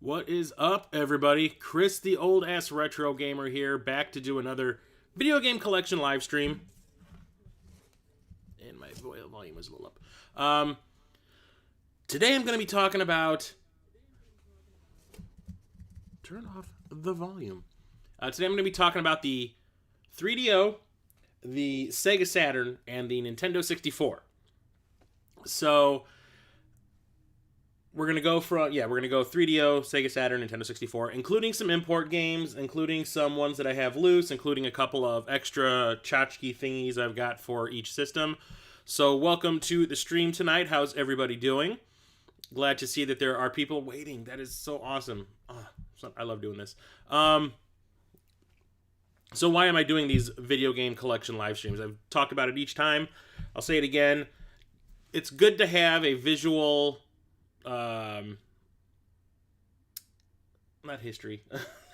What is up, everybody? Chris, the old-ass retro gamer here, back to do another video game collection live stream. And my volume is a little up. Today I'm going to be talking about... Turn off the volume. Today I'm going to be talking about the 3DO, the Sega Saturn, and the Nintendo 64. So... We're going to go 3DO, Sega Saturn, Nintendo 64, including some import games, including some ones that I have loose, including a couple of extra tchotchke thingies I've got for each system. So welcome to the stream tonight. How's everybody doing? Glad to see that there are people waiting. That is so awesome. Oh, I love doing this. So why am I doing these video game collection live streams? I've talked about it each time. I'll say it again. It's good to have a visual... not history.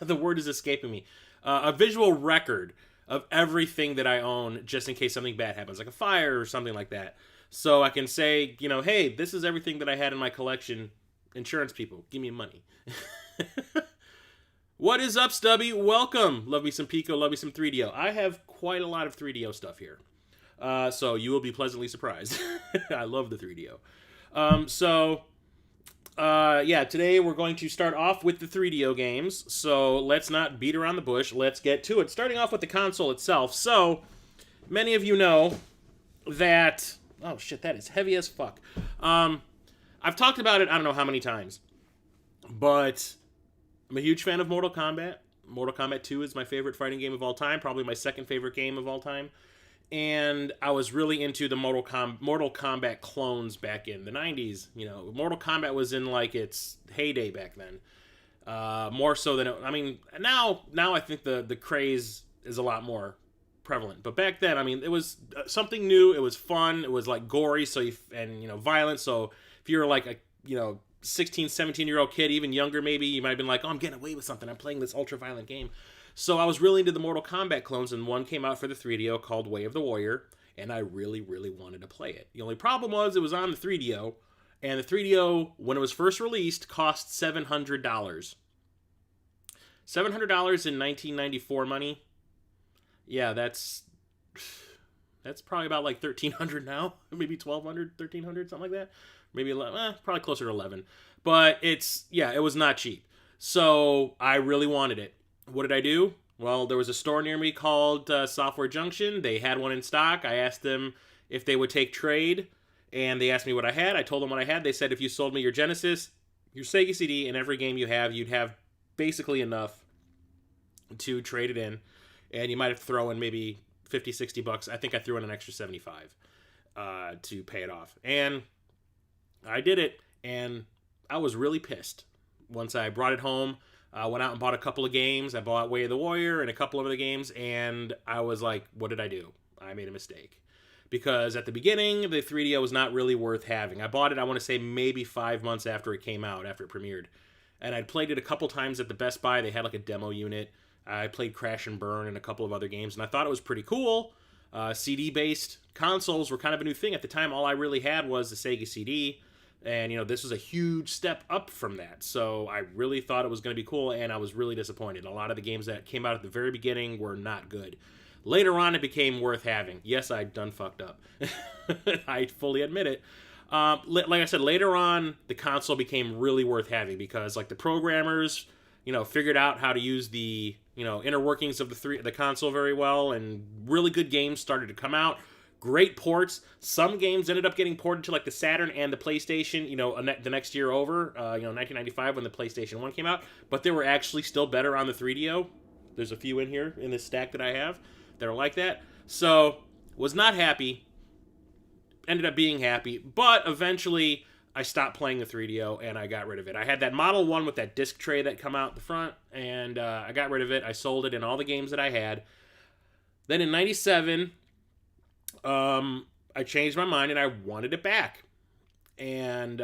The word is escaping me. A visual record of everything that I own, just in case something bad happens, like a fire or something like that. So I can say, hey, this is everything that I had in my collection. Insurance people, give me money. What is up, Stubby? Welcome. Love me some Pico, love me some 3DO. I have quite a lot of 3DO stuff here. So you will be pleasantly surprised. I love the 3DO. Today we're going to start off with the 3DO games, so let's not beat around the bush, let's get to it. Starting off with the console itself, so, many of you know that, oh shit, that is heavy as fuck. I've talked about it I don't know how many times, but I'm a huge fan of Mortal Kombat. Mortal Kombat 2 is my favorite fighting game of all time, probably my second favorite game of all time. And I was really into the Mortal Kombat clones back in the 90s. Mortal Kombat was in, its heyday back then. More so than... now I think the craze is a lot more prevalent. But back then, it was something new. It was fun. It was, gory violent. So if you're, a 16, 17-year-old kid, even younger maybe, you might have been like, oh, I'm getting away with something. I'm playing this ultra-violent game. So I was really into the Mortal Kombat clones, and one came out for the 3DO called Way of the Warrior, and I really, really wanted to play it. The only problem was it was on the 3DO, and the 3DO, when it was first released, cost $700. $700 in 1994 money? Yeah, that's probably about $1,300 now. Maybe $1,200, $1,300, something like that. Maybe probably closer to $11. But it was not cheap. So I really wanted it. What did I do? Well, there was a store near me called Software Junction. They had one in stock. I asked them if they would take trade, and they asked me what I had. I told them what I had. They said if you sold me your Genesis, your Sega CD, and every game you have, you'd have basically enough to trade it in, and you might have to throw in maybe $50, $60. I think I threw in an extra $75 to pay it off. And I did it, and I was really pissed. Once I brought it home, I went out and bought a couple of games. I bought Way of the Warrior and a couple of other games, and I was like, what did I do? I made a mistake. Because at the beginning, the 3DO was not really worth having. I bought it, I want to say, maybe 5 months after it came out, after it premiered. And I'd played it a couple times at the Best Buy. They had a demo unit. I played Crash and Burn and a couple of other games, and I thought it was pretty cool. CD-based consoles were kind of a new thing. At the time, all I really had was the Sega CD. And, this was a huge step up from that. So I really thought it was going to be cool, and I was really disappointed. A lot of the games that came out at the very beginning were not good. Later on, it became worth having. Yes, I done fucked up. I fully admit it. Like I said, later on, the console became really worth having because, the programmers, figured out how to use the, inner workings of the console very well, and really good games started to come out. Great ports. Some games ended up getting ported to the Saturn and the PlayStation, the next year over, 1995 when the PlayStation 1 came out. But they were actually still better on the 3DO. There's a few in here in this stack that I have that are like that. So, was not happy. Ended up being happy. But eventually, I stopped playing the 3DO and I got rid of it. I had that Model 1 with that disc tray that come out the front. And I got rid of it. I sold it and all the games that I had. Then in 97... I changed my mind and I wanted it back. And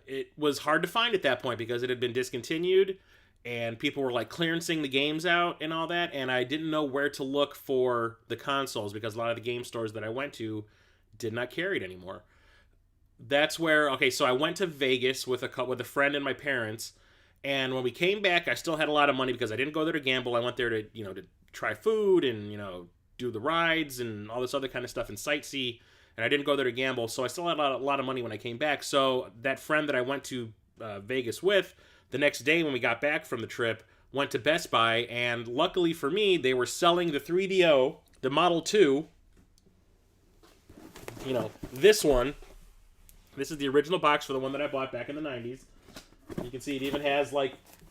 it was hard to find at that point because it had been discontinued and people were clearancing the games out and all that, and I didn't know where to look for the consoles because a lot of the game stores that I went to did not carry it anymore. That's where, okay, so I went to Vegas with a friend and my parents, And when we came back, I still had a lot of money because I didn't go there to gamble. I went there to, to try food and, do the rides and all this other kind of stuff and sightsee. And I didn't go there to gamble, so I still had a lot of money when I came back. So that friend that I went to Vegas with, the next day when we got back from the trip, went to Best Buy, and luckily for me, they were selling the 3DO, the Model 2, this one. This is the original box for the one that I bought back in the 90s. You can see it even has, you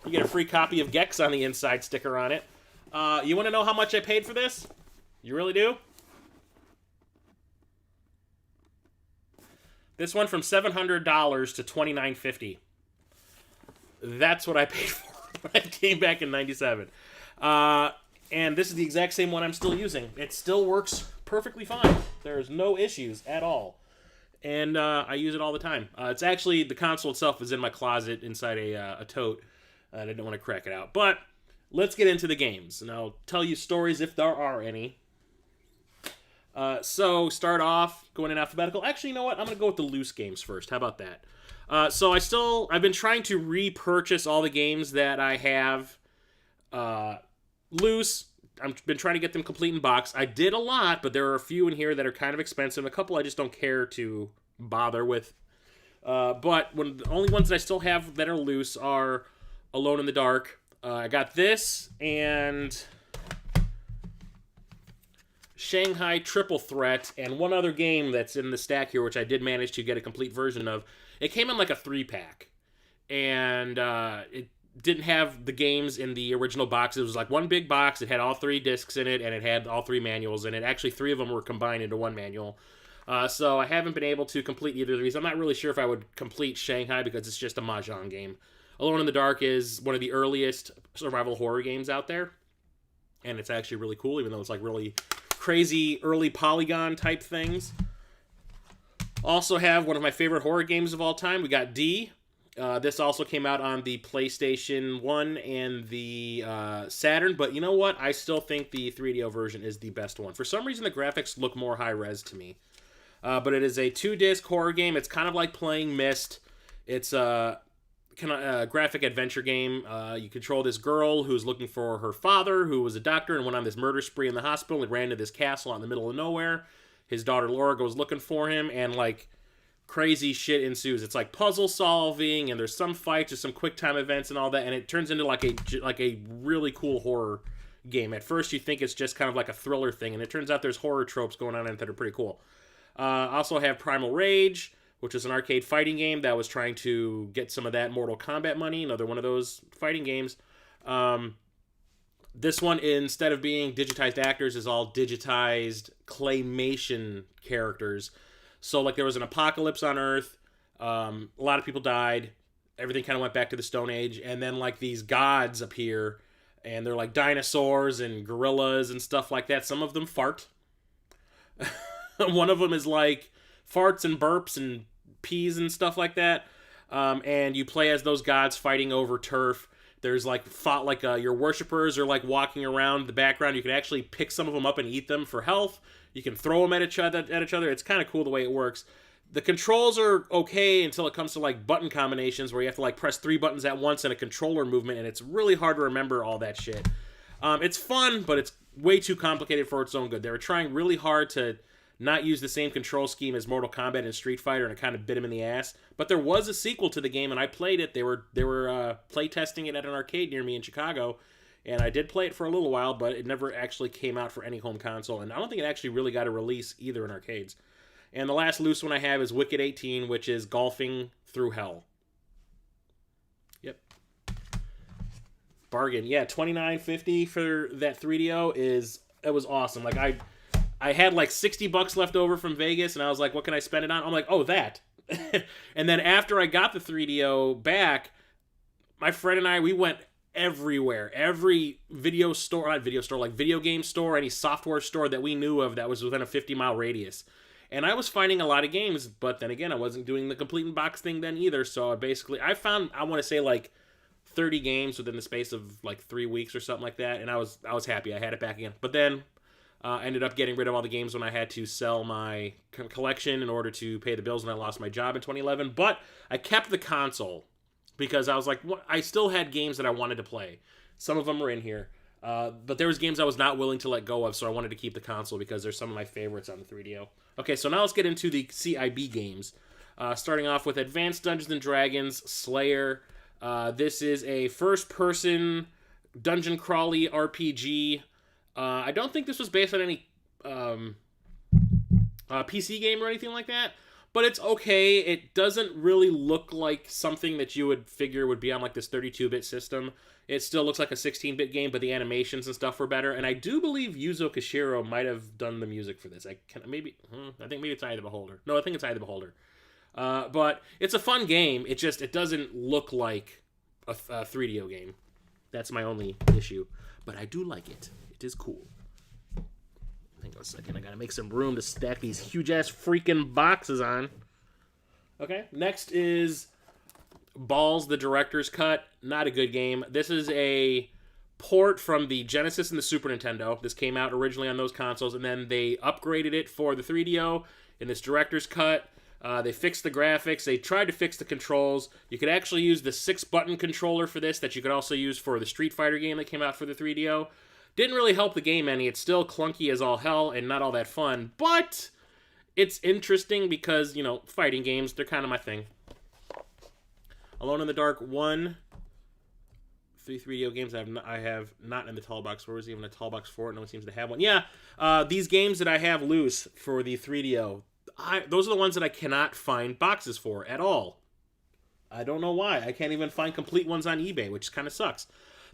get a free copy of Gex on the inside sticker on it. You want to know how much I paid for this? You really do? This went from $700 to $2,950. That's what I paid for when I came back in 97. And this is the exact same one I'm still using. It still works perfectly fine. There's no issues at all. And I use it all the time. It's actually, the console itself is in my closet inside a tote. And I didn't want to crack it out. But let's get into the games. And I'll tell you stories if there are any. So start off going in alphabetical. Actually, you know what? I'm going to go with the loose games first. How about that? So I've been trying to repurchase all the games that I have loose. I've been trying to get them complete in box. I did a lot, but there are a few in here that are kind of expensive. A couple I just don't care to bother with. But the only ones that I still have that are loose are Alone in the Dark. I got this and Shanghai Triple Threat, and one other game that's in the stack here, which I did manage to get a complete version of. It came in like a 3-pack, and it didn't have the games in the original box. It was like one big box. It had all 3 discs in it, and it had all 3 manuals in it. Actually, 3 of them were combined into one manual. So I haven't been able to complete either of these. I'm not really sure if I would complete Shanghai because it's just a Mahjong game. Alone in the Dark is one of the earliest survival horror games out there, and it's actually really cool, even though it's like really crazy early polygon type things. Also have one of my favorite horror games of all time. We got D. This also came out on the PlayStation 1 and the Saturn, but you know what? I still think the 3DO version is the best one. For some reason, the graphics look more high-res to me. But it is a 2-disc horror game. It's kind of like playing Myst. It's a graphic adventure game. You control this girl who's looking for her father, who was a doctor and went on this murder spree in the hospital and ran to this castle out in the middle of nowhere. His daughter Laura goes looking for him, and crazy shit ensues. It's like puzzle solving, and there's some fights, there's some quick time events and all that, and it turns into like a really cool horror game. At first you think it's just kind of like a thriller thing, and it turns out there's horror tropes going on in it that are pretty cool. Also have Primal Rage, which is an arcade fighting game that was trying to get some of that Mortal Kombat money, another one of those fighting games. This one, instead of being digitized actors, is all digitized claymation characters. So, there was an apocalypse on Earth, a lot of people died, everything kind of went back to the Stone Age, and then, these gods appear, and they're like dinosaurs and gorillas and stuff like that. Some of them fart. One of them is farts and burps and peas and stuff like that. And you play as those gods fighting over turf. There's your worshippers are walking around the background. You can actually pick some of them up and eat them for health. You can throw them at each other. It's kind of cool the way it works. The controls are okay until it comes to button combinations where you have to press 3 buttons at once in a controller movement, and it's really hard to remember all that shit. It's fun, but it's way too complicated for its own good. They were trying really hard to not use the same control scheme as Mortal Kombat and Street Fighter, and it kind of bit him in the ass. But there was a sequel to the game, and I played it. They were play testing it at an arcade near me in Chicago, and I did play it for a little while, but it never actually came out for any home console, and I don't think it actually really got a release either in arcades. And the last loose one I have is Wicked 18, which is golfing through hell. Yep. Bargain. Yeah, $29.50 for that 3DO it was awesome. I had $60 left over from Vegas, and I was like, what can I spend it on? I'm like, oh, that. And then after I got the 3DO back, my friend and I, we went everywhere. Every video game store, any software store that we knew of that was within a 50-mile radius. And I was finding a lot of games, but then again, I wasn't doing the complete in box thing then either, so I found, I want to say 30 games within the space of 3 weeks or something like that, and I was happy. I had it back again. But then ended up getting rid of all the games when I had to sell my collection in order to pay the bills when I lost my job in 2011. But I kept the console because I was like, I still had games that I wanted to play. Some of them are in here. But there was games I was not willing to let go of, so I wanted to keep the console because they're some of my favorites on the 3DO. Okay, so now let's get into the CIB games. Starting off with Advanced Dungeons & Dragons Slayer. This is a first-person dungeon crawly RPG. I don't think this was based on any PC game or anything like that, but it's okay. It doesn't really look like something that you would figure would be on like this 32-bit system. It still looks like a 16-bit game, but the animations and stuff were better. And I do believe Yuzo Koshiro might have done the music for this. I think maybe it's Eye of the Beholder. No, I think it's Eye of the Beholder. But it's a fun game. It doesn't look like a 3DO game. That's my only issue. But I do like it. It is cool. Hang on a second. I gotta make some room to stack these huge-ass freaking boxes on. Okay, next is Balls, the Director's Cut. Not a good game. This is a port from the Genesis and the Super Nintendo. This came out originally on those consoles, and then they upgraded it for the 3DO in this Director's Cut. They fixed the graphics. They tried to fix the controls. You could actually use the 6-button controller for this that you could also use for the Street Fighter game that came out for the 3DO. Didn't really help the game any. It's still clunky as all hell and not all that fun, but it's interesting because, you know, fighting games, they're kind of my thing. Alone in the Dark 1. 3 3DO games I have not in the tall box. Where was even a tall box for it? No one seems to have one. Yeah, these games that I have loose for the 3DO, those are the ones that I cannot find boxes for at all. I don't know why. I can't even find complete ones on eBay, which kind of sucks.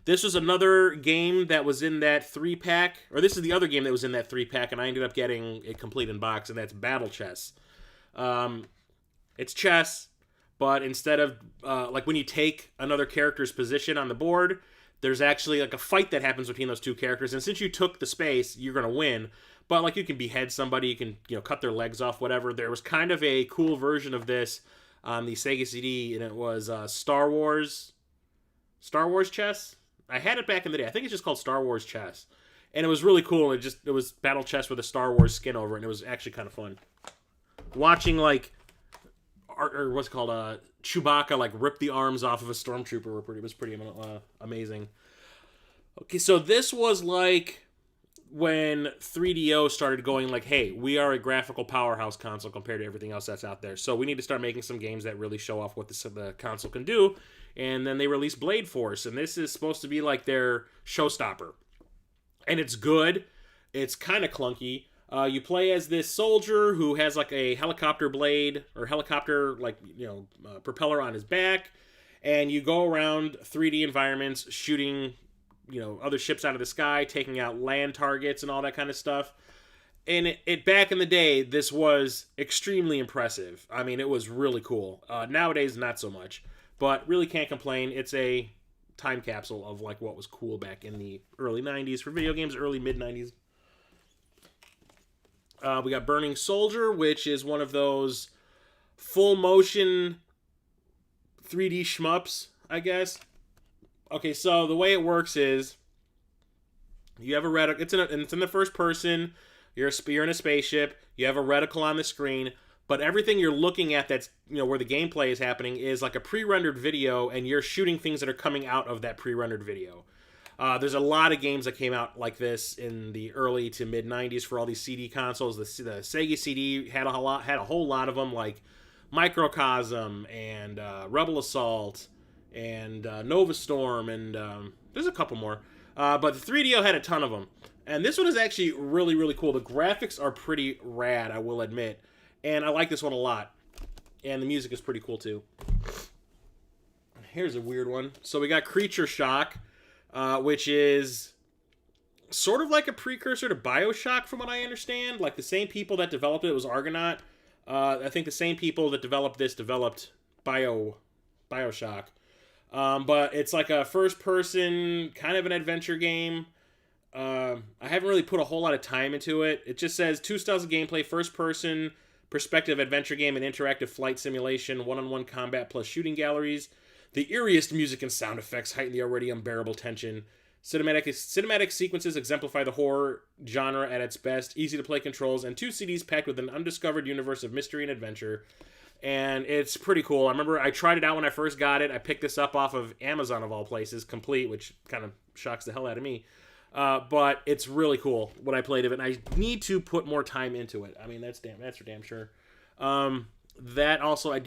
This was another game that was in that 3-pack, or this is the other game that was in that 3-pack, and I ended up getting it complete in box, and that's Battle Chess. It's chess, but instead of, like when you take another character's position on the board, there's actually like a fight that happens between those two characters, and since you took the space, you're going to win. But like you can behead somebody, you can, you know, cut their legs off, whatever. There was kind of a cool version of this on the Sega CD, and it was Star Wars Chess. I had it back in the day. I think it's just called Star Wars Chess. And it was really cool. It was Battle Chess with a Star Wars skin over it, and it was actually kind of fun. Watching, like, or what's it called, Chewbacca, like, rip the arms off of a stormtrooper was pretty amazing. Okay, so this was, like, when 3DO started going, like, hey, we are a graphical powerhouse console compared to everything else that's out there. So we need to start making some games that really show off what the console can do. And then they released Blade Force, and this is supposed to be like their showstopper. And it's good. It's kind of clunky. You play as this soldier who has like a helicopter blade, or helicopter, like, you know, propeller on his back. And you go around 3D environments shooting, you know, other ships out of the sky, taking out land targets and all that kind of stuff. And it back in the day, this was extremely impressive. I mean, it was really cool. Nowadays, not so much. But really can't complain. It's a time capsule of like what was cool back in the early 90s for video games, early mid-90s. We got Burning Soldier, which is one of those full motion 3D shmups, I guess. Okay, so the way it works is you have a reticle. It's in the first person. You're in a spaceship. You have a reticle on the screen. But everything you're looking at that's, you know, where the gameplay is happening is like a pre-rendered video, and you're shooting things that are coming out of that pre-rendered video. There's a lot of games that came out like this in the early to mid-90s for all these CD consoles. The Sega CD had a whole lot of them, like Microcosm and Rebel Assault and Novus Storm, and there's a couple more. But the 3DO had a ton of them. And this one is actually really, really cool. The graphics are pretty rad, I will admit. And I like this one a lot. And the music is pretty cool, too. Here's a weird one. So we got Creature Shock, which is sort of like a precursor to BioShock, from what I understand. Like, the same people that developed it was Argonaut. I think the same people that developed this developed BioShock. But it's like a first-person, kind of an adventure game. I haven't really put a whole lot of time into it. It just says 2 styles of gameplay: first-person perspective adventure game and interactive flight simulation, one-on-one combat plus shooting galleries. The eeriest music and sound effects heighten the already unbearable tension. Cinematic sequences exemplify the horror genre at its best. Easy to play controls, and 2 CDs packed with an undiscovered universe of mystery and adventure. and it's pretty cool. I remember I tried it out when I first got it. I picked this up off of Amazon of all places, complete, which kind of shocks the hell out of me. But it's really cool what I played of it, and I need to put more time into it. I mean, that's for damn sure. That also I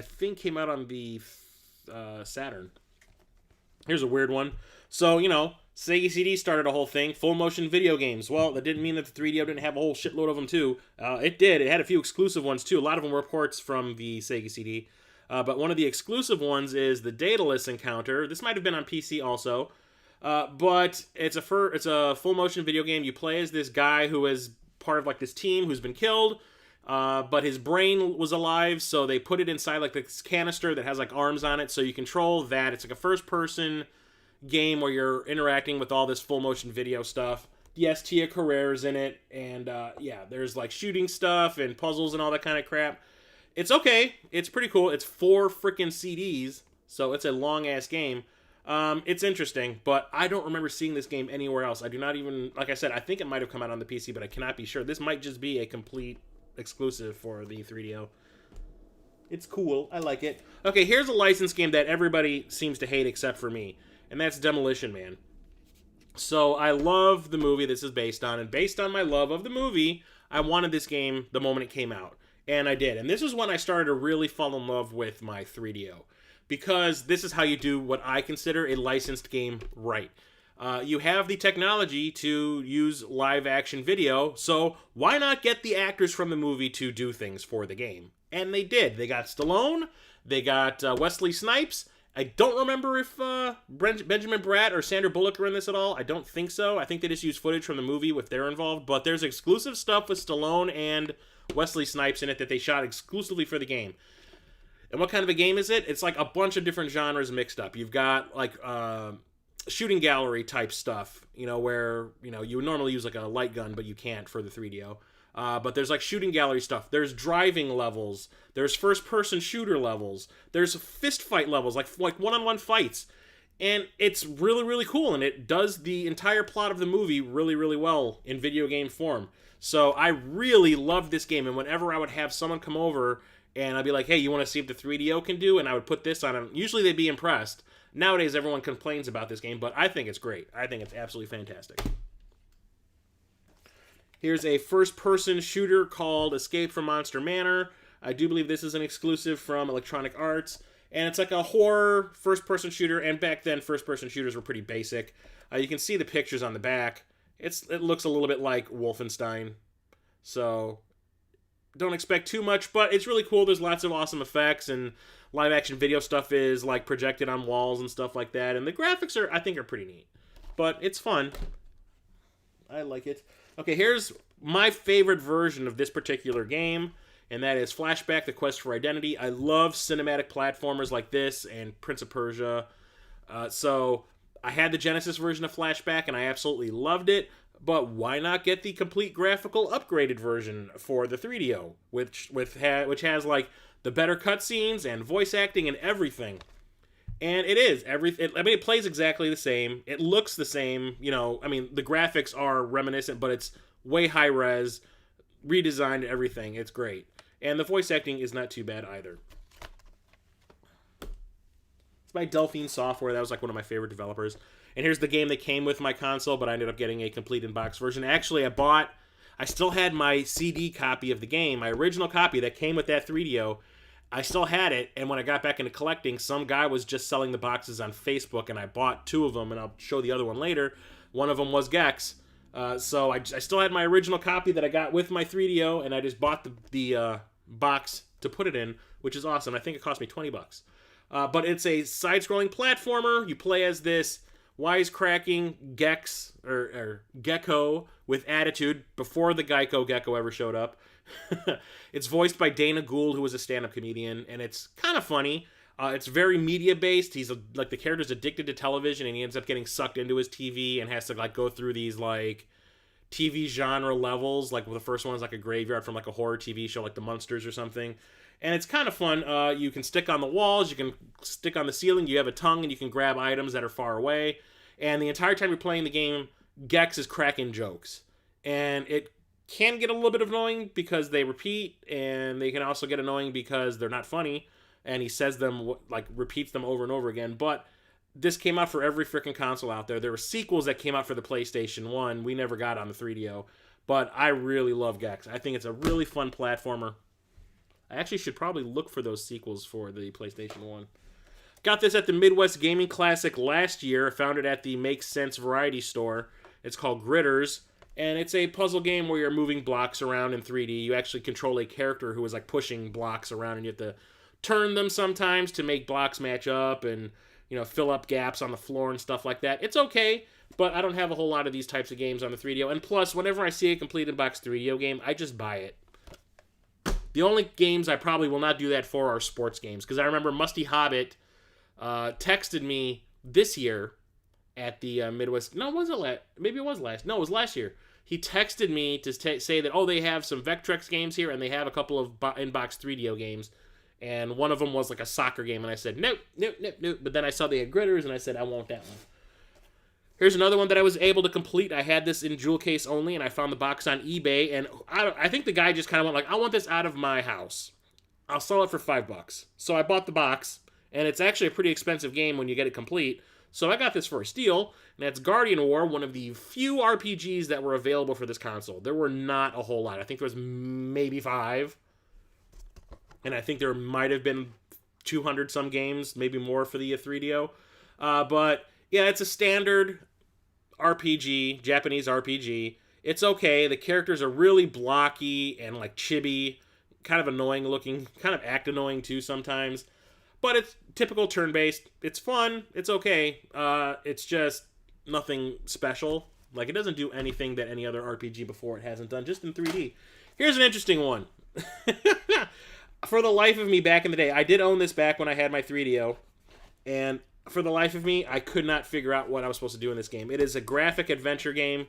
think came out on the Saturn. Here's a weird one. So, Sega CD started a whole thing, full motion video games. Well, that didn't mean that the 3DO didn't have a whole shitload of them too. It did. It had a few exclusive ones too. A lot of them were ports from the Sega CD. But one of the exclusive ones is the Daedalus Encounter. This might have been on PC also. But it's a full motion video game. You play as this guy who is part of like this team who's been killed. But his brain was alive, so they put it inside like this canister that has like arms on it, so you control that. It's like a first-person game where you're interacting with all this full-motion video stuff. Yes, Tia Carrere's in it, and there's like shooting stuff and puzzles and all that kind of crap. It's okay. It's pretty cool. It's 4 freaking CDs, so it's a long-ass game. It's interesting, but I don't remember seeing this game anywhere else. I do not even, like I said, I think it might have come out on the PC, but I cannot be sure. This might just be a complete exclusive for the 3DO. It's cool. I like it. Okay, here's a licensed game that everybody seems to hate except for me, and that's Demolition Man. So I love the movie this is based on, and based on my love of the movie, I wanted this game the moment it came out, and I did. And this is when I started to really fall in love with my 3DO, because this is how you do what I consider a licensed game right. You have the technology to use live action video, so why not get the actors from the movie to do things for the game? And they did. They got Stallone, they got Wesley Snipes. I don't remember if Benjamin Bratt or Sandra Bullock are in this at all. I don't think so. I think they just used footage from the movie if they're involved, but there's exclusive stuff with Stallone and Wesley Snipes in it that they shot exclusively for the game. And what kind of a game is it? It's like a bunch of different genres mixed up. You've got like shooting gallery type stuff, where, you would normally use like a light gun, but you can't for the 3DO. But there's like shooting gallery stuff. There's driving levels. There's first-person shooter levels. There's fist fight levels, like one-on-one fights. And it's really, really cool, and it does the entire plot of the movie really, really well in video game form. So I really loved this game, and whenever I would have someone come over, and I'd be like, hey, you want to see if the 3DO can do? And I would put this on, and usually they'd be impressed. Nowadays, everyone complains about this game, but I think it's great. I think it's absolutely fantastic. Here's a first-person shooter called Escape from Monster Manor. I do believe this is an exclusive from Electronic Arts. And it's like a horror first-person shooter, and back then, first-person shooters were pretty basic. You can see the pictures on the back. It looks a little bit like Wolfenstein. So don't expect too much, but it's really cool. There's lots of awesome effects, and live action video stuff is like projected on walls and stuff like that, and the graphics I think are pretty neat, but it's fun. I like it. Okay, here's my favorite version of this particular game, and that is Flashback: The Quest for Identity. I love cinematic platformers like this and Prince of Persia. So I had the Genesis version of Flashback, and I absolutely loved it. But why not get the complete graphical upgraded version for the 3DO, which has like the better cutscenes and voice acting and everything? And it is it plays exactly the same. It looks the same. The graphics are reminiscent, but it's way high res, redesigned everything. It's great, and the voice acting is not too bad either. It's by Delphine Software. That was like one of my favorite developers. And here's the game that came with my console, but I ended up getting a complete in-box version. Actually, I still had my CD copy of the game, my original copy that came with that 3DO. I still had it, and when I got back into collecting, some guy was just selling the boxes on Facebook, and I bought 2 of them, and I'll show the other one later. One of them was Gex. So I still had my original copy that I got with my 3DO, and I just bought the box to put it in, which is awesome. I think it cost me $20. But it's a side-scrolling platformer. You play as this wisecracking Gex or Gecko with attitude before the Geico Gecko ever showed up. It's voiced by Dana Gould, who was a stand-up comedian, and it's kind of funny. It's very media-based. He's like the character's addicted to television, and he ends up getting sucked into his TV and has to like go through these like TV genre levels. Like the first one is like a graveyard from like a horror TV show, like The Munsters or something. And it's kind of fun. You can stick on the walls, you can stick on the ceiling, you have a tongue, and you can grab items that are far away. And the entire time you're playing the game, Gex is cracking jokes. And it can get a little bit annoying because they repeat, and they can also get annoying because they're not funny, and he says them, like, repeats them over and over again. But this came out for every freaking console out there. There were sequels that came out for the PlayStation 1. We never got on the 3DO. But I really love Gex. I think it's a really fun platformer. I actually should probably look for those sequels for the PlayStation 1. Got this at the Midwest Gaming Classic last year. I found it at the Make Sense Variety Store. It's called Gritters. And it's a puzzle game where you're moving blocks around in 3D. You actually control a character who is like pushing blocks around, and you have to turn them sometimes to make blocks match up and, you know, fill up gaps on the floor and stuff like that. It's okay, but I don't have a whole lot of these types of games on the 3DO. And plus, whenever I see a complete in-box 3DO game, I just buy it. The only games I probably will not do that for are sports games, because I remember Musty Hobbit texted me this year at the Midwest. No, was it maybe it was last. No, it was last year. He texted me to say that, oh, they have some Vectrex games here, and they have a couple of in-box 3DO games. And one of them was like a soccer game, and I said, nope. But then I saw they had Gritters, and I said, I want that one. Here's another one that I was able to complete. I had this in jewel case only, and I found the box on eBay, and I think the guy just kind of went like, I want this out of my house. I'll sell it for $5. So I bought the box, and it's actually a pretty expensive game when you get it complete. So I got this for a steal, and that's Guardian War, one of the few RPGs that were available for this console. There were not a whole lot. I think there was maybe 5. And I think there might have been 200-some games, maybe more for the 3DO. But, yeah, it's a standard RPG, Japanese RPG. It's okay. The characters are really blocky and, like, chibi, kind of annoying looking, kind of act annoying, too, sometimes. But it's typical turn-based. It's fun. It's okay. It's just nothing special. Like, it doesn't do anything that any other RPG before it hasn't done, just in 3D. Here's an interesting one. For the life of me, back in the day, I did own this back when I had my 3DO, and for the life of me, I could not figure out what I was supposed to do in this game. It is a graphic adventure game,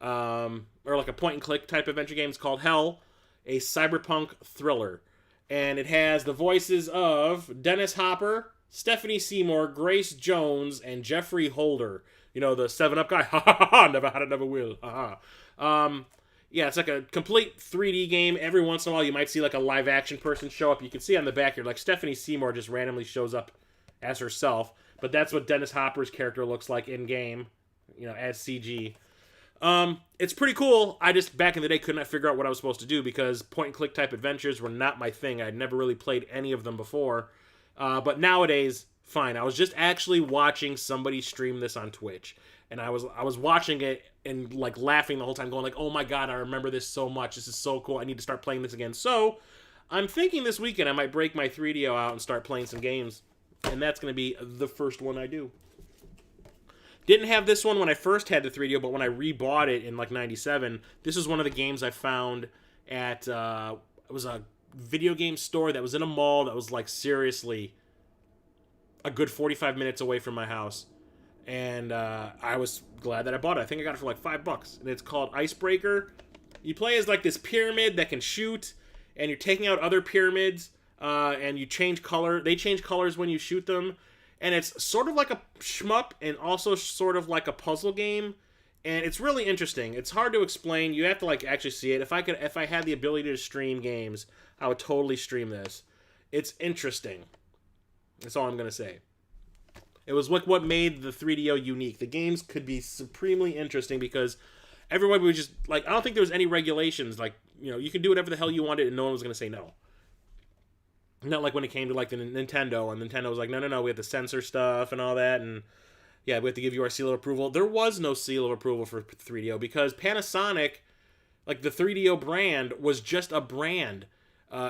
or like a point-and-click type adventure game. It's called Hell, a cyberpunk thriller. And it has the voices of Dennis Hopper, Stephanie Seymour, Grace Jones, and Jeffrey Holder. You know, the 7-Up guy. Ha ha ha ha, never had it, never will. Ha ha. Yeah, it's like a complete 3D game. Every once in a while, you might see like a live-action person show up. You can see on the back here, like Stephanie Seymour just randomly shows up as herself. But that's what Dennis Hopper's character looks like in-game, you know, as CG. It's pretty cool. I just, back in the day, could not figure out what I was supposed to do because point-and-click type adventures were not my thing. I'd never really played any of them before. But nowadays, fine. I was just actually watching somebody stream this on Twitch. And I was watching it and like laughing the whole time, going like, oh my god, I remember this so much. This is so cool. I need to start playing this again. So I'm thinking this weekend I might break my 3DO out and start playing some games. And that's going to be the first one I do. Didn't have this one when I first had the 3DO, but when I rebought it in like 97, this is one of the games I found at, it was a video game store that was in a mall that was like seriously a good 45 minutes away from my house. And I was glad that I bought it. I think I got it for like $5. And it's called Icebreaker. You play as like this pyramid that can shoot, and you're taking out other pyramids, and you change color. They change colors when you shoot them. And it's sort of like a shmup and also sort of like a puzzle game. And it's really interesting. It's hard to explain. You have to like actually see it. If I had the ability to stream games, I would totally stream this. It's interesting. That's all I'm going to say. It was what made the 3DO unique. The games could be supremely interesting because everybody was just, like, I don't think there was any regulations. Like, you know, you can do whatever the hell you wanted and no one was going to say no. Not like when it came to, like, the Nintendo, and Nintendo was like, no, we have to censor stuff and all that, and, yeah, we have to give you our seal of approval. There was no seal of approval for 3DO because Panasonic, like, the 3DO brand was just a brand.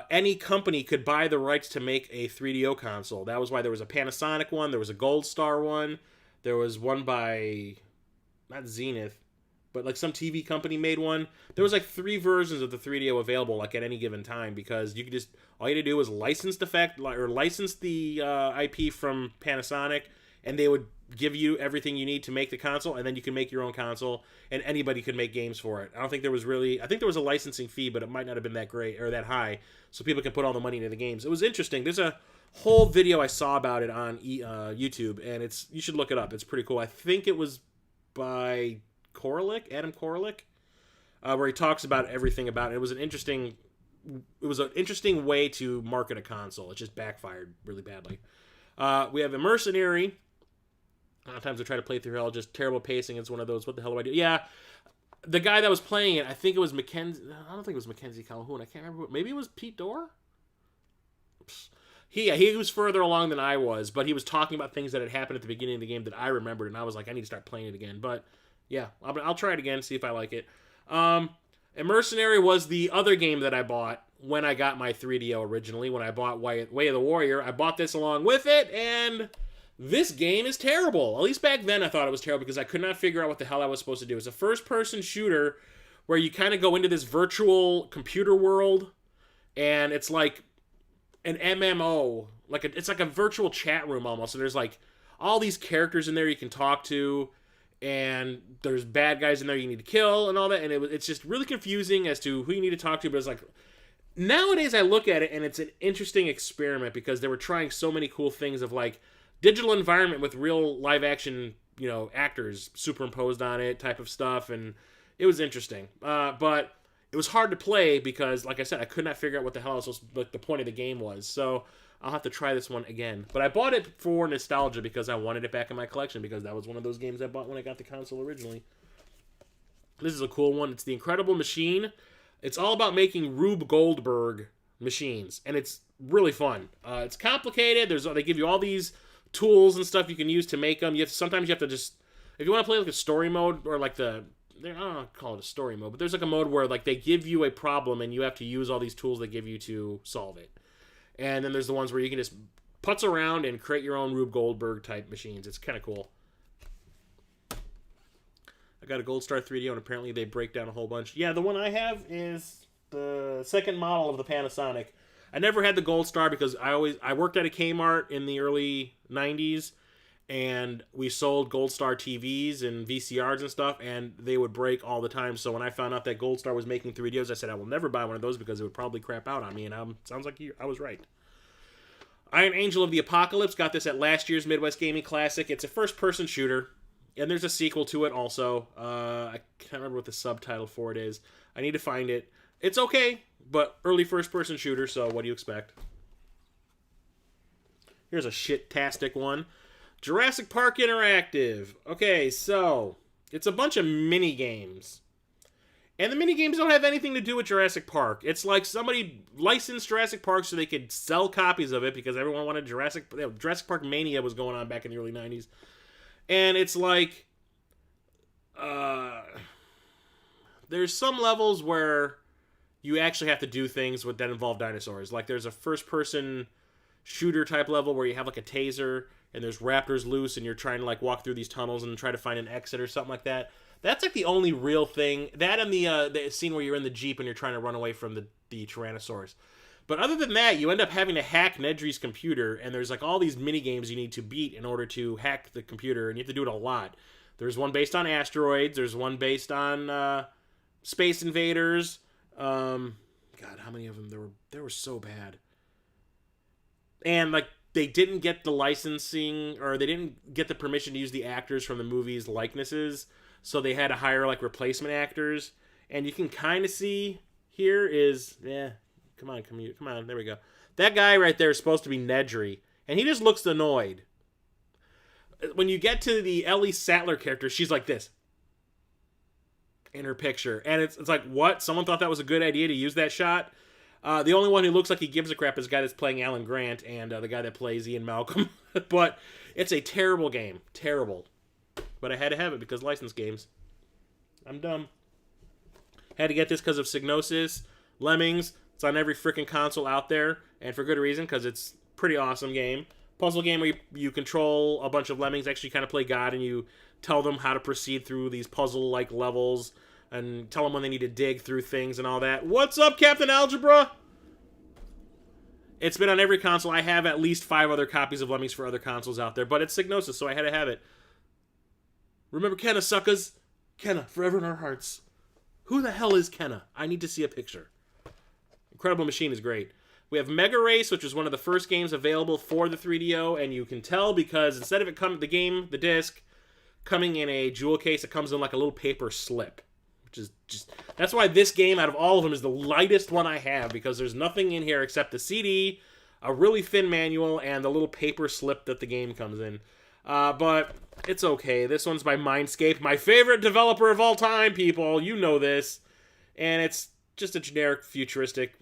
Any company could buy the rights to make a 3DO console. That was why there was a Panasonic one, there was a Goldstar one, there was one by, not Zenith, but like some TV company made one. There was like 3 versions of the 3DO available like at any given time because you could just, all you had to do was license the IP from Panasonic, and they would give you everything you need to make the console, and then you can make your own console, and anybody could make games for it. I don't think there was really, I think there was a licensing fee, but it might not have been that great or that high, so people can put all the money into the games. It was interesting. There's a whole video I saw about it on YouTube, and you should look it up. It's pretty cool. I think it was by Adam Koralik. where he talks about everything about it. It was an interesting way to market a console. It just backfired really badly. We have a Mercenary. A lot of times I try to play through Hell, just terrible pacing. It's one of those, what the hell do I do? Yeah, the guy that was playing it, I think it was Mackenzie. I don't think it was Mackenzie Calhoun. I can't remember. Maybe it was Pete Dorr? He was further along than I was, but he was talking about things that had happened at the beginning of the game that I remembered, and I was like, I need to start playing it again. But yeah, I'll try it again, see if I like it. And Mercenary was the other game that I bought when I got my 3DO originally. When I bought Way of the Warrior, I bought this along with it, and this game is terrible. At least back then I thought it was terrible because I could not figure out what the hell I was supposed to do. It's a first-person shooter where you kind of go into this virtual computer world, and it's like an MMO. It's like a virtual chat room almost. So there's like all these characters in there you can talk to, and there's bad guys in there you need to kill and all that, and it's just really confusing as to who you need to talk to, but it's like, nowadays I look at it and it's an interesting experiment because they were trying so many cool things of like digital environment with real live action, actors superimposed on it type of stuff, and it was interesting. But it was hard to play because, like I said, I could not figure out what the hell the point of the game was. So I'll have to try this one again. But I bought it for nostalgia because I wanted it back in my collection because that was one of those games I bought when I got the console originally. This is a cool one. It's the Incredible Machine. It's all about making Rube Goldberg machines, and it's really fun. It's complicated. They give you all these tools and stuff you can use to make them. Sometimes you have to just, if you want to play like a story mode or like I don't know, call it a story mode, but there's like a mode where like they give you a problem and you have to use all these tools they give you to solve it. And then there's the ones where you can just putz around and create your own Rube Goldberg type machines. It's kind of cool. I got a Goldstar 3DO and apparently they break down a whole bunch. Yeah, the one I have is the second model of the Panasonic. I never had the Goldstar because I worked at a Kmart in the early 90s, and we sold Goldstar TVs and VCRs and stuff, and they would break all the time. So when I found out that Goldstar was making 3DOs, I said I will never buy one of those because it would probably crap out on me, and sounds like I was right. Iron Angel of the Apocalypse, got this at last year's Midwest Gaming Classic. It's a first-person shooter, and there's a sequel to it also. I can't remember what the subtitle for it is. I need to find it. It's okay, but early first-person shooter, so what do you expect? Here's a shit-tastic one. Jurassic Park Interactive. Okay, so it's a bunch of mini-games. And the mini-games don't have anything to do with Jurassic Park. It's like somebody licensed Jurassic Park so they could sell copies of it because everyone wanted Jurassic Park Mania was going on back in the early 90s. And it's like, there's some levels where you actually have to do things that involve dinosaurs. Like there's a first-person shooter type level where you have like a taser and there's raptors loose and you're trying to like walk through these tunnels and try to find an exit or something like that. That's like the only real thing. That and the scene where you're in the Jeep and you're trying to run away from the Tyrannosaurus. But other than that, you end up having to hack Nedry's computer, and there's like all these mini games you need to beat in order to hack the computer, and you have to do it a lot. There's one based on asteroids. There's one based on Space Invaders. God, how many of them? They were so bad. And like they didn't get the licensing, or they didn't get the permission to use the actors from the movie's likenesses, so they had to hire like replacement actors. And you can kind of see here is come on, there we go. That guy right there is supposed to be Nedry, and he just looks annoyed. When you get to the Ellie Sattler character, she's like this in her picture, and it's like, what? Someone thought that was a good idea to use that shot? The only one who looks like he gives a crap is the guy that's playing Alan Grant and the guy that plays Ian Malcolm. But it's a terrible game. Terrible. But I had to have it because licensed games. I'm dumb. Had to get this because of Psygnosis, Lemmings. It's on every freaking console out there, and for good reason, because it's a pretty awesome game. Puzzle game where you control a bunch of lemmings, actually kind of play God, and you tell them how to proceed through these puzzle-like levels, and tell them when they need to dig through things and all that. What's up, Captain Algebra? It's been on every console. I have at least 5 other copies of Lemmings for other consoles out there, but it's Psygnosis, so I had to have it. Remember Kenna, suckers? Kenna, forever in our hearts. Who the hell is Kenna? I need to see a picture. Incredible Machine is great. We have Megarace, which was one of the first games available for the 3DO, and you can tell because instead of the disc, coming in a jewel case, it comes in like a little paper slip, Just that's why this game out of all of them is the lightest one I have, because there's nothing in here except the CD, a really thin manual, and the little paper slip that the game comes in. But it's okay. This one's by Mindscape, my favorite developer of all time, people. You know this. And it's just a generic futuristic,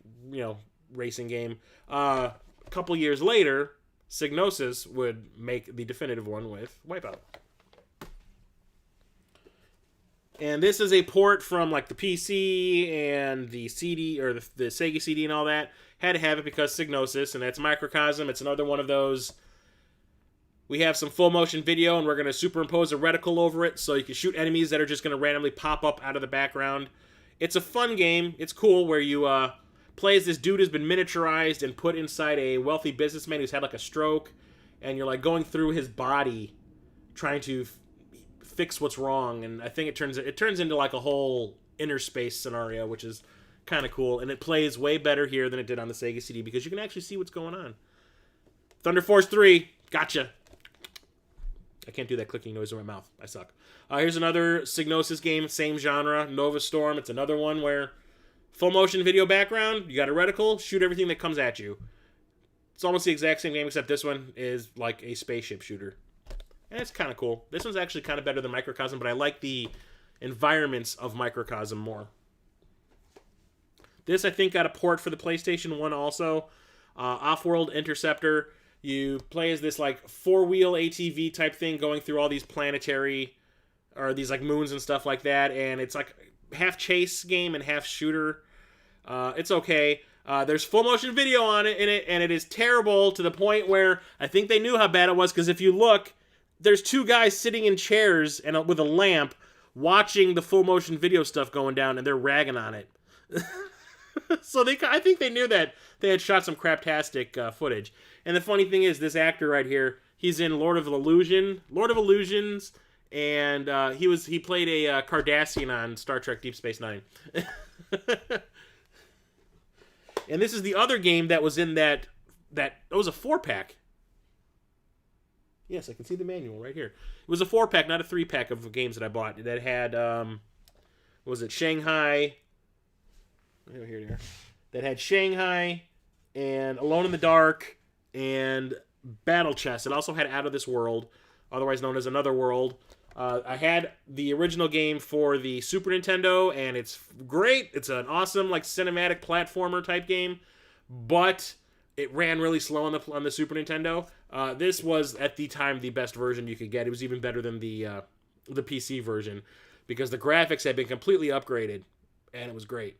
racing game. A couple years later, Psygnosis would make the definitive one with Wipeout. And this is a port from like the PC and the CD, or the Sega CD and all that. Had to have it because Psygnosis, and that's Microcosm. It's another one of those. We have some full motion video, and we're going to superimpose a reticle over it so you can shoot enemies that are just going to randomly pop up out of the background. It's a fun game. It's cool, where you play as this dude who's been miniaturized and put inside a wealthy businessman who's had like a stroke, and you're like going through his body trying to fix what's wrong. And I think it turns into like a whole inner space scenario, which is kind of cool, and it plays way better here than it did on the Sega CD because you can actually see what's going on. Thunder Force 3, gotcha. I can't do that clicking noise in my mouth. I suck. Here's another Psygnosis game, same genre, Novus Storm. It's another one where full motion video background, you got a reticle, shoot everything that comes at you. It's almost the exact same game, except this one is like a spaceship shooter. And it's kind of cool. This one's actually kind of better than Microcosm, but I like the environments of Microcosm more. This, I think, got a port for the PlayStation 1 also. Off-World Interceptor. You play as this, like, four-wheel ATV type thing going through all these planetary, or these, like, moons and stuff like that. And it's, like, half chase game and half shooter. It's okay. There's full-motion video on it, and it is terrible to the point where I think they knew how bad it was, because if you look, there's two guys sitting in chairs and with a lamp watching the full-motion video stuff going down, and they're ragging on it. So I think they knew that they had shot some craptastic footage. And the funny thing is, this actor right here, he's in Lord of Illusions, and he played a Cardassian on Star Trek Deep Space Nine. And this is the other game that was in that it was a 4-pack. Yes, I can see the manual right here. It was a 4-pack, not a 3-pack of games that I bought. That had, was it Shanghai? Oh, here they are. That had Shanghai and Alone in the Dark and Battle Chess. It also had Out of This World, otherwise known as Another World. I had the original game for the Super Nintendo, and it's great. It's an awesome, like, cinematic platformer type game, but it ran really slow on the Super Nintendo. This was, at the time, the best version you could get. It was even better than the PC version, because the graphics had been completely upgraded, and it was great.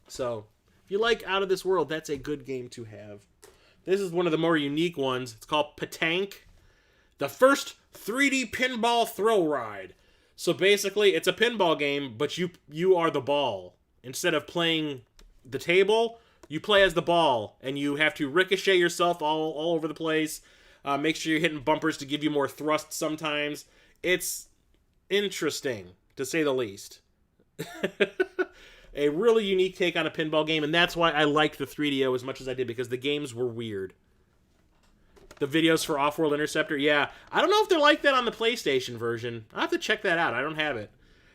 So, if you like Out of This World, that's a good game to have. This is one of the more unique ones. It's called Petanque, the first 3D pinball throw ride. So basically, it's a pinball game, but you are the ball. Instead of playing the table, you play as the ball, and you have to ricochet yourself all over the place. Make sure you're hitting bumpers to give you more thrust sometimes. It's interesting, to say the least. A really unique take on a pinball game, and that's why I liked the 3DO as much as I did, because the games were weird. The videos for Off-World Interceptor, yeah. I don't know if they're like that on the PlayStation version. I'll have to check that out. I don't have it.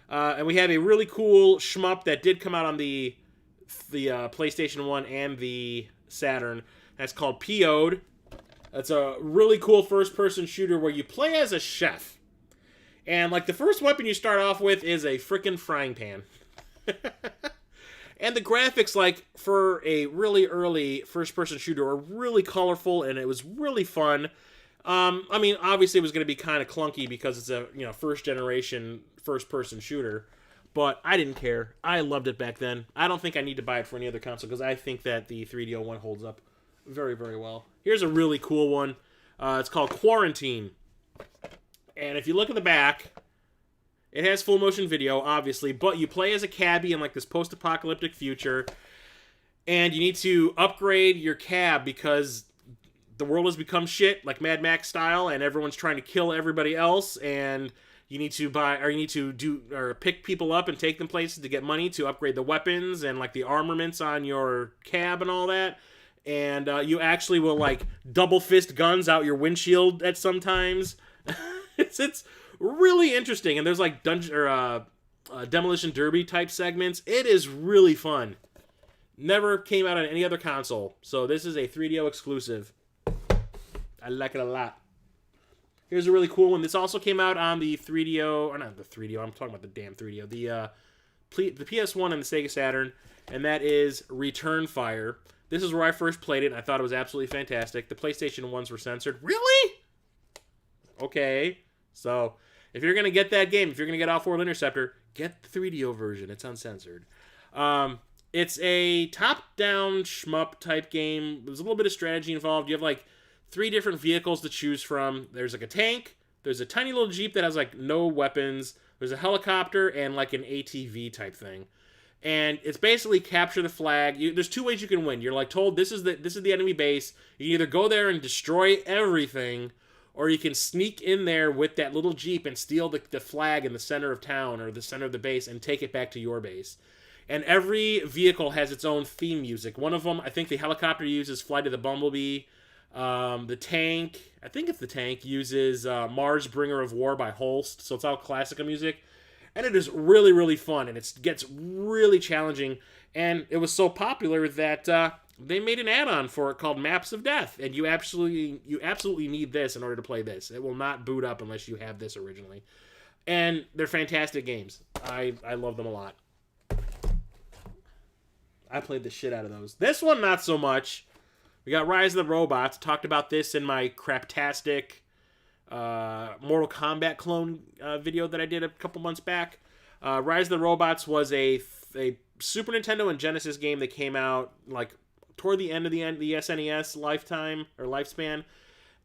And we have a really cool shmup that did come out on the PlayStation 1 and the Saturn. That's called PO'd. That's a really cool first-person shooter where you play as a chef. And, like, the first weapon you start off with is a frickin' frying pan. And the graphics, like, for a really early first-person shooter are really colorful, and it was really fun. I mean, obviously it was going to be kind of clunky because it's a, first-generation first-person shooter, but I didn't care. I loved it back then. I don't think I need to buy it for any other console because I think that the 3DO one holds up very, very well. Here's a really cool one. It's called Quarantine. And if you look at the back, it has full motion video, obviously, but you play as a cabbie in like this post-apocalyptic future, and you need to upgrade your cab because the world has become shit, like Mad Max style, and everyone's trying to kill everybody else, and you need to pick people up and take them places to get money to upgrade the weapons and like the armaments on your cab and all that. And you actually will like double fist guns out your windshield at sometimes. It's really interesting, and there's like demolition derby type segments. It is really fun. Never came out on any other console, so this is a 3DO exclusive. I like it a lot. Here's a really cool one. This also came out on the 3DO, or not the 3DO, I'm talking about the damn 3DO, the PS1 and the Sega Saturn, and that is Return Fire. This is where I first played it, and I thought it was absolutely fantastic. The PlayStation 1s were censored. Really? Okay. So, if you're going to get that game, if you're going to get Off-World Interceptor, get the 3DO version. It's uncensored. It's a top-down shmup type game. There's a little bit of strategy involved. You have like 3 different vehicles to choose from. There's like a tank. There's a tiny little Jeep that has like no weapons. There's a helicopter and like an ATV type thing. And it's basically capture the flag. There's 2 ways you can win. You're like told this is the enemy base. You can either go there and destroy everything, or you can sneak in there with that little Jeep and steal the flag in the center of town or the center of the base and take it back to your base. And every vehicle has its own theme music. One of them, I think the helicopter uses Flight of the Bumblebee. The tank, I think it's the tank, uses Mars Bringer of War by Holst. So it's all classical music. And it is really, really fun. And it gets really challenging. And it was so popular that they made an add-on for it called Maps of Death. And you absolutely need this in order to play this. It will not boot up unless you have this originally. And they're fantastic games. I love them a lot. I played the shit out of those. This one, not so much. We got Rise of the Robots. Talked about this in my craptastic Mortal Kombat clone video that I did a couple months back. Rise of the Robots was a Super Nintendo and Genesis game that came out like toward the end of the SNES lifespan,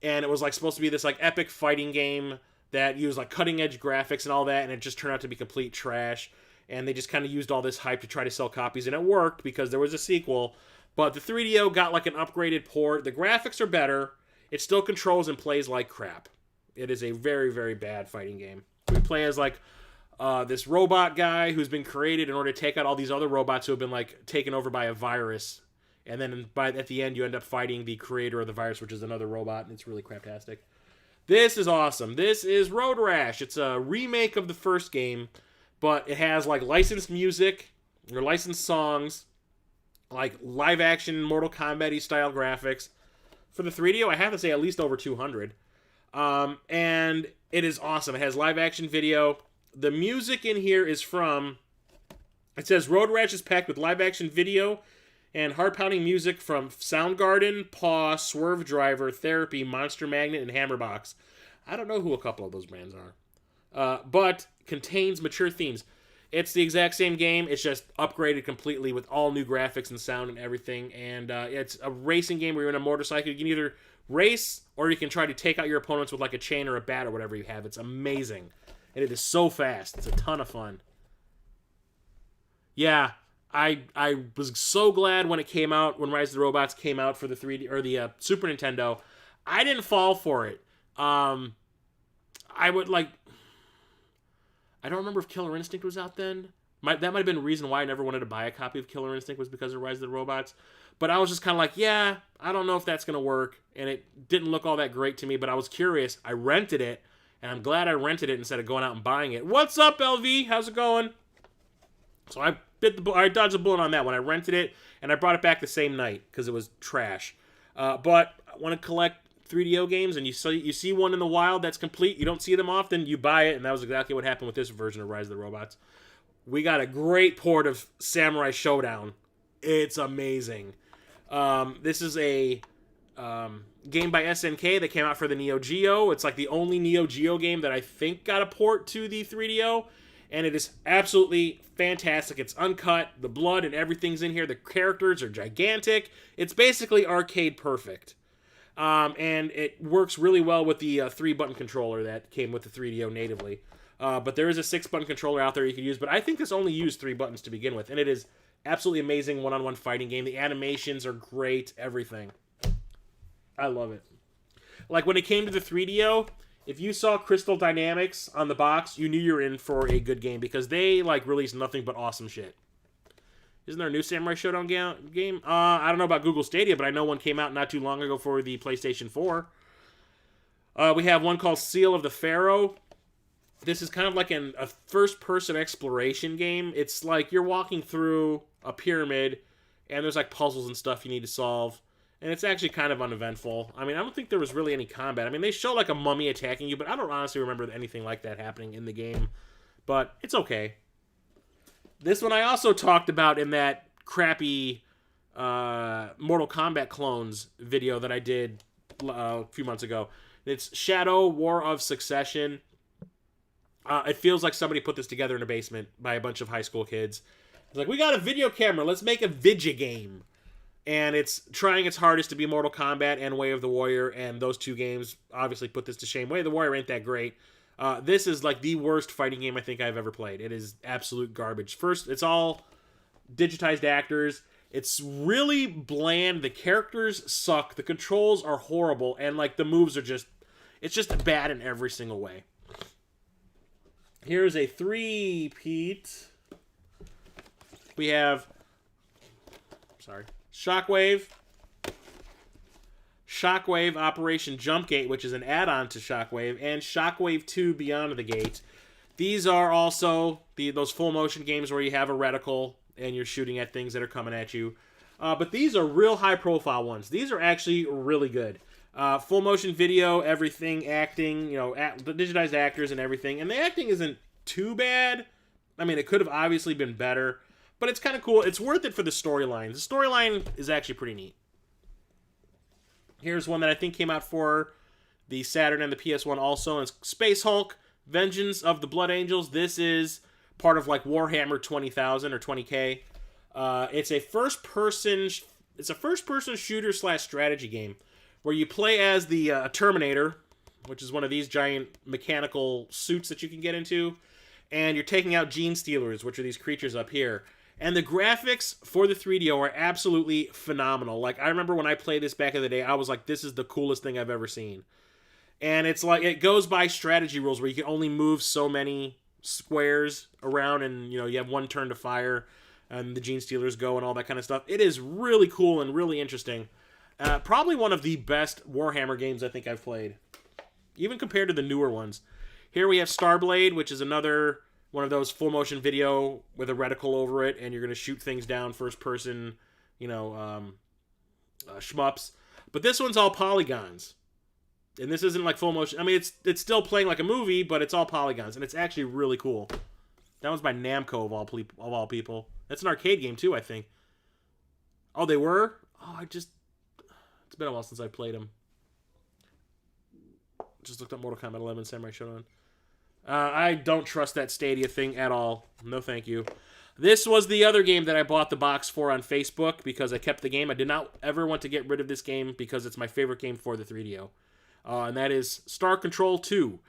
and it was like supposed to be this like epic fighting game that used like cutting edge graphics and all that, and it just turned out to be complete trash. And they just kind of used all this hype to try to sell copies, and it worked because there was a sequel. But the 3DO got like an upgraded port. The graphics are better. It still controls and plays like crap. It is a very, very bad fighting game. We play as like this robot guy who's been created in order to take out all these other robots who have been like taken over by a virus. And then at the end, you end up fighting the creator of the virus, which is another robot, and it's really craptastic. This is awesome. This is Road Rash. It's a remake of the first game. But it has like licensed music or licensed songs, like live action Mortal Kombat-y style graphics. For the 3DO, I have to say at least over 200. And it is awesome. It has live action video. The music in here is from, it says Road Rash is packed with live action video and heart pounding music from Soundgarden, Paw, Swerve Driver, Therapy, Monster Magnet, and Hammerbox. I don't know who a couple of those bands are. But contains mature themes. It's the exact same game. It's just upgraded completely with all new graphics and sound and everything. And it's a racing game where you're in a motorcycle. You can either race or you can try to take out your opponents with like a chain or a bat or whatever you have. It's amazing. And it is so fast. It's a ton of fun. Yeah, I was so glad when it came out, when Rise of the Robots came out for the 3D or the Super Nintendo. I didn't fall for it. I would like... I don't remember if Killer Instinct was out then. That might have been the reason why I never wanted to buy a copy of Killer Instinct, was because of Rise of the Robots. But I was just kind of like, yeah, I don't know if that's going to work. And it didn't look all that great to me, but I was curious. I rented it, and I'm glad I rented it instead of going out and buying it. What's up, LV? How's it going? So I dodged a bullet on that one. I rented it, and I brought it back the same night because it was trash. But I want to collect 3DO games, and you see one in the wild that's complete. You don't see them often. You buy it, and that was exactly what happened with this version of Rise of the Robots. We got a great port of Samurai Showdown. It's amazing. This is a game by SNK that came out for the Neo Geo. It's like the only Neo Geo game that I think got a port to the 3DO, and it is absolutely fantastic. It's uncut. The blood and everything's in here. The characters are gigantic. It's basically arcade perfect. And it works really well with the 3-button controller that came with the 3DO natively. But there is a 6-button controller out there you can use, but I think this only used 3 buttons to begin with, and it is absolutely amazing one-on-one fighting game. The animations are great, everything. I love it. Like, when it came to the 3DO, if you saw Crystal Dynamics on the box, you knew you were in for a good game, because they, like, released nothing but awesome shit. Isn't there a new Samurai Showdown game? I don't know about Google Stadia, but I know one came out not too long ago for the PlayStation 4. We have one called Seal of the Pharaoh. this is kind of like a first-person exploration game. It's like you're walking through a pyramid, and there's like puzzles and stuff you need to solve. And it's actually kind of uneventful. I mean, I don't think there was really any combat. I mean, they show like a mummy attacking you, but I don't honestly remember anything like that happening in the game. But it's okay. This one I also talked about in that crappy Mortal Kombat clones video that I did a few months ago. It's Shadow War of Succession. It feels like somebody put this together in a basement by a bunch of high school kids. It's like, we got a video camera, let's make a vidya game. And it's trying its hardest to be Mortal Kombat and Way of the Warrior, and those two games obviously put this to shame. Way of the Warrior ain't that great. This is like the worst fighting game I think I've ever played. It is absolute garbage. First, it's all digitized actors. It's really bland. The characters suck. The controls are horrible, and like the moves are just, it's just bad in every single way. Here's a three-peat. We have, Shockwave, Operation Jumpgate, which is an add-on to Shockwave, and Shockwave 2 Beyond the Gate. These are also those full-motion games where you have a reticle and you're shooting at things that are coming at you. But these are real high-profile ones. These are actually really good. Full-motion video, everything, acting, the digitized actors and everything. And the acting isn't too bad. I mean, it could have obviously been better. But it's kind of cool. It's worth it for the storyline. The storyline is actually pretty neat. Here's one that I think came out for the Saturn and the PS1 also. And it's Space Hulk, Vengeance of the Blood Angels. This is part of like Warhammer 20,000 or 20K. It's a first-person shooter / strategy game where you play as the Terminator, which is one of these giant mechanical suits that you can get into, and you're taking out Gene Stealers, which are these creatures up here. And the graphics for the 3DO are absolutely phenomenal. Like, I remember when I played this back in the day, I was like, this is the coolest thing I've ever seen. And it's like, it goes by strategy rules where you can only move so many squares around, and, you have one turn to fire, and the Gene Stealers go and all that kind of stuff. It is really cool and really interesting. Probably one of the best Warhammer games I think I've played, even compared to the newer ones. Here we have Starblade, which is another one of those full motion video with a reticle over it, and you're going to shoot things down first person, shmups. But this one's all polygons. And this isn't like full motion. I mean, it's still playing like a movie, but it's all polygons, and it's actually really cool. That one's by Namco of all people. That's an arcade game too, I think. Oh, they were? Oh, it's been a while since I played them. Just looked up Mortal Kombat 11 Samurai Shodown. I don't trust that Stadia thing at all. No thank you. This was the other game that I bought the box for on Facebook because I kept the game. I did not ever want to get rid of this game because it's my favorite game for the 3DO. And that is Star Control 2.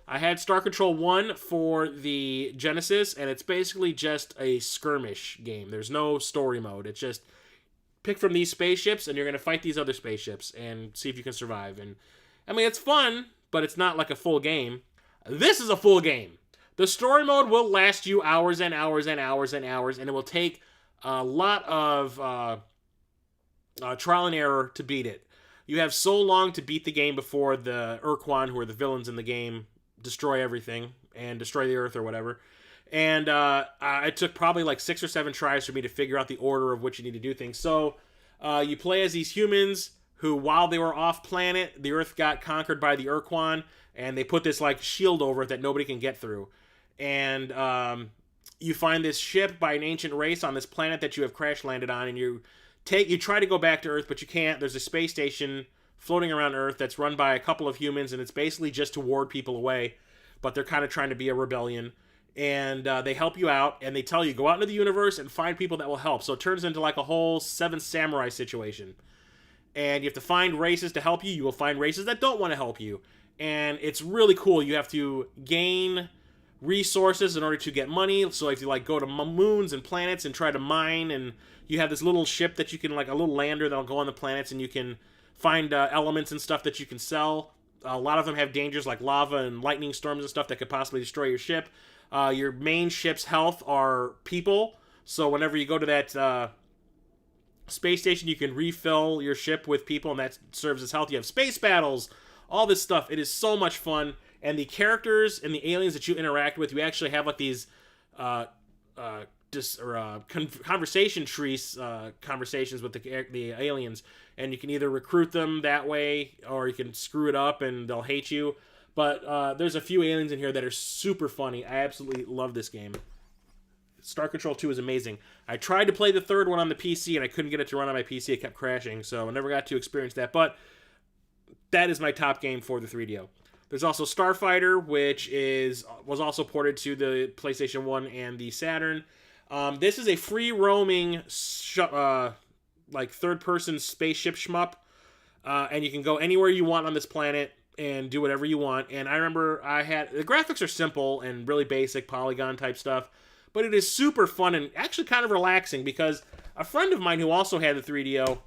I had Star Control 1 for the Genesis, and it's basically just a skirmish game. There's no story mode. It's just pick from these spaceships, and you're going to fight these other spaceships and see if you can survive. And I mean, it's fun, but it's not like a full game. This is a full game. The story mode will last you hours and hours and hours and hours, and it will take a lot of trial and error to beat it. You have so long to beat the game before the Urquan, who are the villains in the game, destroy everything and destroy the Earth or whatever. And it took probably like 6 or 7 tries for me to figure out the order of which you need to do things. So you play as these humans who, while they were off planet, the Earth got conquered by the Urquan, and they put this like shield over it that nobody can get through. And you find this ship by an ancient race on this planet that you have crash landed on, and you try to go back to Earth, but you can't. There's a space station floating around Earth that's run by a couple of humans, and it's basically just to ward people away, but they're kind of trying to be a rebellion. And they help you out, and they tell you, go out into the universe and find people that will help. So it turns into like a whole Seven Samurai situation. And you have to find races to help you. You will find races that don't want to help you. And it's really cool. You have to gain resources in order to get money. So if you like go to moons and planets and try to mine, and you have this little ship that you can, like a little lander that'll go on the planets, and you can find elements and stuff that you can sell. A lot of them have dangers like lava and lightning storms and stuff that could possibly destroy your ship. Your main ship's health are people. So whenever you go to that space station, you can refill your ship with people, and that serves as health. You have space battles, all this stuff. It is so much fun. And the characters and the aliens that you interact with, you actually have like these conversation trees, conversations with the aliens, and you can either recruit them that way or you can screw it up and they'll hate you. But there's a few aliens in here that are super funny. I absolutely love this game. Star Control 2 is amazing. I tried to play the third one on the PC and I couldn't get it to run on my PC. It kept crashing, so I never got to experience that. But that is my top game for the 3DO. There's also Starfighter, which was also ported to the PlayStation 1 and the Saturn. This is a free roaming like third-person spaceship shmup, and you can go anywhere you want on this planet and do whatever you want. And I remember the graphics are simple and really basic polygon type stuff, but it is super fun and actually kind of relaxing because a friend of mine who also had the 3DO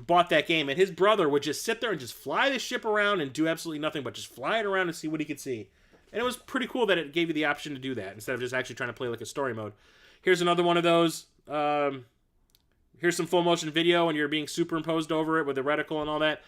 bought that game, and his brother would just sit there and just fly the ship around and do absolutely nothing but just fly it around and see what he could see. And it was pretty cool that it gave you the option to do that instead of just actually trying to play like a story mode. Here's another one of those. Here's some full motion video and you're being superimposed over it with the reticle and all that.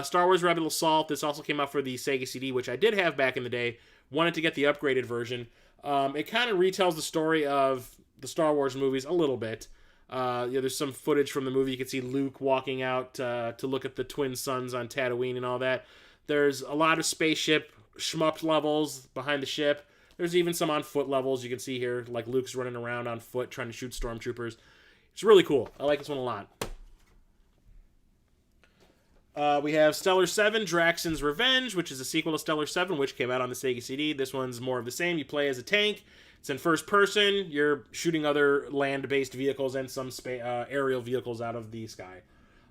Star Wars Rebel Assault. This also came out for the Sega CD, which I did have back in the day. Wanted to get the upgraded version. It kind of retells the story of the Star Wars movies a little bit. There's some footage from the movie. You can see Luke walking out to look at the twin suns on Tatooine and all that. There's a lot of spaceship shmup levels behind the ship. There's even some on foot levels you can see here, like Luke's running around on foot trying to shoot stormtroopers. It's really cool. I like this one a lot. We have Stellar 7, Draxon's Revenge, which is a sequel to Stellar 7, which came out on the Sega CD. This one's more of the same. You play as a tank. It's in first person. You're shooting other land-based vehicles and some aerial vehicles out of the sky.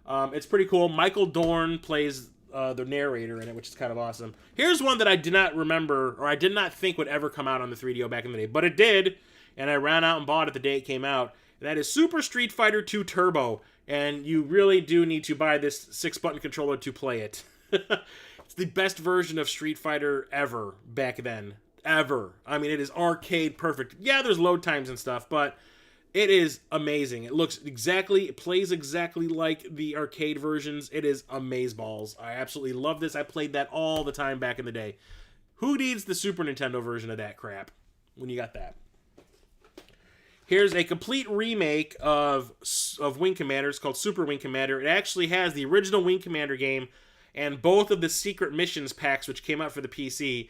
It's pretty cool. Michael Dorn plays the narrator in it, which is kind of awesome. Here's one that I did not remember, or I did not think would ever come out on the 3DO back in the day, but it did, and I ran out and bought it the day it came out. That is Super Street Fighter 2 Turbo, and you really do need to buy this 6-button controller to play it. It's the best version of Street Fighter ever back then. Ever. I mean, it is arcade perfect. Yeah, there's load times and stuff, but it is amazing. It plays exactly like the arcade versions. It is amazeballs. I absolutely love this. I played that all the time back in the day. Who needs the Super Nintendo version of that crap when you got that? Here's a complete remake of Wing Commander. It's called Super Wing Commander. It actually has the original Wing Commander game and both of the Secret Missions packs, which came out for the PC.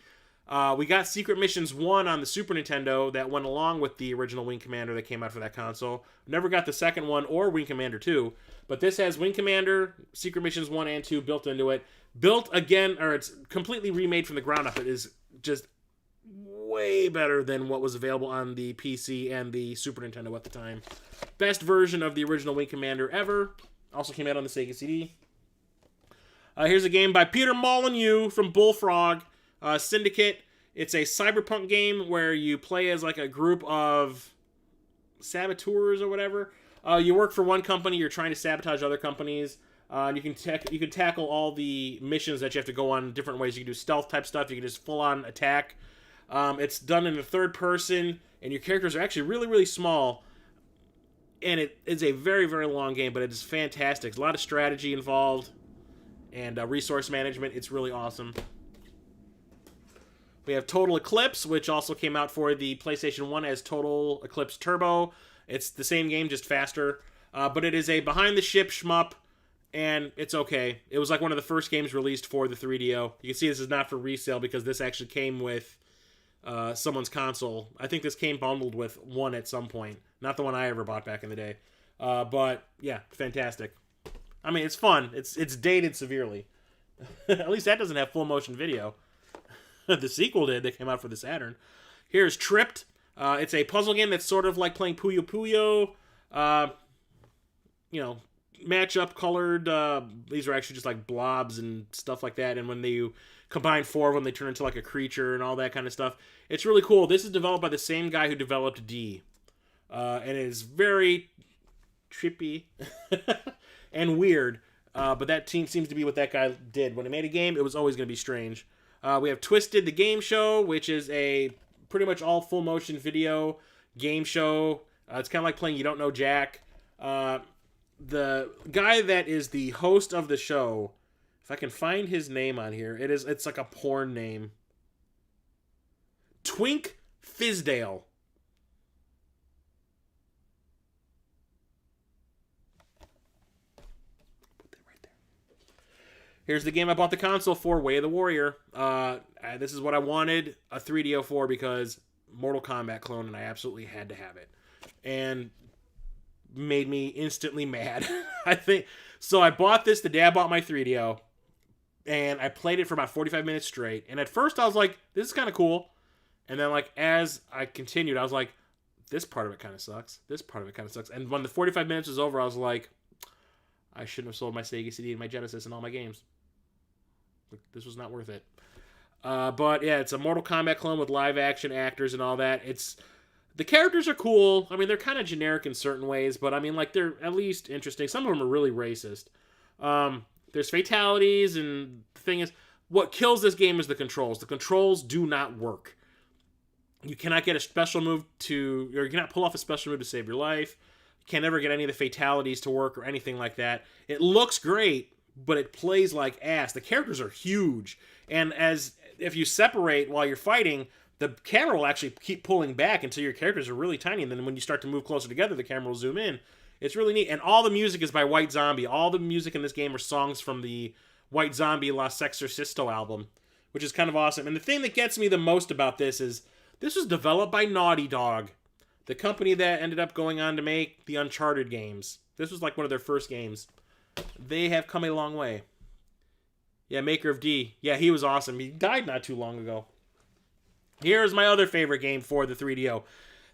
We got Secret Missions 1 on the Super Nintendo that went along with the original Wing Commander that came out for that console. Never got the second one or Wing Commander 2. But this has Wing Commander, Secret Missions 1 and 2 built into it. Built again, or it's completely remade from the ground up. It is just way better than what was available on the PC and the Super Nintendo at the time. Best version of the original Wing Commander ever. Also came out on the Sega CD. Here's a game by Peter Molyneux from Bullfrog. Syndicate. It's a cyberpunk game where you play as like a group of saboteurs or whatever. You work for one company. You're trying to sabotage other companies. You can tackle all the missions that you have to go on different ways. You can do stealth type stuff. You can just full on attack. It's done in the third person, and your characters are actually really, really small. And it is a very, very long game, but it is fantastic. There's a lot of strategy involved and resource management. It's really awesome. We have Total Eclipse, which also came out for the PlayStation 1 as Total Eclipse Turbo. It's the same game, just faster. But it is a behind-the-ship shmup, and it's okay. It was like one of the first games released for the 3DO. You can see this is not for resale because this actually came with someone's console. I think this came bundled with one at some point. Not the one I ever bought back in the day. But, yeah, fantastic. I mean, it's fun. It's dated severely. At least that doesn't have full motion video. The sequel did. That came out for the Saturn. Here's Tripped. It's a puzzle game that's sort of like playing Puyo Puyo. Matchup colored. These are actually just like blobs and stuff like that. And when you combine 4 of them, they turn into like a creature and all that kind of stuff. It's really cool. This is developed by the same guy who developed D. And it is very trippy and weird. But that team seems to be what that guy did. When he made a game, it was always going to be strange. We have Twisted the Game Show, which is a pretty much all full motion video game show. It's kind of like playing You Don't Know Jack. The guy that is the host of the show, if I can find his name on here, it's like a porn name. Twink Fizdale. Put that right there. Here's the game I bought the console for, Way of the Warrior. This is what I wanted a 3DO for because Mortal Kombat clone, and I absolutely had to have it. And made me instantly mad. I think so. I bought this the day I bought my 3DO, and I played it for about 45 minutes straight. And at first I was like, this is kind of cool. And then like as I continued, I was like, this part of it kind of sucks. This part of it kind of sucks. And when the 45 minutes was over, I was like, I shouldn't have sold my Sega CD and my Genesis and all my games. This was not worth it. But yeah, it's a Mortal Kombat clone with live action actors and all that. The characters are cool. I mean, they're kind of generic in certain ways, but I mean, like, they're at least interesting. Some of them are really racist. There's fatalities, and the thing is, what kills this game is the controls. The controls do not work. You cannot get a special move or you cannot pull off a special move to save your life. You can't ever get any of the fatalities to work or anything like that. It looks great, but it plays like ass. The characters are huge, and if you separate while you're fighting, the camera will actually keep pulling back until your characters are really tiny, and then when you start to move closer together, the camera will zoom in. It's really neat, and all the music is by White Zombie. All the music in this game are songs from the White Zombie La Sexorcisto album, which is kind of awesome. And the thing that gets me the most about this is this was developed by Naughty Dog, the company that ended up going on to make the Uncharted games. This was like one of their first games. They have come a long way. Yeah, maker of D. Yeah, he was awesome. He died not too long ago. Here's my other favorite game for the 3DO.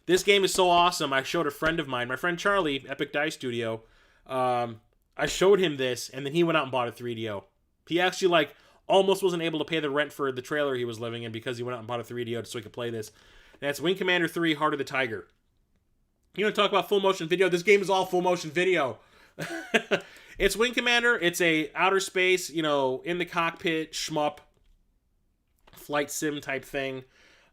This game is so awesome. I showed a friend of mine, my friend Charlie, Epic Die Studio. I showed him this, and then he went out and bought a 3DO. He actually, almost wasn't able to pay the rent for the trailer he was living in because he went out and bought a 3DO so he could play this. And that's Wing Commander 3, Heart of the Tiger. You want to talk about full motion video? This game is all full motion video. It's Wing Commander. It's a outer space, in the cockpit, shmup, flight sim type thing.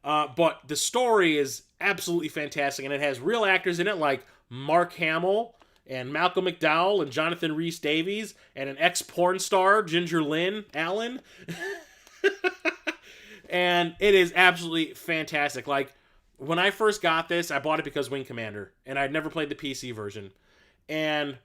But the story is absolutely fantastic, and it has real actors in it like Mark Hamill and Malcolm McDowell and Jonathan Rhys-Davies and an ex-porn star, Ginger Lynn Allen. And it is absolutely fantastic. Like, when I first got this, I bought it because Wing Commander, and I'd never played the PC version. And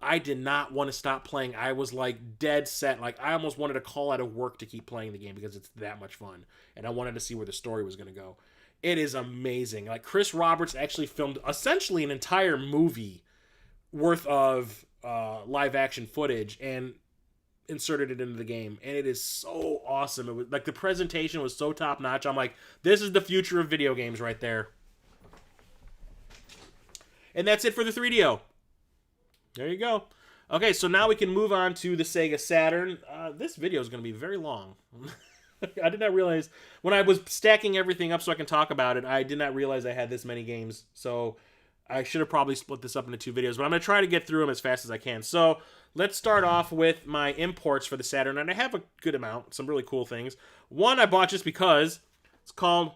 I did not want to stop playing. I was dead set. I almost wanted to call out of work to keep playing the game because it's that much fun. And I wanted to see where the story was going to go. It is amazing. Chris Roberts actually filmed essentially an entire movie worth of live action footage and inserted it into the game. And it is so awesome. It was the presentation was so top notch. I'm like, this is the future of video games right there. And that's it for the 3DO. There you go. Okay, so now we can move on to the Sega Saturn. This video is going to be very long. I did not realize, when I was stacking everything up so I can talk about it, I did not realize I had this many games. So I should have probably split this up into 2 videos, but I'm going to try to get through them as fast as I can. So let's start off with my imports for the Saturn, and I have a good amount, some really cool things. One I bought just because. It's called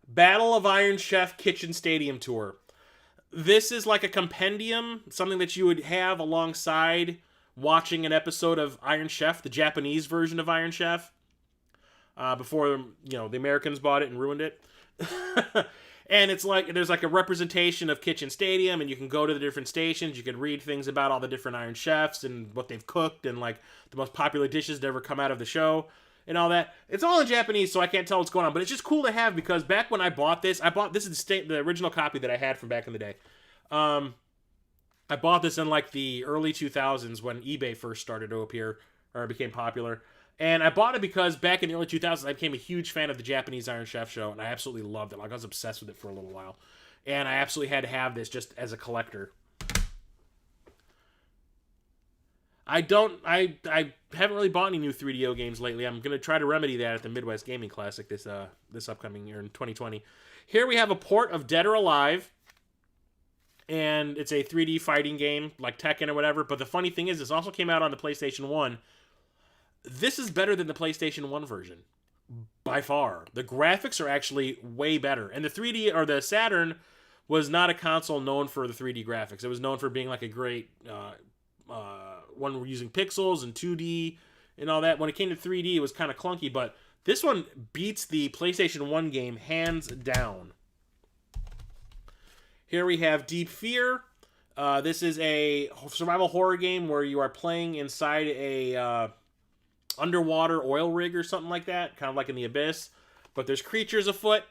Battle of Iron Chef Kitchen Stadium Tour. This is like a compendium, something that you would have alongside watching an episode of Iron Chef, the Japanese version of Iron Chef, before, the Americans bought it and ruined it. And it's there's a representation of Kitchen Stadium, and you can go to the different stations, you can read things about all the different Iron Chefs and what they've cooked and the most popular dishes to ever come out of the show and all that. It's all in Japanese, so I can't tell what's going on, but it's just cool to have because back when I bought this is the original copy that I had from back in the day. I bought this in the early 2000s when eBay first started to appear, or became popular. And I bought it because back in the early 2000s, I became a huge fan of the Japanese Iron Chef show, and I absolutely loved it. I was obsessed with it for a little while. And I absolutely had to have this just as a collector. I haven't really bought any new 3DO games lately. I'm going to try to remedy that at the Midwest Gaming Classic this upcoming year in 2020. Here we have a port of Dead or Alive. And it's a 3D fighting game, like Tekken or whatever. But the funny thing is, this also came out on the PlayStation 1. This is better than the PlayStation 1 version. By far. The graphics are actually way better. And the 3D, or the Saturn, was not a console known for the 3D graphics. It was known for being a great one using pixels and 2D and all that. When it came to 3D, it was kind of clunky, but This one beats the PlayStation 1 game hands down. Here we have Deep Fear. This is a survival horror game where you are playing inside a underwater oil rig or something like that, kind of like in the Abyss. But there's creatures afoot,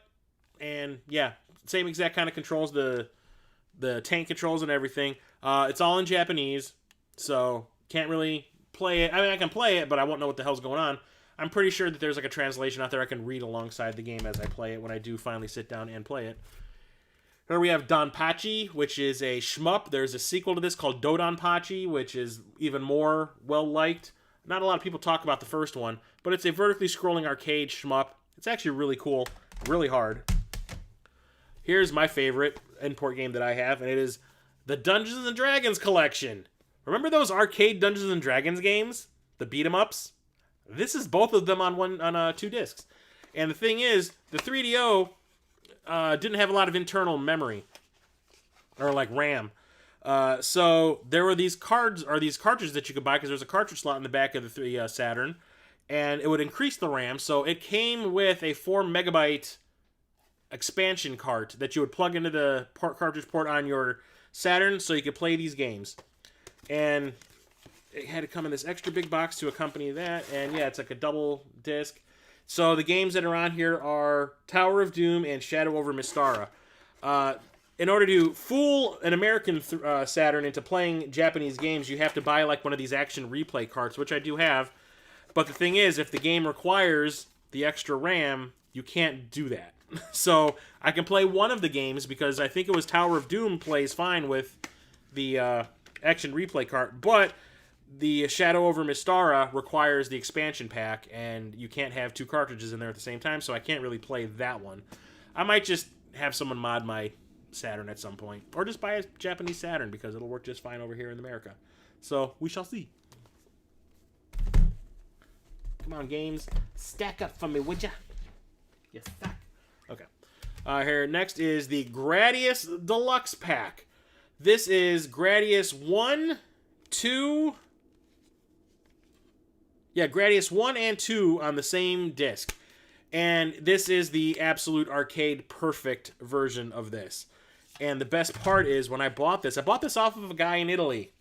and yeah, same exact kind of controls, the tank controls and everything. It's all in Japanese, so can't really play it. I mean, I can play it, but I won't know what the hell's going on. I'm pretty sure that there's like a translation out there I can read alongside the game as I play it when I do finally sit down and play it. Here we have Pachi, which is a shmup. There's a sequel to this called Pachi, which is even more well-liked. Not a lot of people talk about the first one, but it's a vertically scrolling arcade shmup. It's actually really cool, really hard. Here's my favorite import game that I have, and it is the Dungeons and Dragons collection. Remember those arcade Dungeons and Dragons games? The beat-em-ups? This is both of them on 2 discs. And the thing is, the 3DO didn't have a lot of internal memory, or like RAM. So there were these cards, or these cartridges that you could buy, because there's a cartridge slot in the back of the 3 Saturn, and it would increase the RAM. So it came with a 4 megabyte expansion cart that you would plug into the cartridge port on your Saturn, so you could play these games. And it had to come in this extra big box to accompany that, and yeah, it's like a double disc. So the games that are on here are Tower of Doom and Shadow over Mystara. In order to fool an American Saturn into playing Japanese games, you have to buy like one of these action replay carts, which I do have. But the thing is, if the game requires the extra RAM, you can't do that. So I can play one of the games, because I think it was Tower of Doom plays fine with the action replay cart, but the Shadow over Mystara requires the expansion pack, and you can't have 2 cartridges in there at the same time, so I can't really play that one. I might just have someone mod my Saturn at some point, or just buy a Japanese Saturn, because it'll work just fine over here in America. So, we shall see. Come on, games. Stack up for me, would ya? Yes, stack. Okay. Here, next is the Gradius Deluxe Pack. This is Gradius 1, 2... Yeah, Gradius 1 and 2 on the same disc. And this is the absolute arcade perfect version of this. And the best part is, when I bought this off of a guy in Italy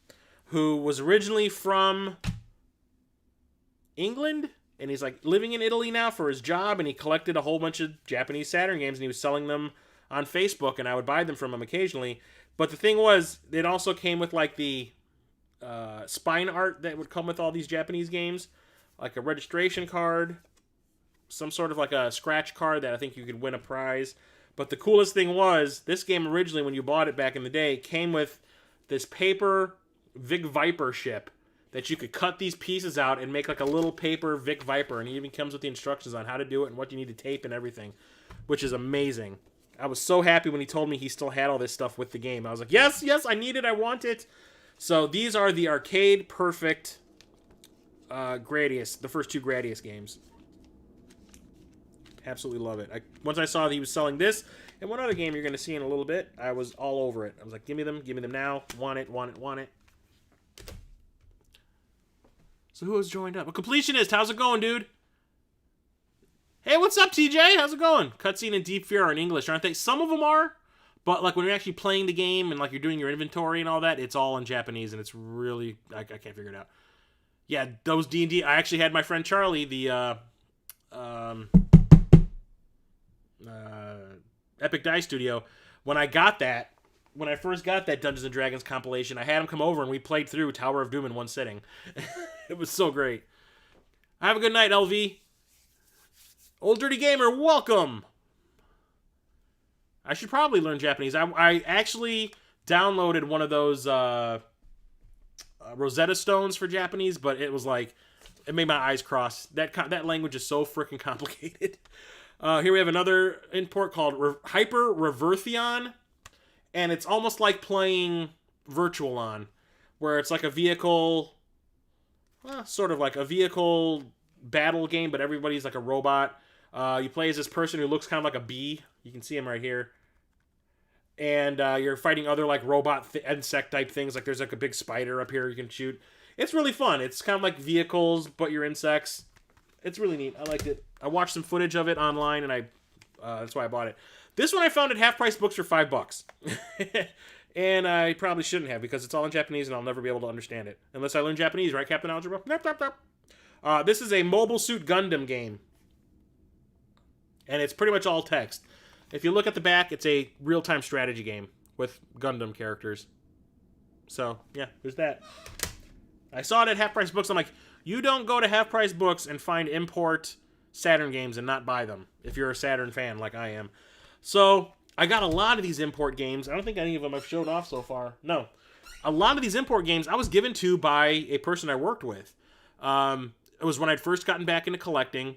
who was originally from England, and he's like living in Italy now for his job, and he collected a whole bunch of Japanese Saturn games, and he was selling them on Facebook, and I would buy them from him occasionally. But the thing was, it also came with like the spine art that would come with all these Japanese games, like a registration card, some sort of like a scratch card that I think you could win a prize. But the coolest thing was, this game originally, when you bought it back in the day, came with this paper Vic Viper ship that you could cut these pieces out and make like a little paper Vic Viper, and it even comes with the instructions on how to do it and what you need to tape and everything, which is amazing. I was so happy when he told me he still had all this stuff with the game. I was like, yes, I need it, I want it. So these are the arcade perfect Gradius, the first 2 Gradius games. Absolutely love it. Once I saw that he was selling this and one other game you're going to see in a little bit, I was all over it. I was like, give me them now. Want it. So who has joined up? A completionist. How's it going, dude? Hey, what's up, TJ? How's it going? Cutscene and Deep Fear are in English, aren't they? Some of them are, but like when you're actually playing the game and like you're doing your inventory and all that, it's all in Japanese, and it's really, I can't figure it out. Yeah, those D&D, I actually had my friend Charlie, the Epic Die Studio, when I first got that Dungeons and Dragons compilation, I had him come over and we played through Tower of Doom in one sitting. It was so great. Have a good night, LV. Old Dirty Gamer, welcome! I should probably learn Japanese. I actually downloaded one of those Rosetta Stones for Japanese, but it was like, it made my eyes cross. That language is so freaking complicated. Here we have another import called Hyper Reverthion, and it's almost like playing Virtualon, where it's like a vehicle, sort of like a vehicle battle game, but everybody's like a robot. You play as this person who looks kind of like a bee. You can see him right here. And you're fighting other like robot insect type things. Like there's like a big spider up here you can shoot. It's really fun. It's kind of like vehicles, but you're insects. It's really neat. I liked it. I watched some footage of it online, and that's why I bought it. This one I found at Half Price Books for $5. And I probably shouldn't have, because it's all in Japanese, and I'll never be able to understand it. Unless I learn Japanese, right, Captain Algebra? This is a Mobile Suit Gundam game. And it's pretty much all text. If you look at the back, it's a real-time strategy game with Gundam characters. So, yeah, there's that. I saw it at Half Price Books. I'm like, you don't go to Half Price Books and find import Saturn games and not buy them, if you're a Saturn fan like I am. So, I got a lot of these import games. I don't think any of them I've showed off so far. No. A lot of these import games I was given to by a person I worked with. It was when I'd first gotten back into collecting,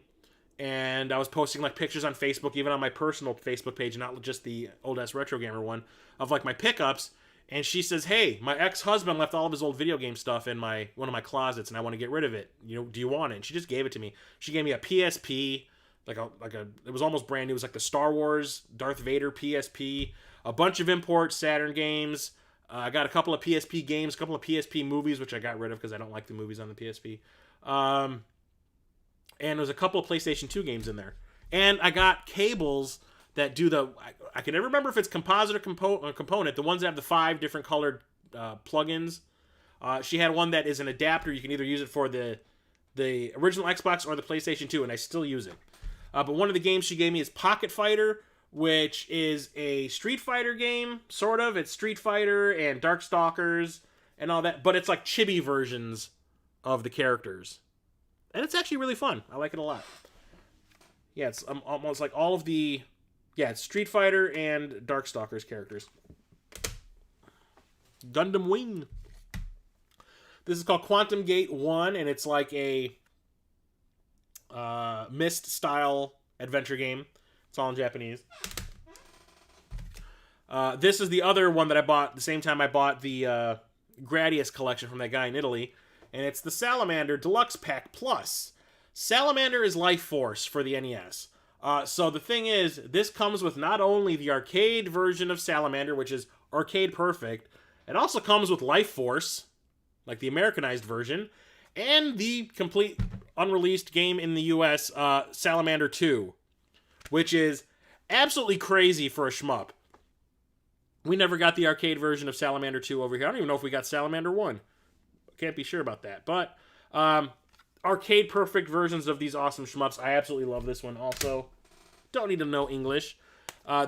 and I was posting like pictures on Facebook, even on my personal Facebook page, not just the old-ass Retro Gamer one, of like my pickups. And she says, hey, my ex-husband left all of his old video game stuff in one of my closets, and I want to get rid of it. You know, do you want it? And she just gave it to me. She gave me a PSP, it was almost brand new. It was like the Star Wars Darth Vader PSP, a bunch of import Saturn games. I got a couple of PSP games, a couple of PSP movies, which I got rid of because I don't like the movies on the PSP. And there's a couple of PlayStation 2 games in there. And I got cables that do I can never remember if it's composite or component, the ones that have the 5 different colored plugins. She had one that is an adapter. You can either use it for the original Xbox or the PlayStation 2, and I still use it. But one of the games she gave me is Pocket Fighter, which is a Street Fighter game, sort of. It's Street Fighter and Darkstalkers and all that, but it's like chibi versions of the characters. And it's actually really fun. I like it a lot. Yeah, it's almost like all of the... Yeah, it's Street Fighter and Darkstalkers characters. Gundam Wing. This is called Quantum Gate 1, and it's like a Myst-style adventure game. It's all in Japanese. This is the other one that I bought the same time I bought the Gradius collection from that guy in Italy. And it's the Salamander Deluxe Pack Plus. Salamander is Life Force for the NES. So the thing is, this comes with not only the arcade version of Salamander, which is arcade perfect, it also comes with Life Force, like the Americanized version, and the complete unreleased game in the US, Salamander 2, which is absolutely crazy for a shmup. We never got the arcade version of Salamander 2 over here. I don't even know if we got Salamander 1. Can't be sure about that. But arcade perfect versions of these awesome shmups. I absolutely love this one also. Don't need to know English.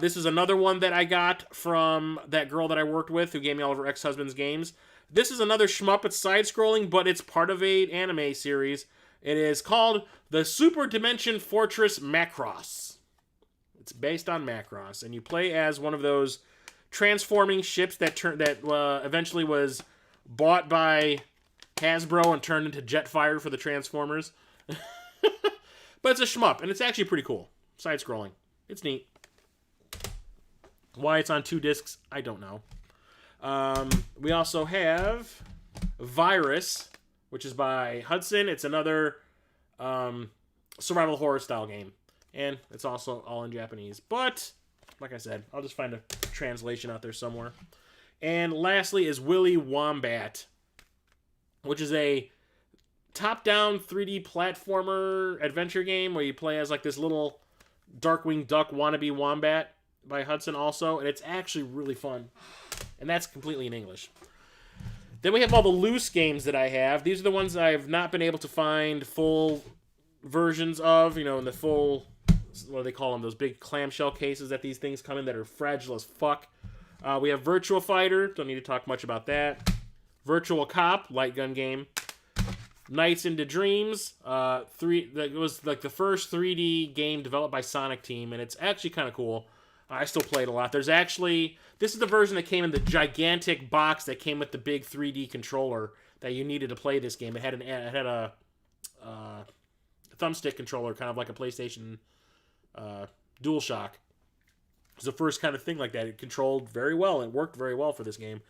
This is another one that I got from that girl that I worked with who gave me all of her ex-husband's games. This is another shmup. It's side-scrolling, but it's part of an anime series. It is called the Super Dimension Fortress Macross. It's based on Macross, and you play as one of those transforming ships that eventually was bought by Hasbro and turned into Jetfire for the Transformers. But it's a shmup, and it's actually pretty cool. Side-scrolling. It's neat. Why it's on 2 discs, I don't know. We also have Virus, which is by Hudson. It's another survival horror style game. And it's also all in Japanese. But, like I said, I'll just find a translation out there somewhere. And lastly is Willy Wombat, which is a top-down 3D platformer adventure game where you play as like this little Darkwing Duck wannabe wombat by Hudson also, and it's actually really fun. And that's completely in English. Then we have all the loose games that I have. These are the ones I've not been able to find full versions of, you know, in the full, what do they call them, those big clamshell cases that these things come in that are fragile as fuck. We have Virtua Fighter, don't need to talk much about that. Virtual Cop, light gun game. Nights into Dreams, it was like the first 3D game developed by Sonic Team, and it's actually kind of cool. I still play it a lot. This is the version that came in the gigantic box that came with the big 3D controller that you needed to play this game. It had a thumbstick controller, kind of like a PlayStation DualShock. It was the first kind of thing like that. It controlled very well. It worked very well for this game.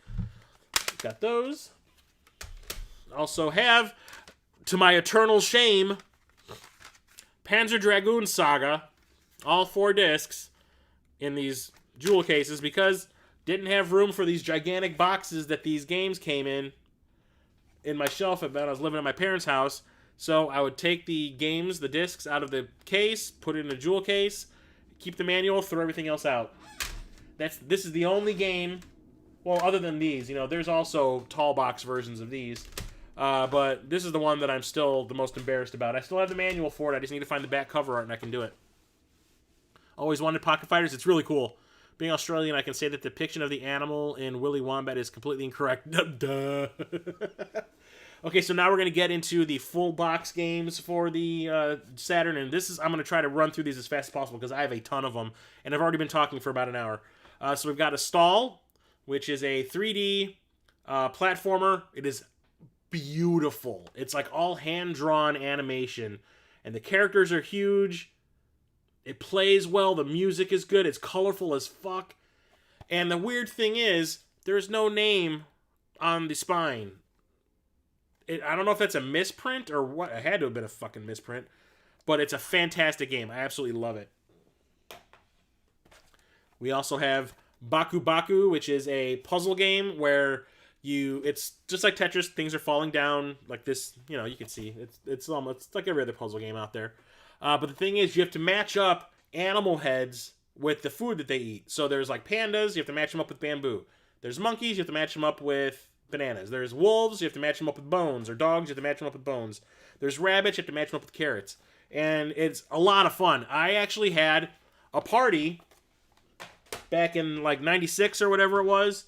Got those. Also have, to my eternal shame, Panzer Dragoon Saga, all 4 discs in these jewel cases, because didn't have room for these gigantic boxes that these games came in my shelf when I was living at my parents' house. So I would take the games, the discs, out of the case, put it in a jewel case, keep the manual, throw everything else out. This is the only game, well, other than these, you know, there's also tall box versions of these, but this is the one that I'm still the most embarrassed about. I still have the manual for it, I just need to find the back cover art and I can do it. Always wanted pocket fighters, it's really cool. Being Australian, I can say that the depiction of the animal in Willy Wombat is completely incorrect. Duh. Okay, so now we're going to get into the full box games for the Saturn, and I'm going to try to run through these as fast as possible because I have a ton of them, and I've already been talking for about an hour. So we've got a Stall, which is a 3D platformer. It is beautiful. It's like all hand-drawn animation, and the characters are huge. It plays well. The music is good. It's colorful as fuck. And the weird thing is, there's no name on the spine. I don't know if that's a misprint or what. It had to have been a fucking misprint. But it's a fantastic game. I absolutely love it. We also have Baku Baku, which is a puzzle game where it's just like Tetris. Things are falling down like this. You know, you can see. It's like every other puzzle game out there. But the thing is, you have to match up animal heads with the food that they eat. So there's like pandas, you have to match them up with bamboo. There's monkeys, you have to match them up with bananas. There's wolves, you have to match them up with bones. Or dogs, you have to match them up with bones. There's rabbits, you have to match them up with carrots. And it's a lot of fun. I actually had a party back in like 96 or whatever it was.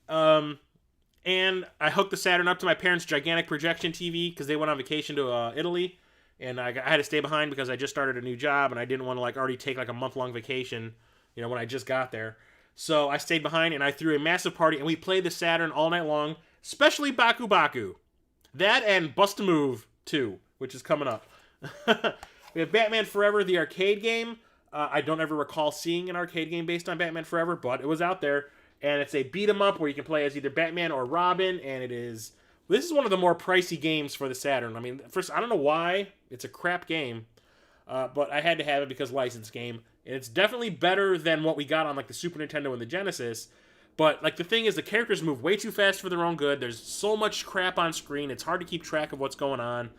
And I hooked the Saturn up to my parents' gigantic projection TV because they went on vacation to Italy. And I had to stay behind because I just started a new job and I didn't want to like already take like a month-long vacation, you know, when I just got there. So I stayed behind and I threw a massive party and we played the Saturn all night long, especially Baku Baku. That and Bust a Move 2, which is coming up. We have Batman Forever, the arcade game. I don't ever recall seeing an arcade game based on Batman Forever, but it was out there. And it's a beat-em-up where you can play as either Batman or Robin, and this is one of the more pricey games for the Saturn. I mean, first, I don't know why. It's a crap game. But I had to have it because licensed game. And it's definitely better than what we got on like the Super Nintendo and the Genesis. But like the thing is, the characters move way too fast for their own good. There's so much crap on screen. It's hard to keep track of what's going on.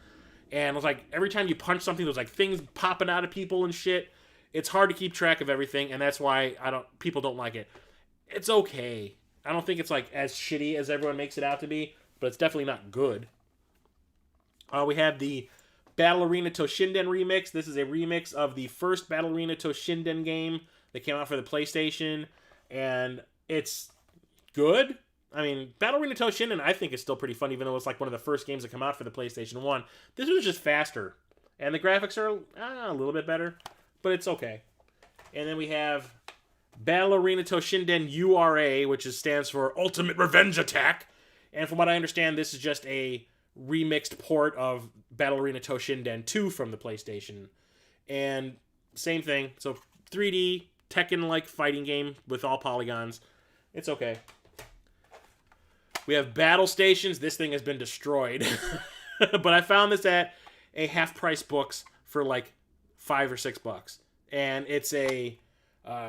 And it's like every time you punch something, there's like things popping out of people and shit. It's hard to keep track of everything, and that's why people don't like it. It's okay. I don't think it's like as shitty as everyone makes it out to be, but it's definitely not good. We have the Battle Arena Toshinden remix. This is a remix of the first Battle Arena Toshinden game that came out for the PlayStation, and it's good. I mean, Battle Arena Toshinden I think is still pretty fun, even though it's like one of the first games that come out for the PlayStation 1. This was just faster, and the graphics are a little bit better, but it's okay. And then we have Battle Arena Toshinden URA, which stands for Ultimate Revenge Attack. And from what I understand, this is just a remixed port of Battle Arena Toshinden 2 from the PlayStation. And same thing. So 3D, Tekken-like fighting game with all polygons. It's okay. We have Battle Stations. This thing has been destroyed. But I found this at a half-price books for like $5 or $6. And it's a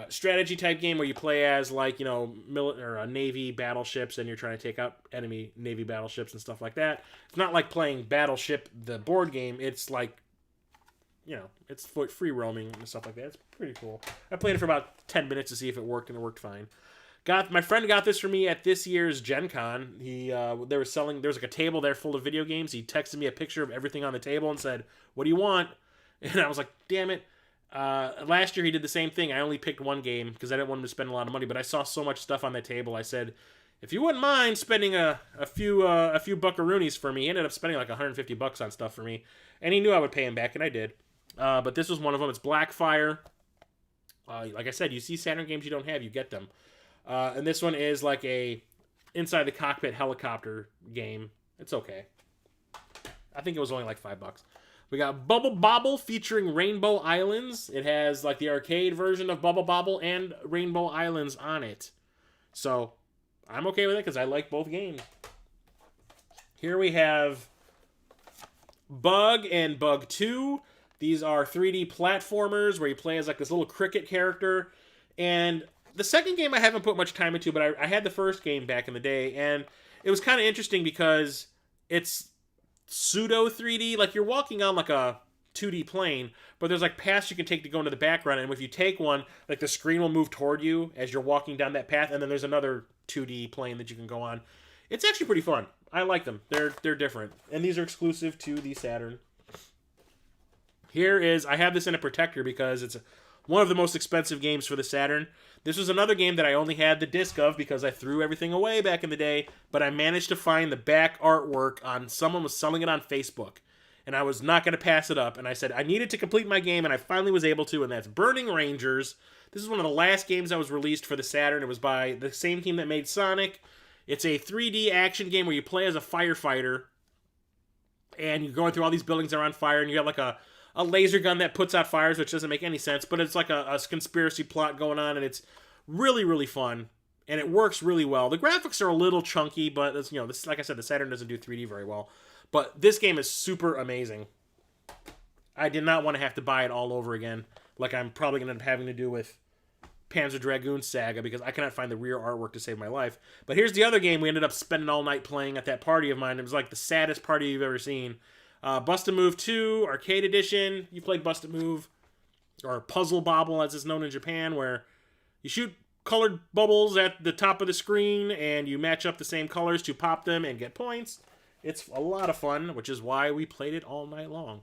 strategy type game where you play as like, you know, Navy battleships and you're trying to take out enemy Navy battleships and stuff like that. It's not like playing Battleship, the board game. It's like, you know, it's free roaming and stuff like that. It's pretty cool. I played it for about 10 minutes to see if it worked, and it worked fine. My friend got this for me at this year's Gen Con. There was like a table there full of video games. He texted me a picture of everything on the table and said, "What do you want?" And I was like, damn it. Last year he did the same thing. I only picked one game because I didn't want him to spend a lot of money, but I saw so much stuff on the table. I said, if you wouldn't mind spending a few buckaroonies for me. He ended up spending like $150 on stuff for me, and he knew I would pay him back, and I did. But this was one of them. It's Blackfire. Like I said, you see Saturn games you don't have, you get them. And this one is like a inside the cockpit helicopter game. It's okay. I think it was only like $5. We got Bubble Bobble featuring Rainbow Islands. It has like the arcade version of Bubble Bobble and Rainbow Islands on it. So I'm okay with it because I like both games. Here we have Bug and Bug 2. These are 3D platformers where you play as like this little cricket character. And the second game I haven't put much time into, but I had the first game back in the day. And it was kind of interesting because it's pseudo 3D. Like, you're walking on like a 2D plane, but there's like paths you can take to go into the background, and if you take one, like the screen will move toward you as you're walking down that path, and then there's another 2D plane that you can go on. It's actually pretty fun. I like them. They're different, and these are exclusive to the Saturn. Here is, I have this in a protector because it's one of the most expensive games for the Saturn. This was another game that I only had the disc of because I threw everything away back in the day, but I managed to find the back artwork on, someone was selling it on Facebook, and I was not going to pass it up, and I said I needed to complete my game, and I finally was able to, and that's Burning Rangers. This is one of the last games that was released for the Saturn. It was by the same team that made Sonic. It's a 3D action game where you play as a firefighter, and you're going through all these buildings that are on fire, and you got like a laser gun that puts out fires, which doesn't make any sense, but it's like a conspiracy plot going on, and it's really, really fun, and it works really well. The graphics are a little chunky, but it's, you know, this, like I said, the Saturn doesn't do 3D very well, but this game is super amazing. I did not want to have to buy it all over again, like I'm probably going to end up having to do with Panzer Dragoon Saga, because I cannot find the rear artwork to save my life. But here's the other game we ended up spending all night playing at that party of mine. It was like the saddest party you've ever seen. Bust-A-Move 2, Arcade Edition. You played Bust-A-Move, or Puzzle Bobble as it's known in Japan, where you shoot colored bubbles at the top of the screen, and you match up the same colors to pop them and get points. It's a lot of fun, which is why we played it all night long.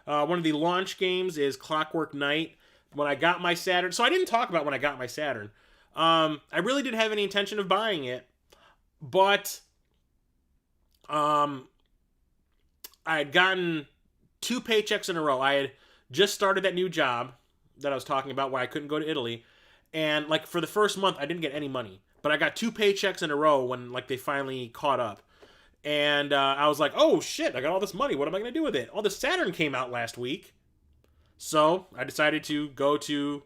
One of the launch games is Clockwork Knight. When I got my Saturn, so I didn't talk about when I got my Saturn. I really didn't have any intention of buying it, but I had gotten 2 paychecks in a row. I had just started that new job that I was talking about where I couldn't go to Italy. And like for the first month, I didn't get any money. But I got 2 paychecks in a row when like they finally caught up. And I was like, oh shit, I got all this money. What am I going to do with it? Oh, the Saturn came out last week. So I decided to go to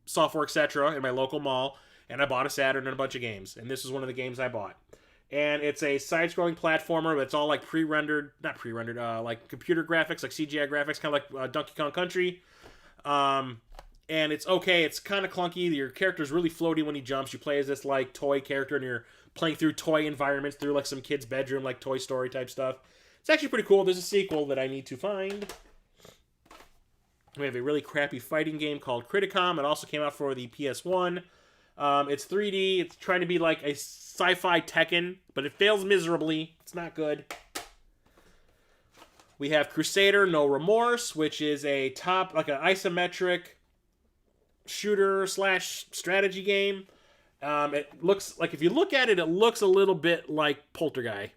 Software Etc. in my local mall. And I bought a Saturn and a bunch of games. And this is one of the games I bought. And it's a side-scrolling platformer, but it's all like like computer graphics, like CGI graphics, kind of like Donkey Kong Country. And it's okay. It's kind of clunky. Your character's really floaty when he jumps. You play as this like toy character, and you're playing through toy environments, through like some kid's bedroom, like Toy Story type stuff. It's actually pretty cool. There's a sequel that I need to find. We have a really crappy fighting game called Criticom. It also came out for the PS1. It's 3D. It's trying to be like a sci-fi Tekken, but it fails miserably. It's not good. We have Crusader No Remorse, which is an isometric shooter / strategy game. It looks like, if you look at it, it looks a little bit like Poltergeist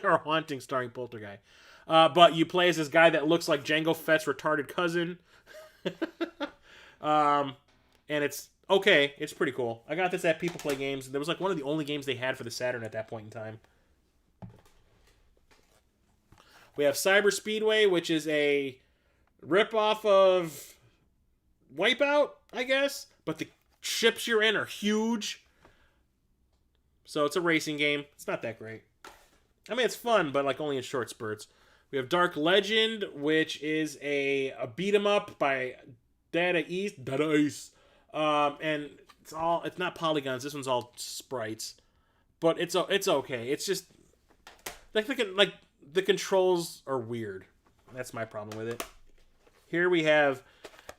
or Haunting starring Poltergeist. But you play as this guy that looks like Jango Fett's retarded cousin. And it's okay. It's pretty cool. I got this at People Play Games. There was like one of the only games they had for the Saturn at that point in time. We have Cyber Speedway, which is a ripoff of Wipeout, I guess. But the ships you're in are huge. So it's a racing game. It's not that great. I mean, it's fun, but like only in short spurts. We have Dark Legend, which is a beat 'em up by Daedalus. And it's not polygons. This one's all sprites, but it's okay. It's just like the controls are weird. That's my problem with it. Here we have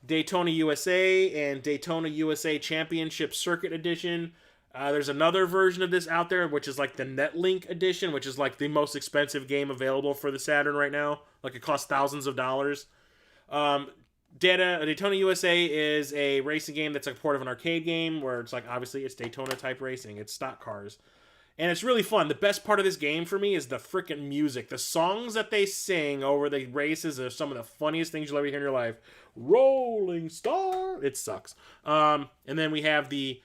Daytona USA and Daytona USA Championship Circuit Edition. There's another version of this out there, which is like the Netlink Edition, which is like the most expensive game available for the Saturn right now. Like it costs thousands of dollars. Daytona USA is a racing game that's like a port of an arcade game where it's like, obviously it's Daytona type racing. It's stock cars. And it's really fun. The best part of this game for me is the freaking music. The songs that they sing over the races are some of the funniest things you'll ever hear in your life. Rolling Star. It sucks. And then we have the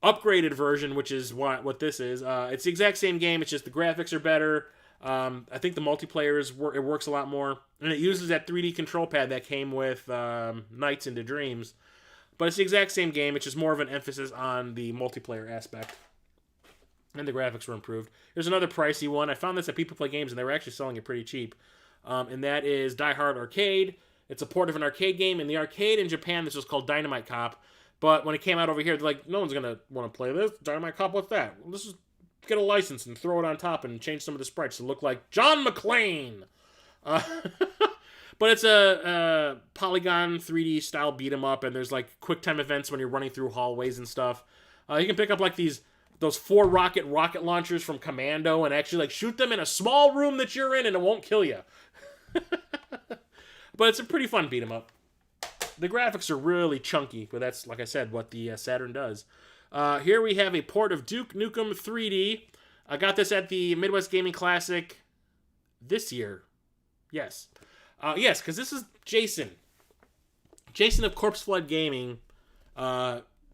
upgraded version, which is what this is. It's the exact same game. It's just the graphics are better. I think the multiplayer it works a lot more. And it uses that 3D control pad that came with Nights into Dreams. But it's the exact same game. It's just more of an emphasis on the multiplayer aspect. And the graphics were improved. There's another pricey one. I found this at People Play Games, and they were actually selling it pretty cheap. And that is Die Hard Arcade. It's a port of an arcade game. In the arcade in Japan, this was called Dynamite Cop. But when it came out over here, they're like, no one's going to want to play this. Dynamite Cop, what's that? Well, this is get a license and throw it on top and change some of the sprites to look like John McClane. But it's a polygon 3D style beat 'em up, and there's like quick time events when you're running through hallways and stuff. You can pick up like those 4 rocket launchers from Commando and actually like shoot them in a small room that you're in, and it won't kill you. But it's a pretty fun beat 'em up. The graphics are really chunky, but that's, like I said, what the Saturn does. Here we have a port of Duke Nukem 3D. I got this at the Midwest Gaming Classic this year. Yes. Yes, because this is Jason. Jason of Corpse Flood Gaming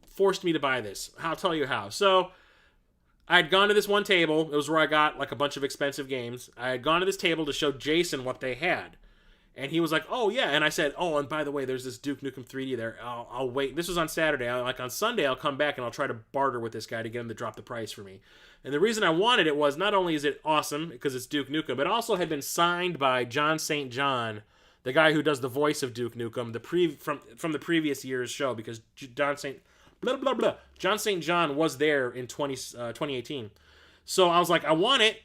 forced me to buy this. I'll tell you how. So, I had gone to this one table. It was where I got like a bunch of expensive games. I had gone to this table to show Jason what they had. And he was like, oh, yeah. And I said, oh, and by the way, there's this Duke Nukem 3D there. I'll wait. This was on Saturday. On Sunday, I'll come back and I'll try to barter with this guy to get him to drop the price for me. And the reason I wanted it was not only is it awesome because it's Duke Nukem, but it also had been signed by John St. John, the guy who does the voice of Duke Nukem, from the previous year's show, because John St. John was there in 2018. So I was like, I want it.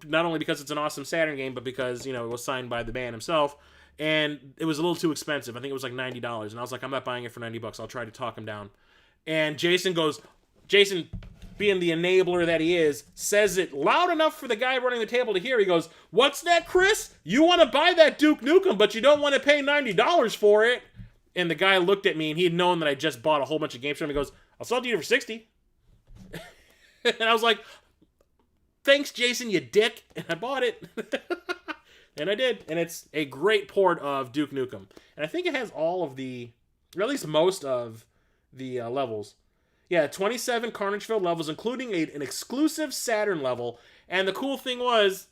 Not only because it's an awesome Saturn game, but because, it was signed by the man himself. And it was a little too expensive. I think it was like $90. And I was like, I'm not buying it for $90. I'll try to talk him down. And Jason, being the enabler that he is, says it loud enough for the guy running the table to hear. He goes, what's that, Chris? You want to buy that Duke Nukem, but you don't want to pay $90 for it? And the guy looked at me, and he had known that I just bought a whole bunch of games from him. He goes, I'll sell it to you for $60. And I was like, thanks, Jason, you dick. And I bought it. And I did. And it's a great port of Duke Nukem. And I think it has all of the, or at least most of the levels. Yeah, 27 Carnage-filled levels, including an exclusive Saturn level. And the cool thing was,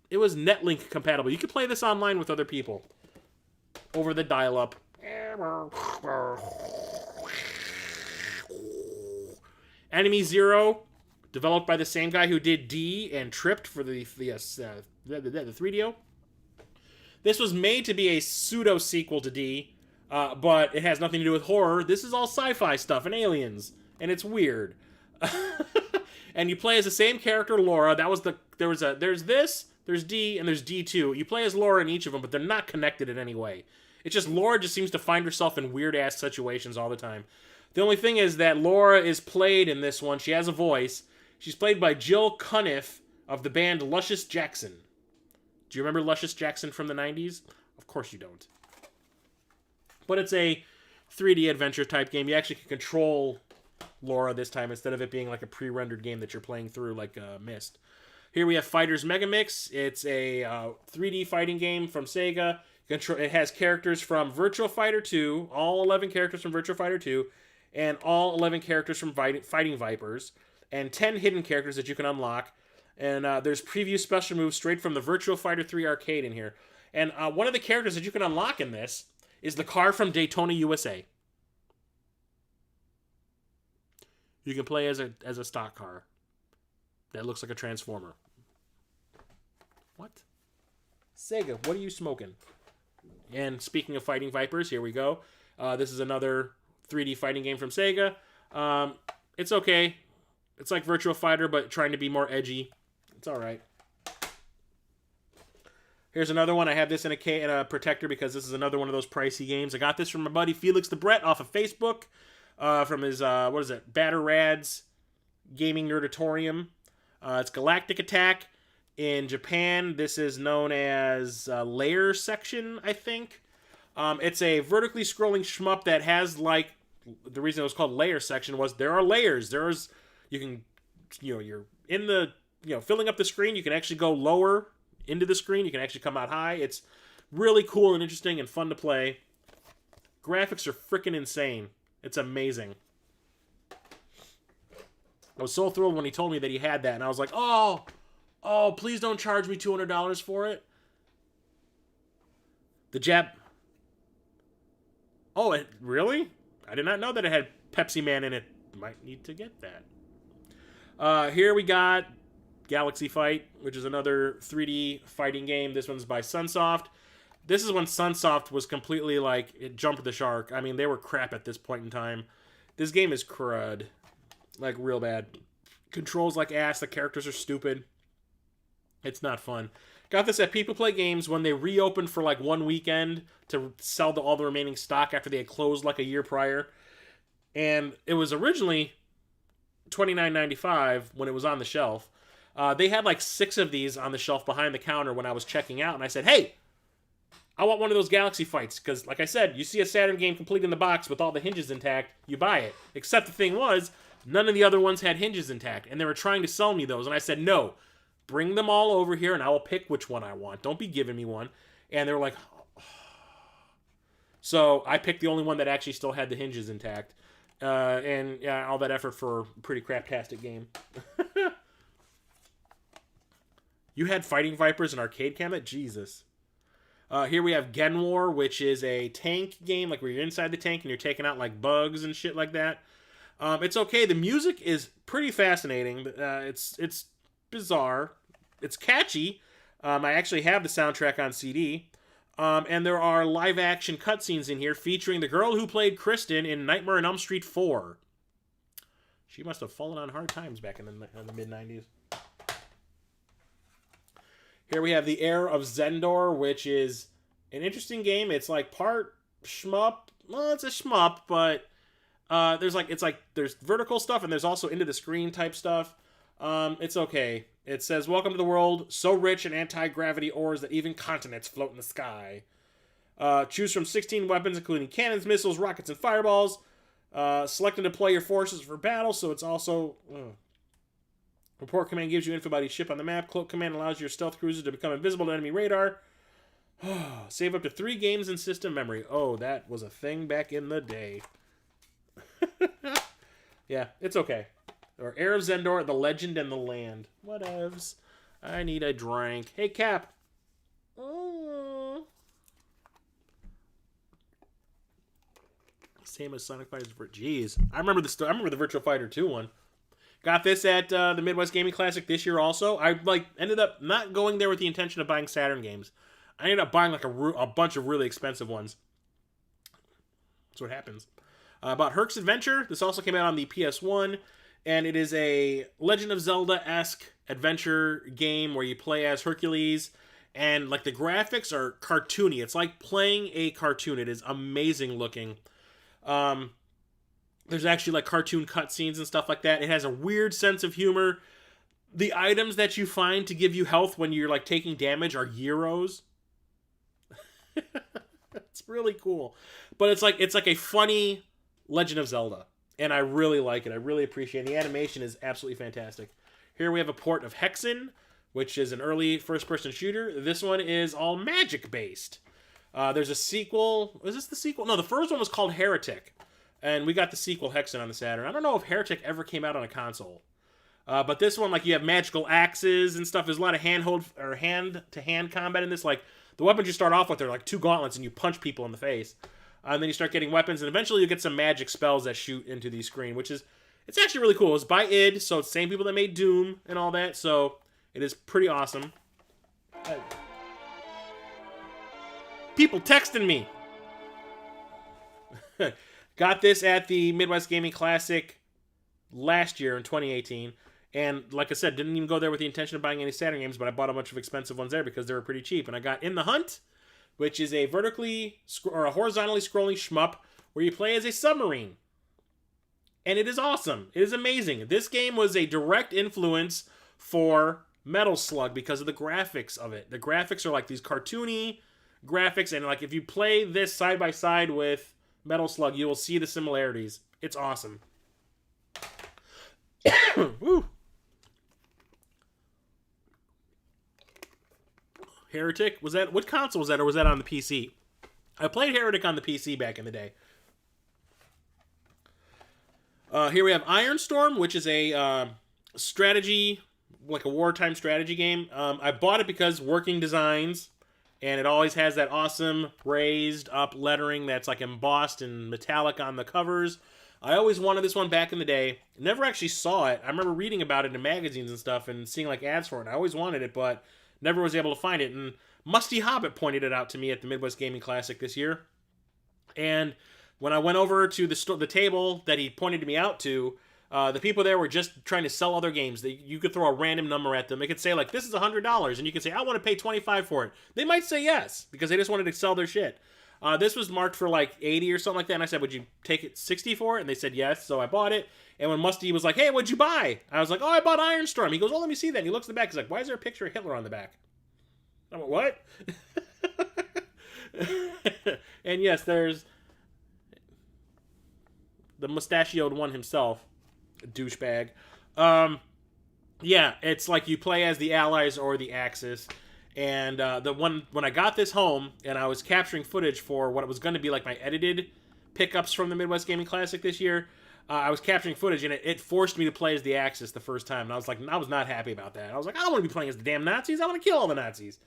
it was Netlink compatible. You could play this online with other people over the dial-up. Enemy Zero, developed by the same guy who did D and Tripped for the 3DO. This was made to be a pseudo-sequel to D, but it has nothing to do with horror. This is all sci-fi stuff and aliens, and it's weird. And you play as the same character, Laura. There's this, there's D, and there's D2. You play as Laura in each of them, but they're not connected in any way. It's just Laura just seems to find herself in weird-ass situations all the time. The only thing is that Laura is played in this one. She has a voice. She's played by Jill Cuniff of the band Luscious Jackson. Do you remember Luscious Jackson from the 90s? Of course you don't. But it's a 3D adventure type game. You actually can control Laura this time instead of it being like a pre-rendered game that you're playing through like Myst. Here we have Fighters Mega Mix. It's a 3D fighting game from Sega. It has characters from Virtua Fighter 2, all 11 characters from Virtua Fighter 2, and all 11 characters from Fighting Vipers, and 10 hidden characters that you can unlock. And there's preview special moves straight from the Virtua Fighter 3 arcade in here. And one of the characters that you can unlock in this is the car from Daytona, USA. You can play as a stock car that looks like a Transformer. What? Sega, what are you smoking? And speaking of Fighting Vipers, here we go. This is another 3D fighting game from Sega. It's okay. It's like Virtua Fighter, but trying to be more edgy. It's alright. Here's another one. I have this in a protector because this is another one of those pricey games. I got this from my buddy Felix the Brett off of Facebook. From his, Batter Rads Gaming Nerdatorium. It's Galactic Attack. In Japan, this is known as Layer Section, I think. It's a vertically scrolling shmup that has, like, the reason it was called Layer Section was there are layers. You're in the, filling up the screen. You can actually go lower into the screen. You can actually come out high. It's really cool and interesting and fun to play. Graphics are freaking insane. It's amazing. I was so thrilled when he told me that he had that, and I was like, oh, please don't charge me $200 for it. Oh, really? I did not know that it had Pepsi Man in it. Might need to get that. Here we got Galaxy Fight, which is another 3D fighting game. This one's by Sunsoft. This is when Sunsoft was completely like, it jumped the shark. I mean, they were crap at this point in time. This game is crud. Like, real bad. Controls like ass. The characters are stupid. It's not fun. Got this at People Play Games when they reopened for like one weekend to sell all the remaining stock after they had closed like a year prior. And it was originally $29.95 when it was on the shelf. They had like 6 of these on the shelf behind the counter when I was checking out, and I said, hey, I want one of those Galaxy fights, because like I said, you see a Saturn game complete in the box with all the hinges intact, you buy it. Except the thing was, none of the other ones had hinges intact, and they were trying to sell me those, and I said, no, bring them all over here, and I will pick which one I want. Don't be giving me one. And they were like, oh. So I picked the only one that actually still had the hinges intact. And yeah, all that effort for a pretty craptastic game. You had Fighting Vipers and Arcade Cabinet? Jesus. Here we have Gen War, which is a tank game, like where you're inside the tank and you're taking out like bugs and shit like that. It's okay. The music is pretty fascinating. It's bizarre. It's catchy. I actually have the soundtrack on CD. And there are live-action cutscenes in here featuring the girl who played Kristen in Nightmare on Elm Street 4. She must have fallen on hard times back in the mid-90s. Here we have The Heir of Zendor, which is an interesting game. It's like part shmup. Well, it's a shmup, but there's vertical stuff and there's also into the screen type stuff. It's okay. It says, welcome to the world, so rich in anti-gravity ores that even continents float in the sky. Choose from 16 weapons, including cannons, missiles, rockets, and fireballs. Select and deploy your forces for battle, so it's also... Report command gives you info about each ship on the map. Cloak command allows your stealth cruisers to become invisible to enemy radar. Save up to 3 games in system memory. Oh, that was a thing back in the day. Yeah, it's okay. Or Heir of Zendor, The Legend and the Land. Whatevs. I need a drink. Hey, Cap. Oh. Same as Sonic Fighters. Jeez. I remember the Virtual Fighter 2 one. Got this at the Midwest Gaming Classic this year also. I ended up not going there with the intention of buying Saturn games. I ended up buying like a bunch of really expensive ones. That's what happens. About Herc's Adventure. This also came out on the PS1. And it is a Legend of Zelda-esque adventure game where you play as Hercules. And like the graphics are cartoony. It's like playing a cartoon. It is amazing looking. There's actually like cartoon cutscenes and stuff like that. It has a weird sense of humor. The items that you find to give you health when you're like taking damage are gyros. It's really cool. But it's like a funny Legend of Zelda. And I really like it. I really appreciate it. The animation is absolutely fantastic. Here we have a port of Hexen, which is an early first-person shooter. This one is all magic-based. There's a sequel. Is this the sequel? No, the first one was called Heretic. And we got the sequel, Hexen, on the Saturn. I don't know if Heretic ever came out on a console. But this one, like, you have magical axes and stuff. There's a lot of hand-to-hand combat in this. Like, the weapons you start off with are like 2 gauntlets, and you punch people in the face. And then you start getting weapons, and eventually you get some magic spells that shoot into the screen, which is, it's actually really cool. It's by id, so it's the same people that made Doom and all that, so it is pretty awesome. People texting me. Got this at the Midwest Gaming Classic last year in 2018, and like I said, didn't even go there with the intention of buying any Saturn games, but I bought a bunch of expensive ones there because they were pretty cheap, and I got In the Hunt, which is a horizontally scrolling shmup where you play as a submarine. And it is awesome. It is amazing. This game was a direct influence for Metal Slug because of the graphics of it. The graphics are like these cartoony graphics, and like if you play this side by side with Metal Slug, you will see the similarities. It's awesome. Woo. Heretic? Was that, what console was that, or was that on the PC? I played Heretic on the PC back in the day. Here we have Iron Storm, which is a strategy, like a wartime strategy game. I bought it because working designs, and it always has that awesome raised up lettering that's like embossed and metallic on the covers. I always wanted this one back in the day. Never actually saw it. I remember reading about it in magazines and stuff and seeing like ads for it. I always wanted it, but never was able to find it, and Musty Hobbit pointed it out to me at the Midwest Gaming Classic this year. And when I went over to the table that he pointed me out to, The people there were just trying to sell other games. You could throw a random number at them. It could say, like, this is $100, and you could say, I want to pay $25 for it. They might say yes, because they just wanted to sell their shit. This was marked for, like, 80 or something like that, and I said, would you take it 60 for it? And they said yes, so I bought it. And when Musty was like, hey, what'd you buy? I was like, oh, I bought Ironstorm. He goes, oh, let me see that. And he looks at the back. He's like, why is there a picture of Hitler on the back? I went, what? And yes, there's the mustachioed one himself. Douchebag. Yeah, it's like you play as the Allies or the Axis. And when I got this home and I was capturing footage for what it was going to be like my edited pickups from the Midwest Gaming Classic this year, I was capturing footage and it forced me to play as the Axis the first time. And I was like, I was not happy about that. I was like, I don't want to be playing as the damn Nazis. I want to kill all the Nazis.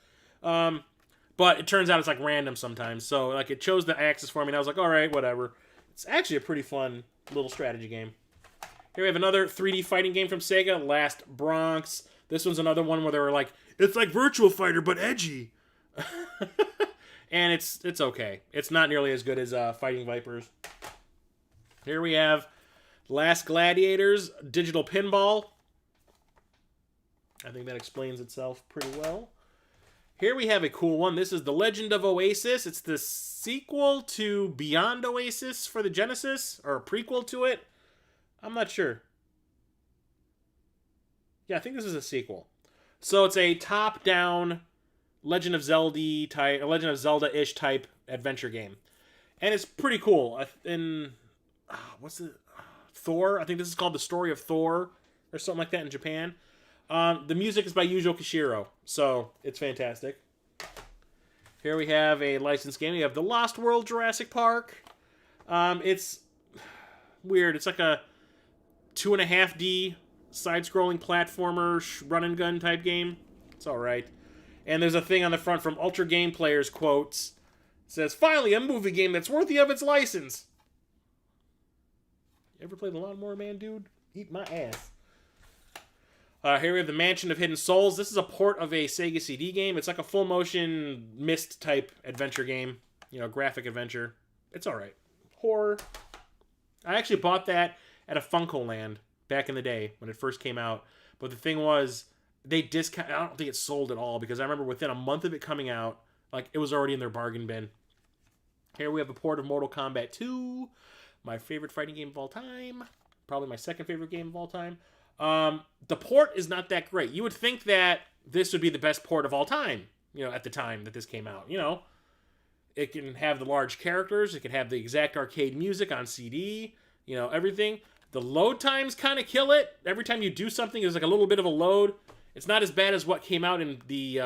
But it turns out it's like random sometimes. So like it chose the Axis for me and I was like, all right, whatever. It's actually a pretty fun little strategy game. Here we have another 3D fighting game from Sega, Last Bronx. This one's another one where they were like, it's like Virtua Fighter, but edgy. And it's okay. It's not nearly as good as Fighting Vipers. Here we have Last Gladiators, Digital Pinball. I think that explains itself pretty well. Here we have a cool one. This is The Legend of Oasis. It's the sequel to Beyond Oasis for the Genesis, or a prequel to it. I'm not sure. Yeah, I think this is a sequel. So it's a top-down Legend of Zelda-ish type adventure game. And it's pretty cool. What's it? Thor? I think this is called The Story of Thor, or something like that in Japan. The music is by Yuzo Koshiro, so it's fantastic. Here we have a licensed game. We have The Lost World Jurassic Park. It's weird. It's like a 2.5D side-scrolling platformer run-and-gun type game. It's alright. And there's a thing on the front from Ultra Game Players, quotes. It says, finally, a movie game that's worthy of its license. You ever play The Lawnmower Man, dude? Eat my ass. Here we have The Mansion of Hidden Souls. This is a port of a Sega CD game. It's like a full-motion Myst-type adventure game. You know, graphic adventure. It's alright. Horror. I actually bought that at a Funko Land back in the day when it first came out. But the thing was, they discount. I don't think it sold at all because I remember within a month of it coming out, like it was already in their bargain bin. Here we have a port of Mortal Kombat 2, my favorite fighting game of all time, probably my second favorite game of all time. The port is not that great. You would think that this would be the best port of all time, you know, at the time that this came out. You know, it can have the large characters, it can have the exact arcade music on CD, you know, everything. The load times kind of kill it. Every time you do something, there's like a little bit of a load. It's not as bad as what came out in the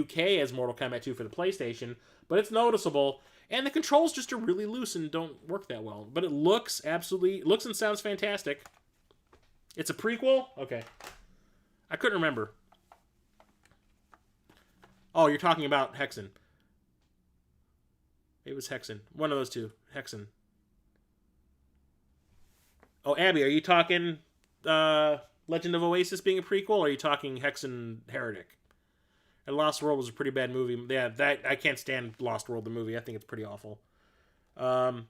UK as Mortal Kombat 2 for the PlayStation, but it's noticeable. And the controls just are really loose and don't work that well. But it looks and sounds fantastic. It's a prequel? Okay. I couldn't remember. Oh, you're talking about Hexen. It was Hexen. One of those two. Hexen. Oh, Abby, are you talking Legend of Oasis being a prequel, or are you talking Hexen Heretic? And Lost World was a pretty bad movie. Yeah, that I can't stand Lost World, the movie. I think it's pretty awful. I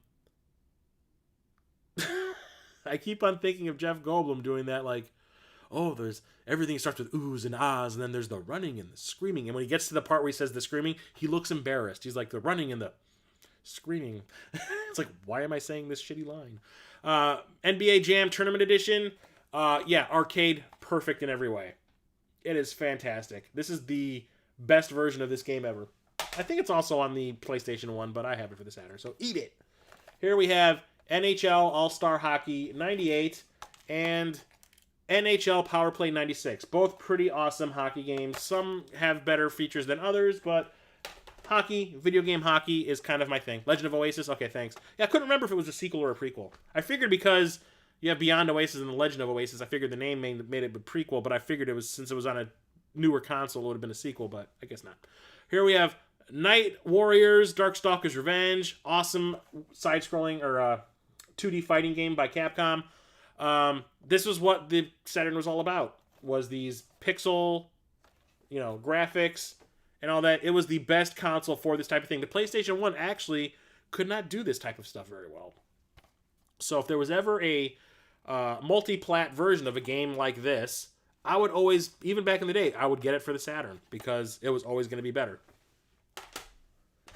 keep on thinking of Jeff Goldblum doing that, like, oh, there's everything starts with oohs and ahs, and then there's the running and the screaming. And when he gets to the part where he says the screaming, he looks embarrassed. He's like, the running and the screaming. It's like, why am I saying this shitty line? NBA Jam Tournament Edition. Yeah, arcade, perfect in every way. It is fantastic. This is the best version of this game ever. I think it's also on the PlayStation 1, but I have it for the Saturn, so eat it. Here we have NHL All-Star Hockey 98 and NHL Power Play 96. Both pretty awesome hockey games. Some have better features than others, but hockey, video game hockey, is kind of my thing. Legend of Oasis, okay, thanks. Yeah, I couldn't remember if it was a sequel or a prequel. I figured because you have Beyond Oasis and the Legend of Oasis, I figured the name made it a prequel, but I figured it was, since it was on a newer console, it would have been a sequel, but I guess not. Here we have Night Warriors, Darkstalker's Revenge, awesome side-scrolling, or 2D fighting game by Capcom. This was what the Saturn was all about, was these pixel, you know, graphics and all that. It was the best console for this type of thing. The PlayStation 1 actually could not do this type of stuff very well. So if there was ever a multi-plat version of a game like this, I would always, even back in the day, I would get it for the Saturn because it was always going to be better.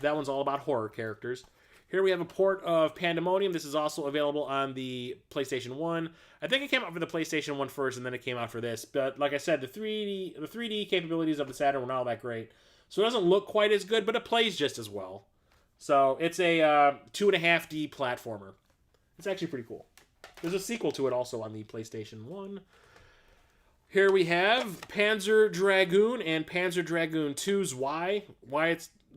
That one's all about horror characters. Here we have a port of Pandemonium. This is also available on the PlayStation 1. I think it came out for the PlayStation 1 first, and then it came out for this. But like I said, the 3D capabilities of the Saturn were not all that great. So it doesn't look quite as good, but it plays just as well. So it's a 2.5D platformer. It's actually pretty cool. There's a sequel to it also on the PlayStation 1. Here we have Panzer Dragoon and Panzer Dragoon 2 Zwei.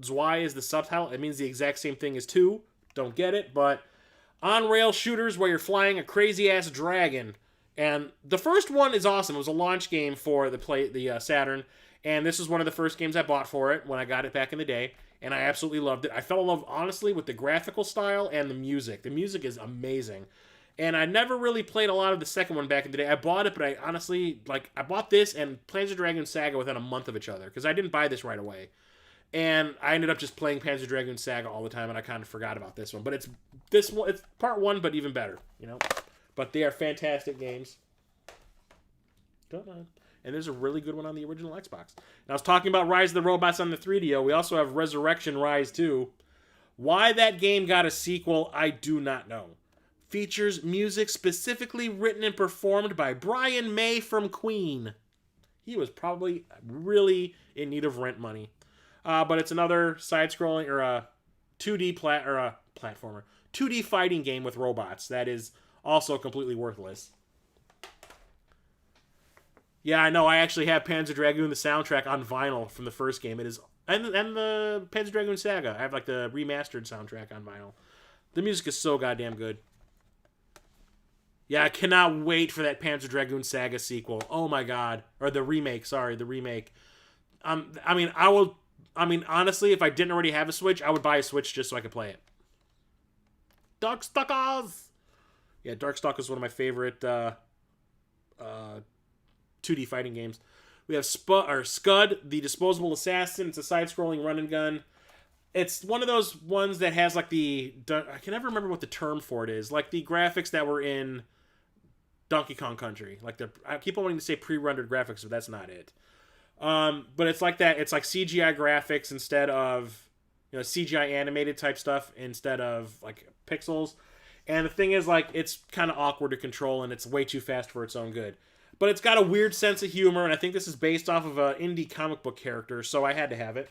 Zwei is the subtitle. It means the exact same thing as 2. Don't get it, but on-rail shooters where you're flying a crazy-ass dragon. And the first one is awesome. It was a launch game for the Saturn, and this is one of the first games I bought for it when I got it back in the day, and I absolutely loved it. I fell in love, honestly, with the graphical style and the music. The music is amazing. And I never really played a lot of the second one back in the day. I bought it, but I honestly, I bought this and Panzer Dragoon Saga within a month of each other, because I didn't buy this right away. And I ended up just playing Panzer Dragoon Saga all the time, and I kind of forgot about this one. But it's part 1, but even better, you know. But they are fantastic games. And there's a really good one on the original Xbox. And I was talking about Rise of the Robots on the 3DO. We also have Resurrection Rise 2. Why that game got a sequel, I do not know. Features music specifically written and performed by Brian May from Queen. He was probably really in need of rent money. But it's another side-scrolling or a 2D platformer, 2D fighting game with robots that is also completely worthless. Yeah, I know. I actually have Panzer Dragoon the soundtrack on vinyl from the first game. It is and the Panzer Dragoon Saga. I have like the remastered soundtrack on vinyl. The music is so goddamn good. Yeah, I cannot wait for that Panzer Dragoon Saga sequel. Oh my god, or the remake. Sorry, the remake. Honestly, if I didn't already have a Switch, I would buy a Switch just so I could play it. Darkstalkers! Yeah, Darkstalkers is one of my favorite 2D fighting games. We have Scud, the Disposable Assassin. It's a side-scrolling run and gun. It's one of those ones that has like I can never remember what the term for it is. Like the graphics that were in Donkey Kong Country. I keep on wanting to say pre-rendered graphics, but that's not it. But it's like that. It's like CGI graphics instead of, CGI animated type stuff instead of like pixels. And the thing is, it's kind of awkward to control and it's way too fast for its own good. But it's got a weird sense of humor, and I think this is based off of an indie comic book character, so I had to have it.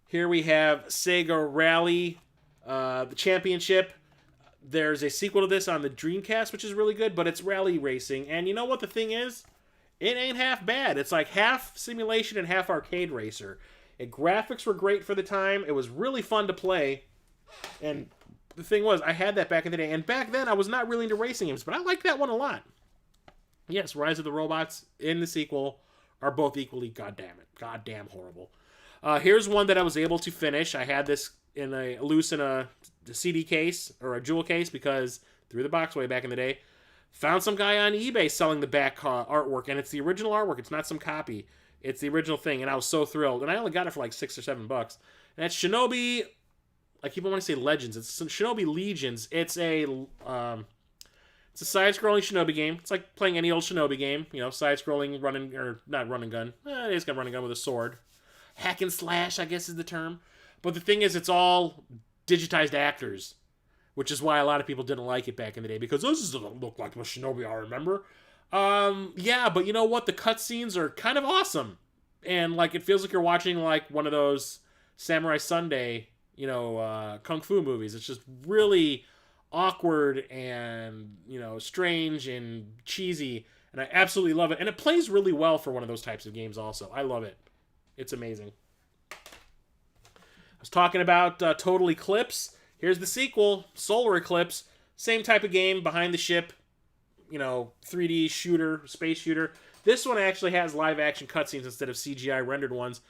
Here we have Sega Rally, the Championship. There's a sequel to this on the Dreamcast, which is really good, but it's rally racing. And you know what the thing is? It ain't half bad. It's like half simulation and half arcade racer. Graphics were great for the time. It was really fun to play. And the thing was, I had that back in the day. And back then, I was not really into racing games, but I liked that one a lot. Yes, Rise of the Robots and the sequel are both equally goddamn horrible. Here's one that I was able to finish. I had this loose in a CD case or a jewel case because threw the box away back in the day. Found some guy on eBay selling the back artwork, and it's the original artwork. It's not some copy. It's the original thing, and I was so thrilled. And I only got it for like $6 or $7. And that's Shinobi. I keep on wanting to say Legends. It's Shinobi Legions. It's a side-scrolling Shinobi game. It's like playing any old Shinobi game. Side-scrolling not run and gun. It's got run and gun with a sword. Hack and slash, I guess is the term. But the thing is, it's all digitized actors, which is why a lot of people didn't like it back in the day, because this doesn't look like the Shinobi I remember. Yeah, but you know what? The cutscenes are kind of awesome. And, it feels like you're watching, one of those Samurai Sunday, kung fu movies. It's just really awkward and, strange and cheesy. And I absolutely love it. And it plays really well for one of those types of games also. I love it. It's amazing. I was talking about Total Eclipse. Here's the sequel, Solar Eclipse. Same type of game, behind the ship, 3D shooter, space shooter. This one actually has live action cutscenes instead of CGI rendered ones.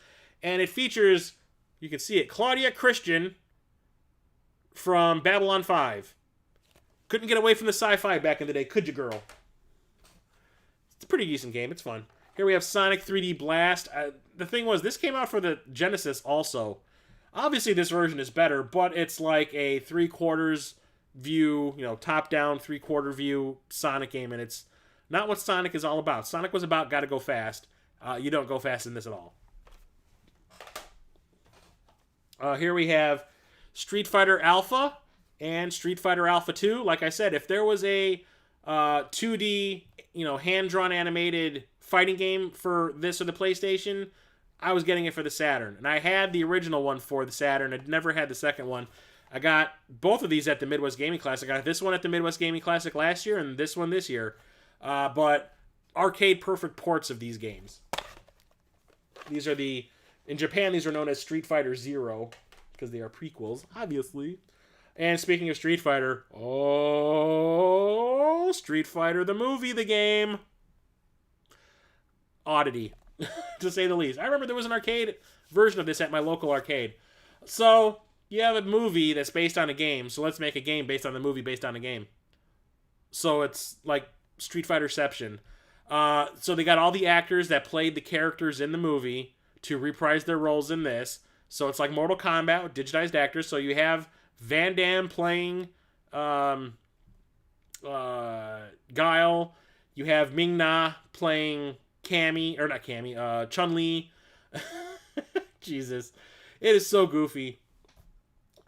And it features, you can see it, Claudia Christian from Babylon 5. Couldn't get away from the sci-fi back in the day, could you, girl? It's a pretty decent game. It's fun. Here we have Sonic 3D Blast. The thing was, this came out for the Genesis also. Obviously, this version is better, but it's like a 3/4 view, top-down, three-quarter view Sonic game, and it's not what Sonic is all about. Sonic was about gotta go fast. You don't go fast in this at all. Here we have Street Fighter Alpha and Street Fighter Alpha 2. Like I said, if there was a 2D, hand-drawn animated fighting game for this or the PlayStation, I was getting it for the Saturn. And I had the original one for the Saturn. I'd never had the second one. I got both of these at the Midwest Gaming Classic. I got this one at the Midwest Gaming Classic last year and this one this year. But arcade-perfect ports of these games. These are in Japan, these are known as Street Fighter Zero, because they are prequels, obviously. And speaking of Street Fighter, Street Fighter the movie, the game. Oddity, to say the least. I remember there was an arcade version of this at my local arcade. So, you have a movie that's based on a game, so let's make a game based on the movie based on a game. So it's like Street Fighterception. So they got all the actors that played the characters in the movie to reprise their roles in this. So it's like Mortal Kombat with digitized actors. So you have Van Damme playing Guile. You have Ming-Na playing Chun-Li. Jesus. It is so goofy.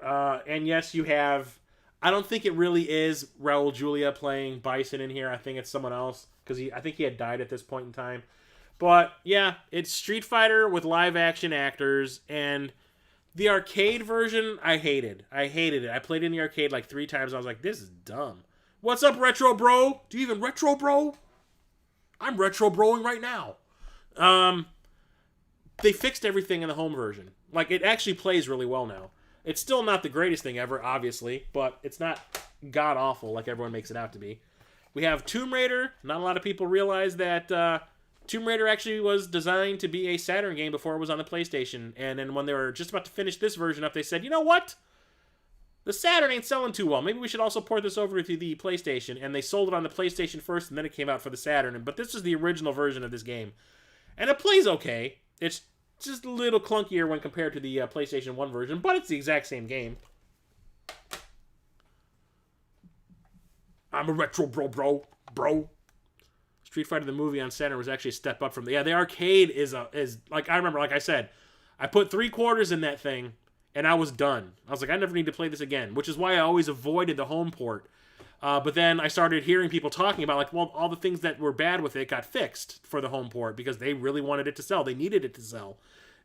And yes, you have... I don't think it really is Raul Julia playing Bison in here. I think it's someone else, because I think he had died at this point in time. But, yeah, it's Street Fighter with live-action actors, and the arcade version, I hated. I hated it. I played it in the arcade like 3 times. I was like, this is dumb. What's up, Retro Bro? Do you even Retro Bro? I'm Retro Broing right now. They fixed everything in the home version. Like, it actually plays really well now. It's still not the greatest thing ever, obviously, but it's not god-awful like everyone makes it out to be. We have Tomb Raider. Not a lot of people realize that Tomb Raider actually was designed to be a Saturn game before it was on the PlayStation. And then when they were just about to finish this version up, they said, you know what? The Saturn ain't selling too well. Maybe we should also port this over to the PlayStation. And they sold it on the PlayStation first, and then it came out for the Saturn. But this is the original version of this game. And it plays okay. It's just a little clunkier when compared to the PlayStation 1 version, but it's the exact same game. I'm a retro bro. Street Fighter the movie on Saturn was actually a step up from the... Yeah, the arcade is like, I remember, like I said, I put 3 quarters in that thing, and I was done. I was like, I never need to play this again, which is why I always avoided the home port. But then I started hearing people talking about, like, well, all the things that were bad with it got fixed for the home port because they really wanted it to sell. They needed it to sell.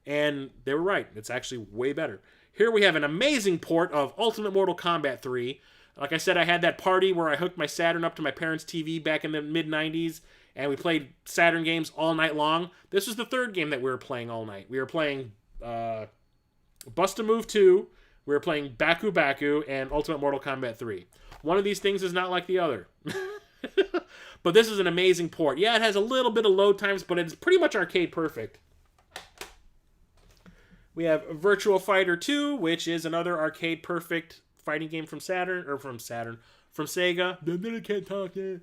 And they were right. It's actually way better. Here we have an amazing port of Ultimate Mortal Kombat 3. Like I said, I had that party where I hooked my Saturn up to my parents' TV back in the mid-90s, and we played Saturn games all night long. This was the 3rd game that we were playing all night. We were playing Bust-A-Move 2, we were playing Baku Baku, and Ultimate Mortal Kombat 3. One of these things is not like the other. But this is an amazing port. Yeah, it has a little bit of load times, but it's pretty much arcade perfect. We have Virtua Fighter 2, which is another arcade perfect fighting game from Sega. I can't talk yet.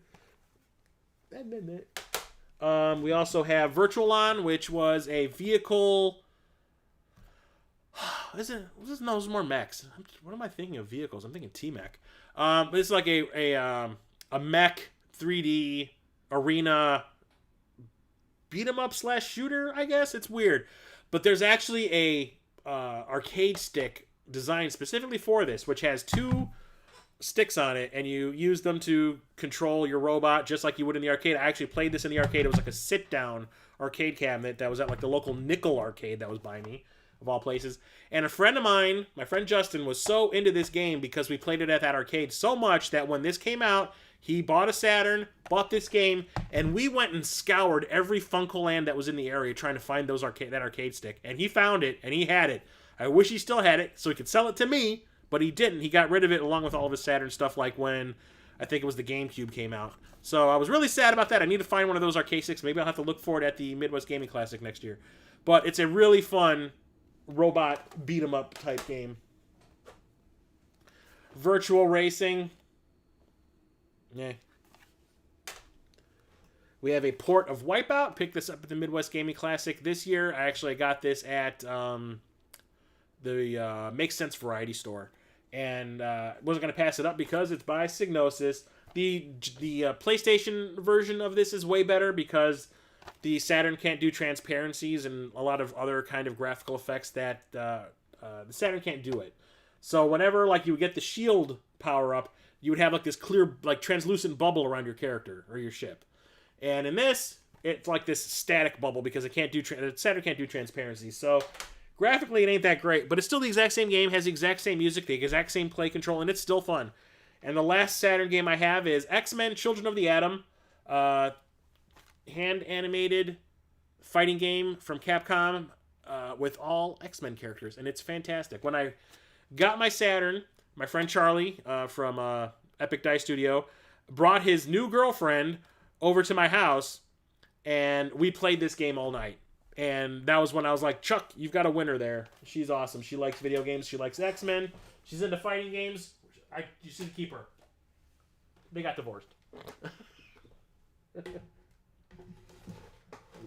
We also have Virtualon, which was a vehicle... No, it's more mechs. What am I thinking of vehicles? I'm thinking T-Mech. But it's like a mech 3D arena beat 'em up / shooter, I guess. It's weird. But there's actually a arcade stick designed specifically for this, which has 2 sticks on it, and you use them to control your robot just like you would in the arcade. I actually played this in the arcade. It was like a sit-down arcade cabinet that was at like the local nickel arcade that was by me, of all places. And a friend of mine, my friend Justin, was so into this game because we played it at that arcade so much that when this came out, he bought a Saturn, bought this game, and we went and scoured every Funkoland that was in the area trying to find that arcade stick. And he found it, and he had it. I wish he still had it so he could sell it to me, but he didn't. He got rid of it along with all of his Saturn stuff, like when I think it was the GameCube came out. So I was really sad about that. I need to find one of those arcade sticks. Maybe I'll have to look for it at the Midwest Gaming Classic next year. But it's a really fun robot beat-em-up type game. Virtual Racing. Yeah. We have a port of Wipeout. Picked this up at the Midwest Gaming Classic this year. I actually got this at the Make Sense Variety Store. and wasn't going to pass it up because it's by Psygnosis. The PlayStation version of this is way better because the Saturn can't do transparencies and a lot of other kind of graphical effects that the Saturn can't do it. So whenever like you would get the shield power up, you would have like this clear, like translucent bubble around your character or your ship. And in this, it's like this static bubble because it can't do Saturn can't do transparency. So graphically, it ain't that great, but it's still the exact same game, has the exact same music, the exact same play control, and it's still fun. And the last Saturn game I have is X-Men: Children of the Atom, hand-animated fighting game from Capcom with all X-Men characters, and it's fantastic. When I got my Saturn, my friend Charlie from Epic Dice Studio brought his new girlfriend over to my house, and we played this game all night. And that was when I was like, Chuck, you've got a winner there. She's awesome. She likes video games. She likes X-Men. She's into fighting games. You should keep her. They got divorced. Let me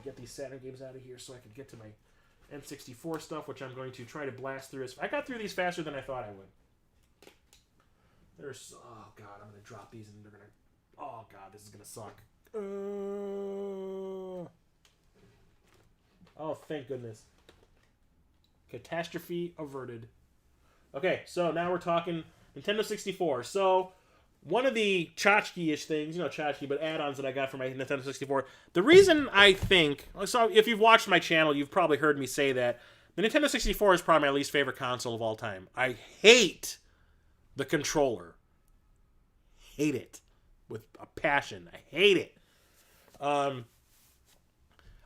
get these Saturn games out of here so I can get to my N64 stuff, which I'm going to try to blast through. I got through these faster than I thought I would. Oh, God, I'm going to drop these and they're going to... Oh, God, this is going to suck. Oh, thank goodness. Catastrophe averted. Okay, so now we're talking Nintendo 64. So, one of the tchotchke-ish things, tchotchke, but add-ons that I got for my Nintendo 64, the reason I think... So, if you've watched my channel, you've probably heard me say that the Nintendo 64 is probably my least favorite console of all time. I hate the controller. Hate it. With a passion. I hate it.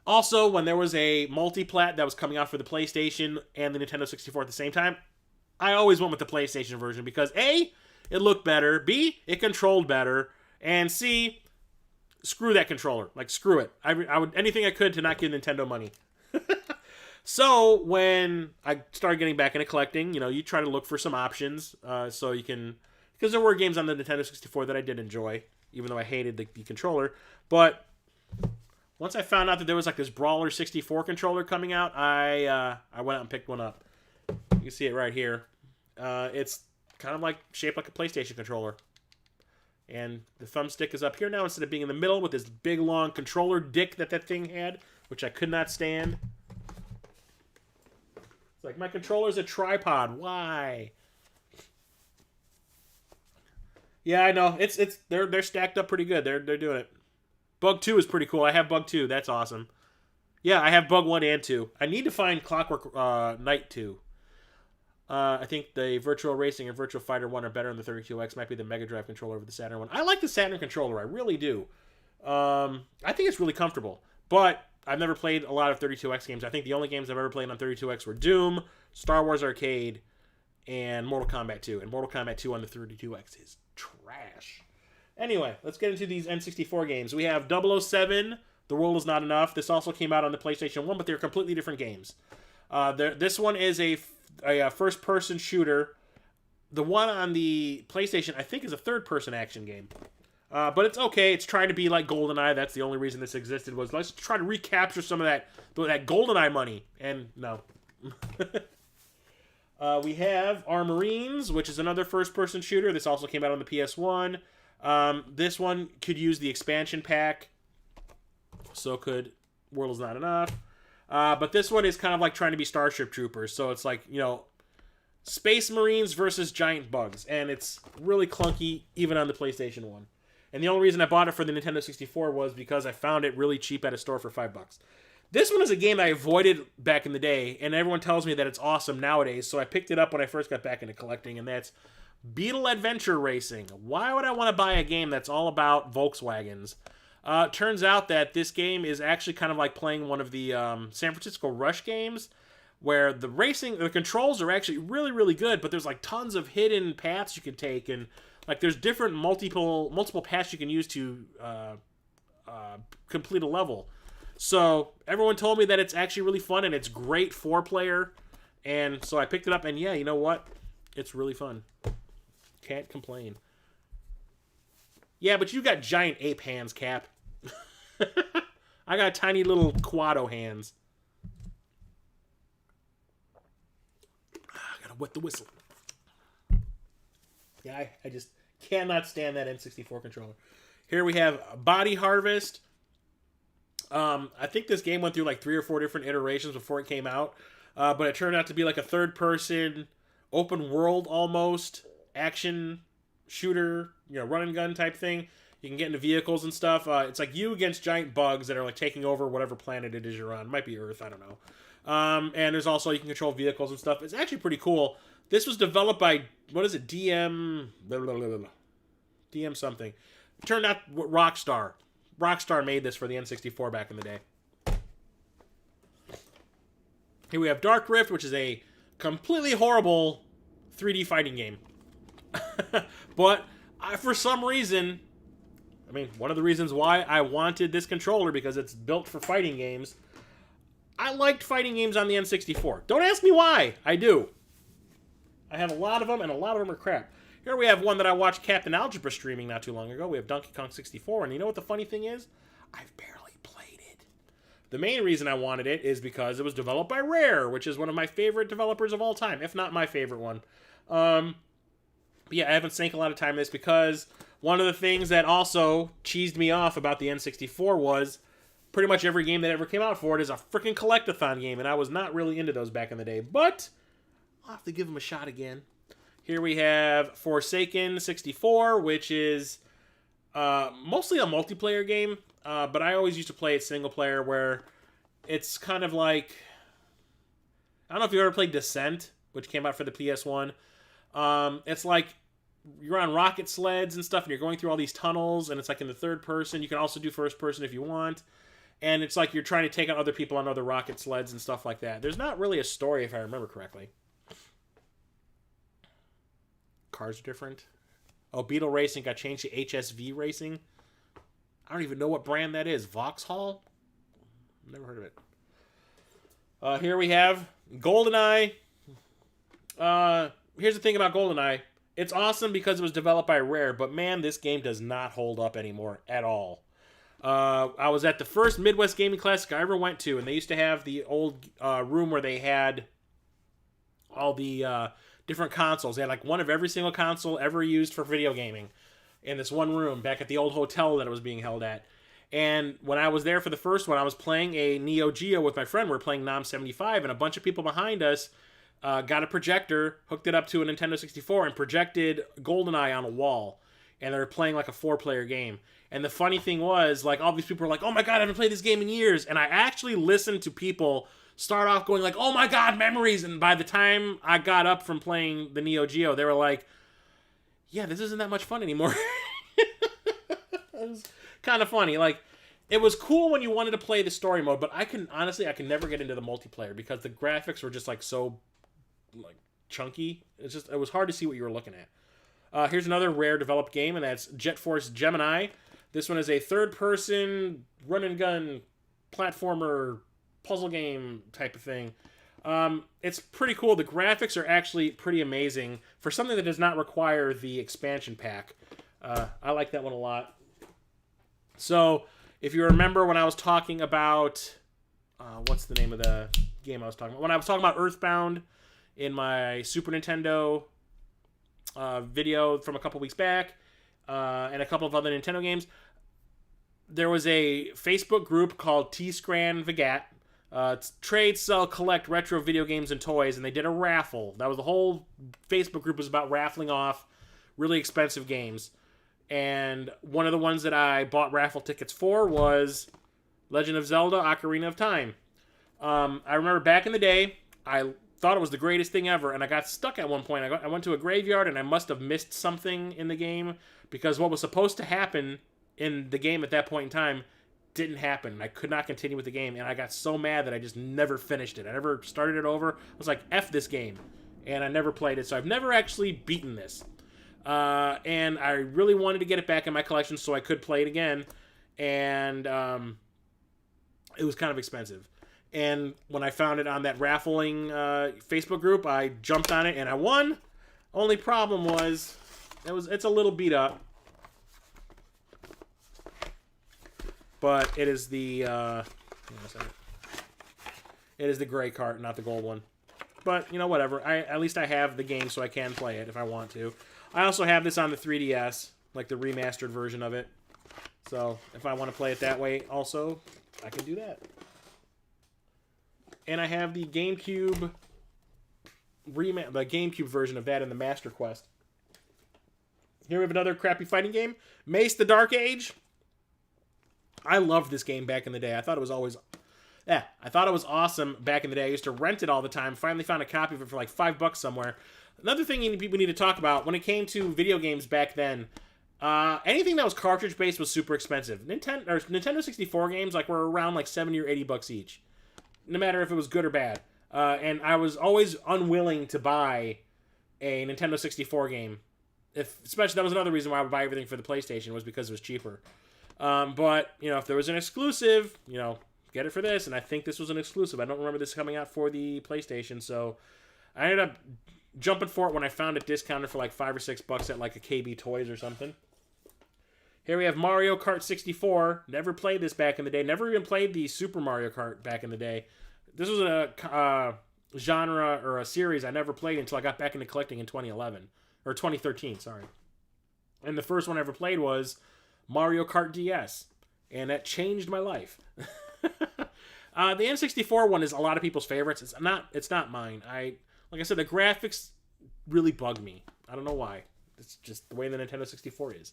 Also, when there was a multi-plat that was coming out for the PlayStation and the Nintendo 64 at the same time, I always went with the PlayStation version because A, it looked better, B, it controlled better, and C, screw that controller. Like, screw it. I would anything I could to not give Nintendo money. So, when I started getting back into collecting, you try to look for some options so you can... Because there were games on the Nintendo 64 that I did enjoy, even though I hated the controller. But... Once I found out that there was like this Brawler 64 controller coming out, I went out and picked one up. You can see it right here. It's kind of like shaped like a PlayStation controller. And the thumbstick is up here now instead of being in the middle with this big long controller dick that thing had, which I could not stand. It's like, my controller's a tripod. Why? Yeah, I know. They're stacked up pretty good. They're doing it. Bug 2 is pretty cool. I have Bug 2. That's awesome. Yeah, I have Bug 1 and 2. I need to find Clockwork Knight 2. I think the Virtual Racing and Virtual Fighter 1 are better than the 32X. Might be the Mega Drive controller over the Saturn one. I like the Saturn controller. I really do. I think it's really comfortable. But I've never played a lot of 32X games. I think the only games I've ever played on 32X were Doom, Star Wars Arcade, and Mortal Kombat 2. And Mortal Kombat 2 on the 32X is trash. Anyway, let's get into these N64 games. We have 007, The World Is Not Enough. This also came out on the PlayStation 1, but they're completely different games. This one is a first-person shooter. The one on the PlayStation, I think, is a third-person action game. But it's okay. It's trying to be like GoldenEye. That's the only reason this existed, was let's try to recapture some of that GoldenEye money. And no. We have our Marines, which is another first-person shooter. This also came out on the PS1. This one could use the expansion pack. So could World Is Not Enough. But this one is kind of like trying to be Starship Troopers. So it's like, Space Marines versus giant bugs. And it's really clunky, even on the PlayStation 1. And the only reason I bought it for the Nintendo 64 was because I found it really cheap at a store for $5. This one is a game I avoided back in the day, and everyone tells me that it's awesome nowadays, so I picked it up when I first got back into collecting, and that's Beetle Adventure Racing. Why would I want to buy a game that's all about Volkswagens? Turns out that this game is actually kind of like playing one of the San Francisco Rush games, where the controls are actually really, really good, but there's like tons of hidden paths you can take, and like there's different multiple paths you can use to complete a level. So everyone told me that it's actually really fun and it's great 4-player, and so I picked it up, and yeah, you know what? It's really fun. Can't complain. Yeah, but you got giant ape hands, Cap. I got tiny little Quado hands. I gotta wet the whistle. Yeah, I just cannot stand that N64 controller. Here we have Body Harvest. I think this game went through like 3 or 4 different iterations before it came out. But it turned out to be like a third-person, open world almost, action shooter, run and gun type thing. You can get into vehicles and stuff. It's like you against giant bugs that are like taking over whatever planet it is you're on. It might be Earth, I don't know. And there's also, you can control vehicles and stuff. It's actually pretty cool. This was developed by, what is it, DM something. It turned out Rockstar. Rockstar made this for the N64 back in the day. Here we have Dark Rift, which is a completely horrible 3D fighting game. But for some reason, one of the reasons why I wanted this controller, because it's built for fighting games, I liked fighting games on the N64. Don't ask me why. I do. I have a lot of them, and a lot of them are crap. Here we have one that I watched Captain Algebra streaming not too long ago. We have Donkey Kong 64, and you know what the funny thing is? I've barely played it. The main reason I wanted it is because it was developed by Rare, which is one of my favorite developers of all time, if not my favorite one. But yeah, I haven't sank a lot of time in this because one of the things that also cheesed me off about the N64 was pretty much every game that ever came out for it is a freaking collectathon game, and I was not really into those back in the day. But I'll have to give them a shot again. Here we have Forsaken 64, which is mostly a multiplayer game, but I always used to play it single player, where it's kind of like, I don't know if you ever played Descent, which came out for the PS1. It's like you're on rocket sleds and stuff, and you're going through all these tunnels, and it's like in the third person. You can also do first person if you want. And it's like you're trying to take out other people on other rocket sleds and stuff like that. There's not really a story, if I remember correctly. Cars are different. Oh, Beetle Racing got changed to HSV Racing. I don't even know what brand that is. Vauxhall? Never heard of it. Here we have GoldenEye. Here's the thing about GoldenEye. It's awesome because it was developed by Rare, but man, this game does not hold up anymore at all. I was at the first Midwest Gaming Classic I ever went to, and they used to have the old room where they had all the different consoles. They had like one of every single console ever used for video gaming in this one room back at the old hotel that it was being held at. And when I was there for the first one, I was playing a Neo Geo with my friend. We were playing Nom 75, and a bunch of people behind us got a projector, hooked it up to a Nintendo 64, and projected GoldenEye on a wall. And they were playing like a 4-player game. And the funny thing was, like, all these people were like, oh my god, I haven't played this game in years. And I actually listened to people start off going like, oh my god, memories. And by the time I got up from playing the Neo Geo, they were like, yeah, this isn't that much fun anymore. It was kind of funny. Like, it was cool when you wanted to play the story mode, but I can never get into the multiplayer because the graphics were just like so like chunky. It was hard to see what you were looking at. Here's another Rare developed game, and that's Jet Force Gemini. This one is a third-person run-and-gun platformer puzzle game type of thing. It's pretty cool. The graphics are actually pretty amazing for something that does not require the expansion pack. I like that one a lot. So, if you remember when I was talking about... what's the name of the game I was talking about? When I was talking about Earthbound in my Super Nintendo video from a couple weeks back, and a couple of other Nintendo games, there was a Facebook group called T-Scran Vigat. It's trade, sell, collect retro video games and toys, and they did a raffle. That was the whole Facebook group was about raffling off really expensive games. And one of the ones that I bought raffle tickets for was Legend of Zelda Ocarina of Time. I remember back in the day, I thought it was the greatest thing ever, and I got stuck at one point. I went to a graveyard, and I must have missed something in the game, because what was supposed to happen in the game at that point in time didn't happen. I could not continue with the game, and I got so mad that I just never finished it. I never started it over. I was like, F this game, and I never played it, so I've never actually beaten this. And I really wanted to get it back in my collection so I could play it again, and it was kind of expensive. And when I found it on that raffling Facebook group, I jumped on it and I won. Only problem was, it's a little beat up, but it is the it is the gray cart, not the gold one. but, you know, whatever. At least I have the game so I can play it if I want to. I also have this on the 3DS, like the remastered version of it. So if I want to play it that way also, I can do that. And I have the GameCube version of that in the Master Quest. Here we have another crappy fighting game, Mace: The Dark Age. I loved this game back in the day. I thought it was awesome back in the day. I used to rent it all the time. Finally found a copy of it for like $5 somewhere. Another thing we need to talk about, when it came to video games back then, anything that was cartridge-based was super expensive. Nintendo 64 games were around like $70 or $80 each, no matter if it was good or bad. And I was always unwilling to buy a Nintendo 64 game. Especially, that was another reason why I would buy everything for the PlayStation, was because it was cheaper. But, you know, if there was an exclusive, you know, get it for this. And I think this was an exclusive. I don't remember this coming out for the PlayStation, so I ended up jumping for it when I found it discounted for like $5 or $6 at like a KB Toys or something. Here we have Mario Kart 64. Never played this back in the day. Never even played the Super Mario Kart back in the day. This was a genre or a series I never played until I got back into collecting in 2011. Or 2013, sorry. And the first one I ever played was Mario Kart DS. And that changed my life. The N64 one is a lot of people's favorites. It's not mine. Like I said, the graphics really bug me. I don't know why. It's just the way the Nintendo 64 is.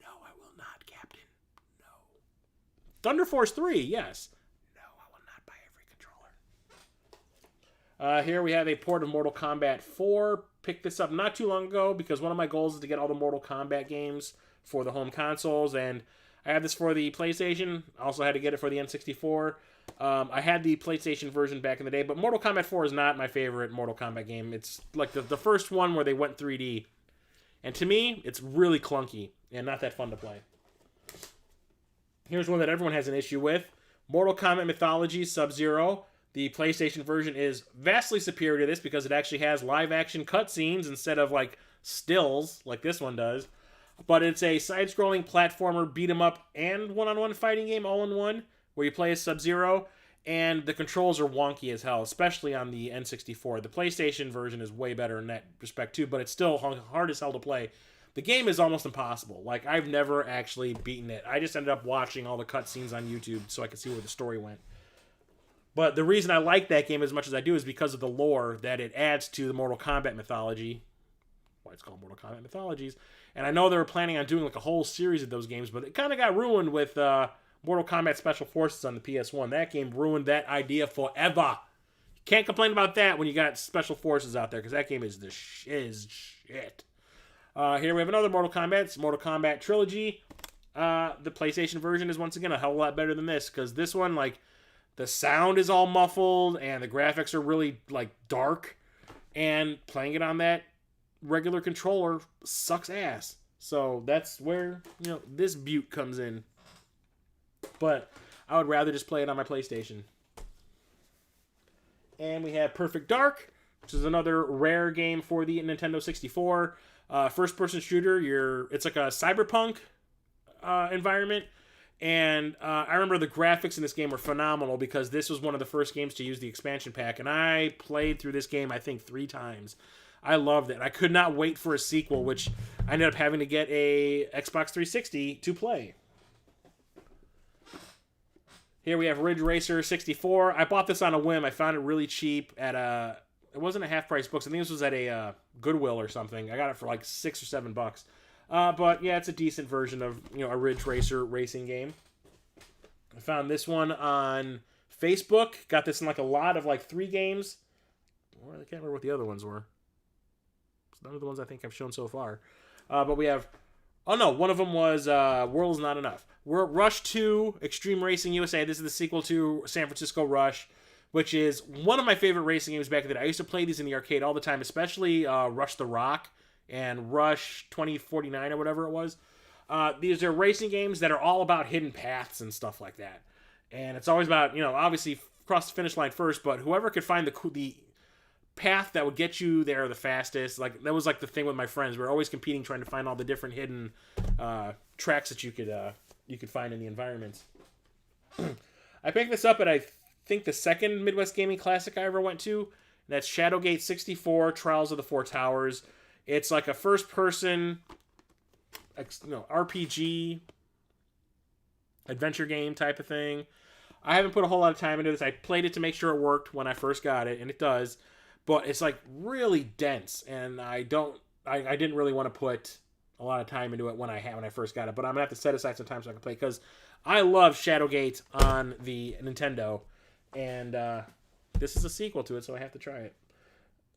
No, I will not, Captain. No. Thunder Force 3, yes. No, I will not buy every controller. Here we have a port of Mortal Kombat 4. Picked this up not too long ago because one of my goals is to get all the Mortal Kombat games for the home consoles, and I had this for the PlayStation. I also had to get it for the N64. I had the PlayStation version back in the day, but Mortal Kombat 4 is not my favorite Mortal Kombat game. It's like the first one where they went 3D. And to me, it's really clunky and not that fun to play. Here's one that everyone has an issue with. Mortal Kombat Mythology Sub-Zero. The PlayStation version is vastly superior to this because it actually has live-action cutscenes instead of, like, stills, like this one does. But it's a side-scrolling platformer, beat-em-up, and one-on-one fighting game all in one, where you play as Sub-Zero, and the controls are wonky as hell, especially on the N64. The PlayStation version is way better in that respect, too, but it's still hard as hell to play. The game is almost impossible. Like, I've never actually beaten it. I just ended up watching all the cutscenes on YouTube so I could see where the story went. But the reason I like that game as much as I do is because of the lore that it adds to the Mortal Kombat mythology. Why it's called Mortal Kombat Mythologies. And I know they were planning on doing like a whole series of those games, but it kind of got ruined with Mortal Kombat Special Forces on the PS1. That game ruined that idea forever. You can't complain about that when you got Special Forces out there, because that game is the shit. Here we have another Mortal Kombat. It's Mortal Kombat Trilogy. The PlayStation version is once again a hell of a lot better than this, because this one, like, the sound is all muffled, and the graphics are really, like, dark. And playing it on that regular controller sucks ass. So that's where, you know, this butte comes in. But I would rather just play it on my PlayStation. And we have Perfect Dark, which is another rare game for the Nintendo 64. First-person shooter. It's like a cyberpunk environment. And I remember the graphics in this game were phenomenal because this was one of the first games to use the expansion pack. And I played through this game, I think, 3 times. I loved it. I could not wait for a sequel, which I ended up having to get a Xbox 360 to play. Here we have Ridge Racer 64. I bought this on a whim. I found it really cheap at a... It wasn't a half-price book. I think this was at a Goodwill or something. I got it for like $6 or $7. But yeah, it's a decent version of, you know, a Ridge Racer racing game. I found this one on Facebook. Got this in like a lot of like 3 games. Well, I can't remember what the other ones were. It's none of the ones I think I've shown so far. But we have... Oh no, one of them was World Is Not Enough. We're Rush 2 Extreme Racing USA. This is the sequel to San Francisco Rush, which is one of my favorite racing games back in the day. I used to play these in the arcade all the time, especially Rush the Rock and Rush 2049 or whatever it was. These are racing games that are all about hidden paths and stuff like that. And it's always about, you know, obviously cross the finish line first, but whoever could find the path that would get you there the fastest. Like, that was like the thing with my friends. We were always competing, trying to find all the different hidden tracks that you could find in the environments. I picked this up at, I think, the second Midwest Gaming Classic I ever went to. That's Shadowgate 64, Trials of the Four Towers. It's like a first-person RPG, adventure game type of thing. I haven't put a whole lot of time into this. I played it to make sure it worked when I first got it, and it does. But it's like really dense, and I didn't really want to put a lot of time into it when I first got it. But I'm gonna have to set aside some time so I can play, because I love Shadowgate on the Nintendo, and this is a sequel to it, so I have to try it,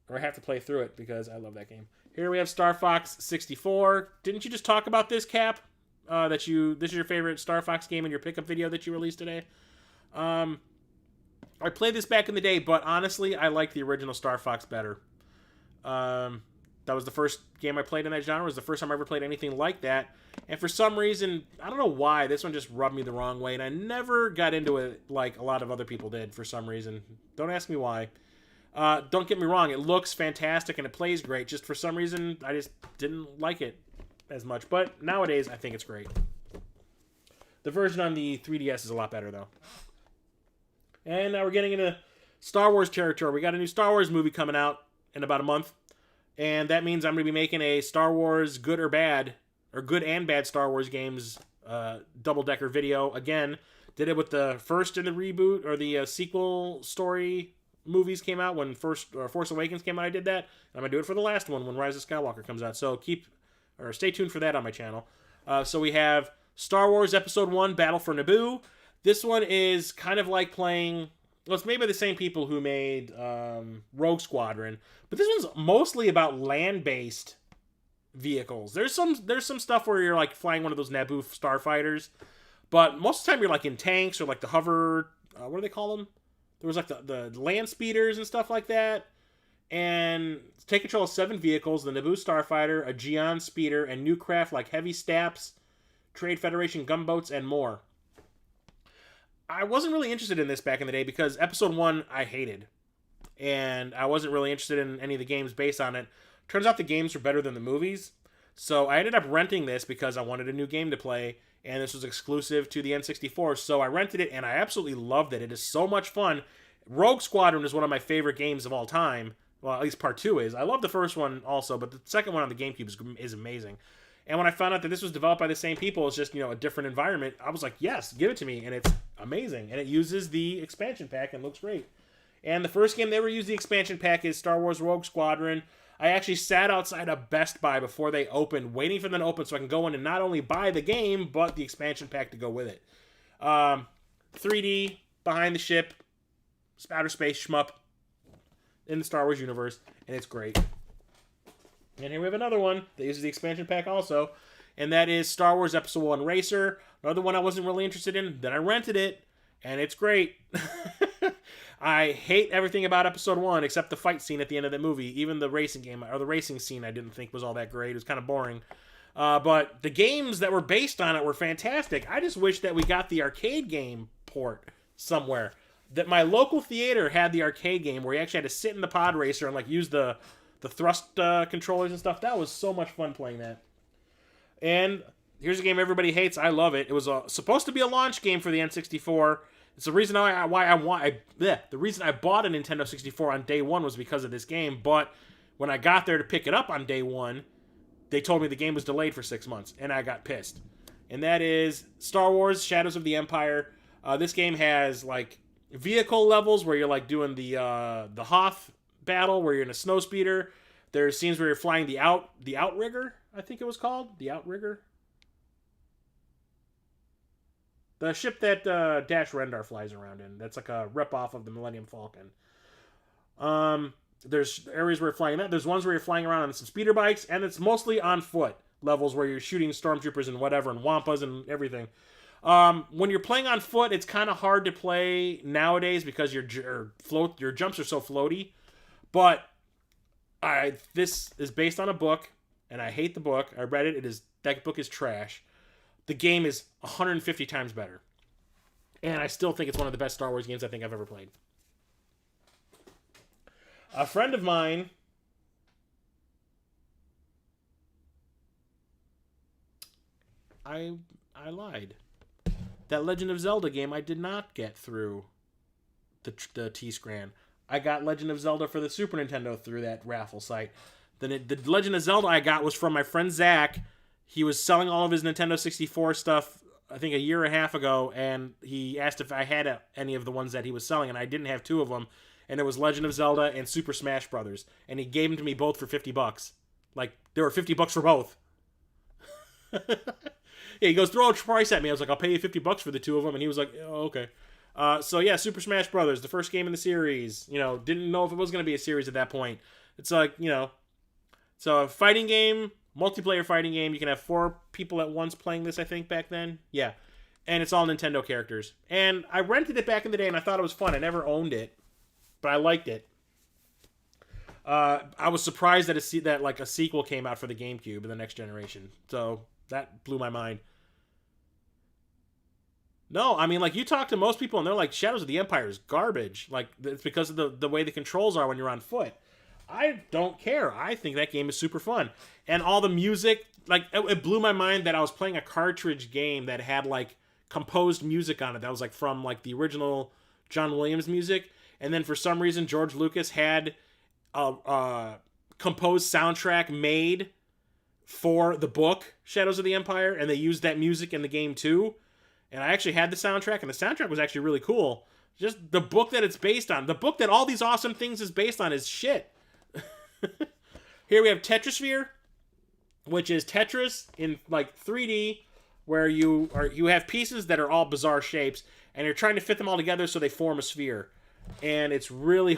or I have to play through it because I love that game. Here we have Star Fox 64. Didn't you just talk about this, Cap? This is your favorite Star Fox game in your pickup video that you released today. I played this back in the day, but honestly, I like the original Star Fox better. That was the first game I played in that genre. It was the first time I ever played anything like that. And for some reason, I don't know why, this one just rubbed me the wrong way, and I never got into it like a lot of other people did for some reason. Don't ask me why. Don't get me wrong, it looks fantastic and it plays great. Just for some reason, I just didn't like it as much. But nowadays, I think it's great. The version on the 3DS is a lot better, though. And now we're getting into Star Wars territory. We got a new Star Wars movie coming out in about a month. And that means I'm going to be making a Star Wars good or bad, or good and bad Star Wars games double-decker video. Again, did it with the first in the reboot, or the sequel story movies came out when Force Awakens came out. I did that. I'm going to do it for the last one when Rise of Skywalker comes out. So stay tuned for that on my channel. So we have Star Wars Episode 1, Battle for Naboo. This one is kind of like playing... Well, it's made by the same people who made Rogue Squadron, but this one's mostly about land-based vehicles. There's some stuff where you're like flying one of those Naboo starfighters, but most of the time you're like in tanks or like the hover... what do they call them? There was like the land speeders and stuff like that. And take control of 7 vehicles: the Naboo starfighter, a Geon speeder, and new craft like heavy staps, Trade Federation gunboats, and more. I wasn't really interested in this back in the day because Episode 1 I hated. And I wasn't really interested in any of the games based on it. Turns out the games were better than the movies. So I ended up renting this because I wanted a new game to play. And this was exclusive to the N64. So I rented it and I absolutely loved it. It is so much fun. Rogue Squadron is one of my favorite games of all time. Well, at least part 2 is. I love the first one also, but the second one on the GameCube is amazing. And when I found out that this was developed by the same people, it's just, a different environment, I was like, yes, give it to me. And it's amazing. And it uses the expansion pack and looks great. And the first game they ever used the expansion pack is Star Wars Rogue Squadron. I actually sat outside of Best Buy before they opened, waiting for them to open so I can go in and not only buy the game, but the expansion pack to go with it. 3D, behind the ship, outer space shmup in the Star Wars universe, and it's great. And here we have another one that uses the expansion pack also, and that is Star Wars Episode 1 Racer. Another one I wasn't really interested in. Then I rented it, and it's great. I hate everything about Episode 1 except the fight scene at the end of the movie. Even the racing game, or the racing scene, I didn't think was all that great. It was kind of boring. But the games that were based on it were fantastic. I just wish that we got the arcade game port somewhere. That my local theater had the arcade game where you actually had to sit in the pod racer and like use the thrust controllers and stuff. That was so much fun playing that. And here's a game everybody hates. I love it. It was supposed to be a launch game for the N64. It's the reason the reason I bought a Nintendo 64 on day 1 was because of this game. But when I got there to pick it up on day 1, they told me the game was delayed for 6 months, and I got pissed. And that is Star Wars: Shadows of the Empire. This game has like vehicle levels where you're like doing the Hoth battle where you're in a snowspeeder. There's scenes where you're flying the Outrigger, I think it was called. The Outrigger. The ship that Dash Rendar flies around in. That's like a rip-off of the Millennium Falcon. There's areas where you're flying that. There's ones where you're flying around on some speeder bikes, and it's mostly on foot levels where you're shooting stormtroopers and whatever, and wampas and everything. When you're playing on foot, it's kind of hard to play nowadays because your jumps are so floaty. But this is based on a book, and I hate the book. I read it. That book is trash. The game is 150 times better. And I still think it's one of the best Star Wars games I think I've ever played. A friend of mine... I lied. That Legend of Zelda game I did not get through the T-Scran. I got Legend of Zelda for the Super Nintendo through that raffle site. The Legend of Zelda I got was from my friend Zach. He was selling all of his Nintendo 64 stuff, I think a year and a half ago, and he asked if I had any of the ones that he was selling, and I didn't have 2 of them. And it was Legend of Zelda and Super Smash Brothers, and he gave them to me both for $50. Like, they were $50 for both. Yeah, he goes, throw a price at me. I was like, I'll pay you $50 for the 2 of them, and he was like, oh, okay. So yeah, Super Smash Brothers, the first game in the series. You know, didn't know if it was going to be a series at that point. It's like, you know, so a fighting game, multiplayer fighting game. You can have 4 people at once playing this, I think, back then. Yeah. And it's all Nintendo characters. And I rented it back in the day, and I thought it was fun. I never owned it, but I liked it. I was surprised that like a sequel came out for the GameCube in the next generation. So that blew my mind. No, I mean, like, you talk to most people and they're like, Shadows of the Empire is garbage. Like, it's because of the way the controls are when you're on foot. I don't care. I think that game is super fun. And all the music, like, it blew my mind that I was playing a cartridge game that had, like, composed music on it. That was, like, from, like, the original John Williams music. And then for some reason, George Lucas had a composed soundtrack made for the book, Shadows of the Empire. And they used that music in the game, too. And I actually had the soundtrack, and the soundtrack was actually really cool. Just the book that it's based on. The book that all these awesome things is based on is shit. Here we have Tetrasphere, which is Tetris in like 3D, where you have pieces that are all bizarre shapes, and you're trying to fit them all together so they form a sphere. And it's really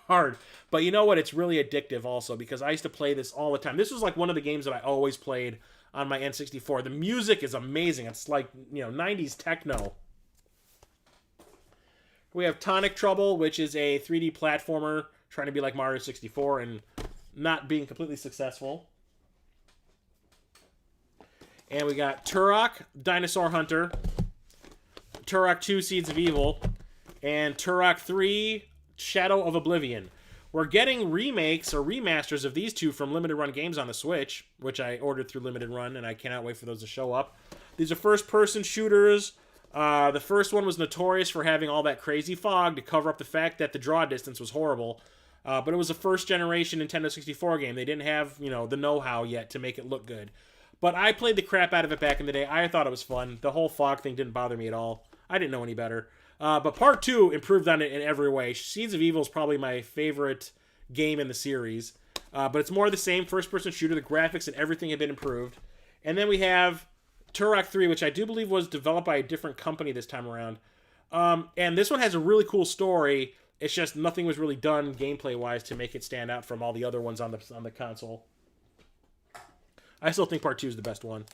hard. But you know what? It's really addictive also, because I used to play this all the time. This was like one of the games that I always played on my N64. The music is amazing. It's like, you know, 90s techno. We have Tonic Trouble, which is a 3D platformer trying to be like Mario 64 and not being completely successful. And we got Turok, Dinosaur Hunter, Turok 2, Seeds of Evil, and Turok 3, Shadow of Oblivion. We're getting remakes or remasters of these 2 from Limited Run Games on the Switch, which I ordered through Limited Run, and I cannot wait for those to show up. These are first-person shooters. The first one was notorious for having all that crazy fog to cover up the fact that the draw distance was horrible. But it was a first-generation Nintendo 64 game. They didn't have, you know, the know-how yet to make it look good. But I played the crap out of it back in the day. I thought it was fun. The whole fog thing didn't bother me at all. I didn't know any better. But Part 2 improved on it in every way. Seeds of Evil is probably my favorite game in the series. But it's more of the same first-person shooter. The graphics and everything have been improved. And then we have Turok 3, which I do believe was developed by a different company this time around. And this one has a really cool story. It's just nothing was really done gameplay-wise to make it stand out from all the other ones on the console. I still think Part 2 is the best one.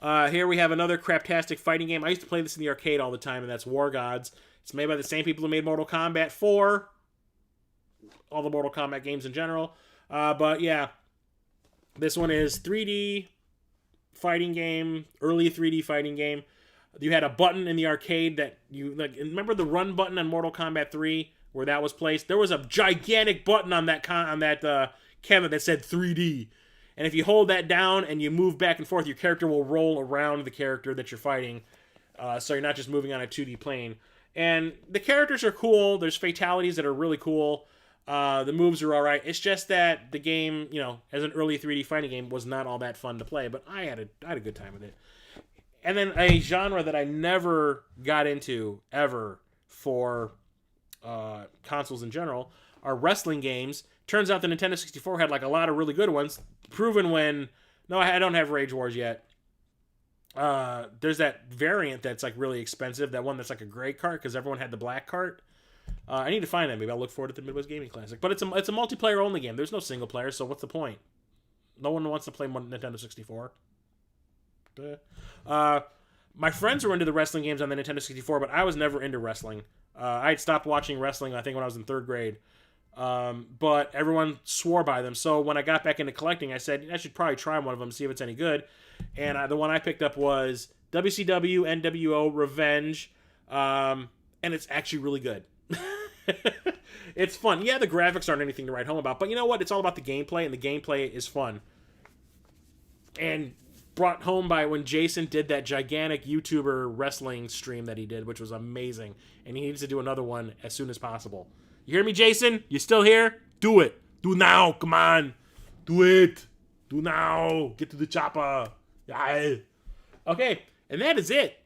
Here we have another craptastic fighting game. I used to play this in the arcade all the time, and that's War Gods. It's made by the same people who made Mortal Kombat 4. All the Mortal Kombat games in general. But yeah, this one is 3D fighting game, early 3D fighting game. You had a button in the arcade that you, like, remember the run button on Mortal Kombat 3 where that was placed? There was a gigantic button on that cabinet that said 3D. And if you hold that down and you move back and forth, your character will roll around the character that you're fighting. So you're not just moving on a 2D plane. And the characters are cool. There's fatalities that are really cool. The moves are alright. It's just that the game, you know, as an early 3D fighting game, was not all that fun to play. But I had a good time with it. And then a genre that I never got into, ever, for consoles in general, are wrestling games. Turns out the Nintendo 64 had like a lot of really good ones. Proven when... No, I don't have Rage Wars yet. There's that variant that's like really expensive. That one that's like a gray cart because everyone had the black cart. I need to find that. Maybe I'll look for it at the Midwest Gaming Classic. But it's a multiplayer only game. There's no single player, so what's the point? No one wants to play Nintendo 64. My friends were into the wrestling games on the Nintendo 64, but I was never into wrestling. I had stopped watching wrestling, I think, when I was in 3rd grade. But everyone swore by them. So when I got back into collecting, I said, I should probably try one of them, see if it's any good. And the one I picked up was WCW NWO Revenge. And it's actually really good. It's fun. Yeah, the graphics aren't anything to write home about. But you know what? It's all about the gameplay, and the gameplay is fun. And brought home by when Jason did that gigantic YouTuber wrestling stream that he did, which was amazing. And he needs to do another one as soon as possible. You hear me, Jason? You still here? Do it. Do now. Come on. Do it. Do now. Get to the chopper. Yeah. Okay. And that is it.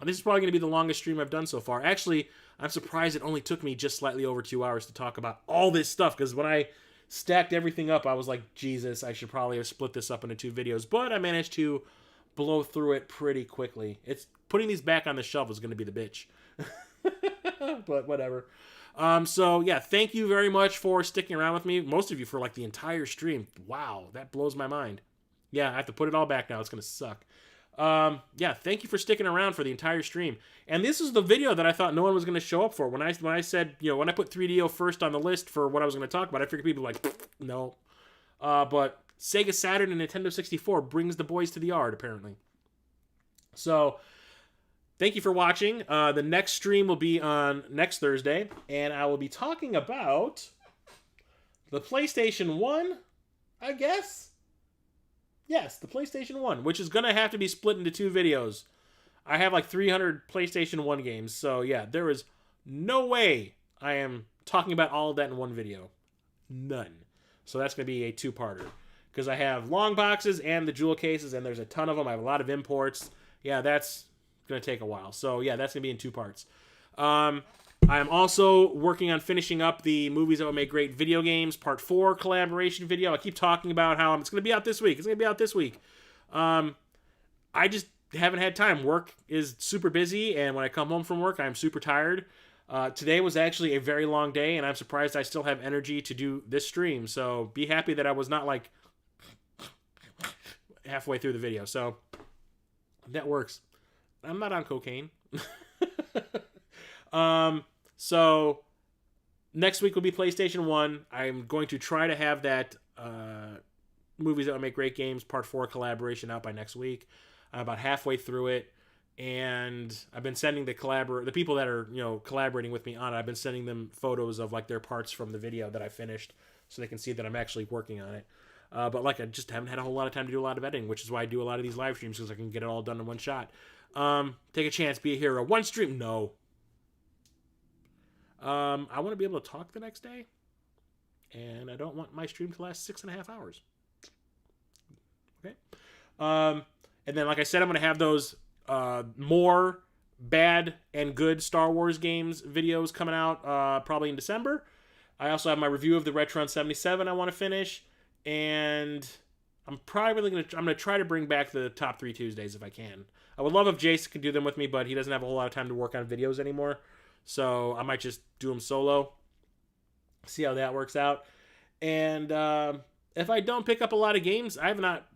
This is probably going to be the longest stream I've done so far. Actually, I'm surprised it only took me just slightly over 2 hours to talk about all this stuff. Because when I stacked everything up, I was like, Jesus, I should probably have split this up into 2 videos. But I managed to blow through it pretty quickly. It's putting these back on the shelf is going to be the bitch. But whatever. So yeah, thank you very much for sticking around with me. Most of you for like the entire stream. Wow, that blows my mind. Yeah, I have to put it all back now. It's going to suck. Yeah, thank you for sticking around for the entire stream. And this is the video that I thought no one was going to show up for. When I said, you know, when I put 3DO first on the list for what I was going to talk about, I figured people were like, no. But Sega Saturn and Nintendo 64 brings the boys to the yard, apparently. So, thank you for watching. The next stream will be on next Thursday, and I will be talking about the PlayStation 1, I guess? Yes, the PlayStation 1, which is going to have to be split into 2 videos. I have like 300 PlayStation 1 games, so yeah, there is no way I am talking about all of that in one video. None. So that's going to be a 2-parter. Because I have long boxes and the jewel cases, and there's a ton of them. I have a lot of imports. Yeah, that's going to take a while. So yeah, that's going to be in 2 parts. I am also working on finishing up the Movies That Would Make Great Video Games Part 4 collaboration video. I keep talking about how it's going to be out this week. It's going to be out this week. I just haven't had time. Work is super busy, and when I come home from work, I'm super tired. Today was actually a very long day, and I'm surprised I still have energy to do this stream. So be happy that I was not like halfway through the video. So that works. I'm not on cocaine. So next week will be PlayStation 1. I'm going to try to have that Movies That Would Make Great Games Part 4 collaboration out by next week. I'm about halfway through it, and I've been sending the people that are, you know, collaborating with me on it, I've been sending them photos of like their parts from the video that I finished so they can see that I'm actually working on it. But like I just haven't had a whole lot of time to do a lot of editing, which is why I do a lot of these live streams, because I can get it all done in one shot. Take a chance, be a hero. One stream, no. I want to be able to talk the next day, and I don't want my stream to last 6.5 hours. Okay. And then, like I said, I'm going to have those more bad and good Star Wars games videos coming out probably in December. I also have my review of the Retron 77 I want to finish, and I'm probably I'm going to try to bring back the top 3 Tuesdays if I can. I would love if Jason could do them with me, but he doesn't have a whole lot of time to work on videos anymore. So I might just do them solo. See how that works out. And if I don't pick up a lot of games, I have not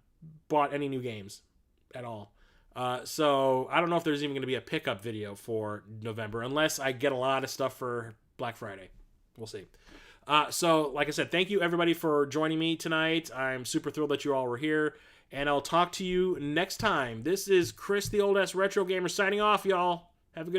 bought any new games at all. So I don't know if there's even going to be a pickup video for November, unless I get a lot of stuff for Black Friday. We'll see. So like I said, thank you everybody for joining me tonight. I'm super thrilled that you all were here. And I'll talk to you next time. This is Chris, the Old Ass Retro Gamer, signing off, y'all. Have a good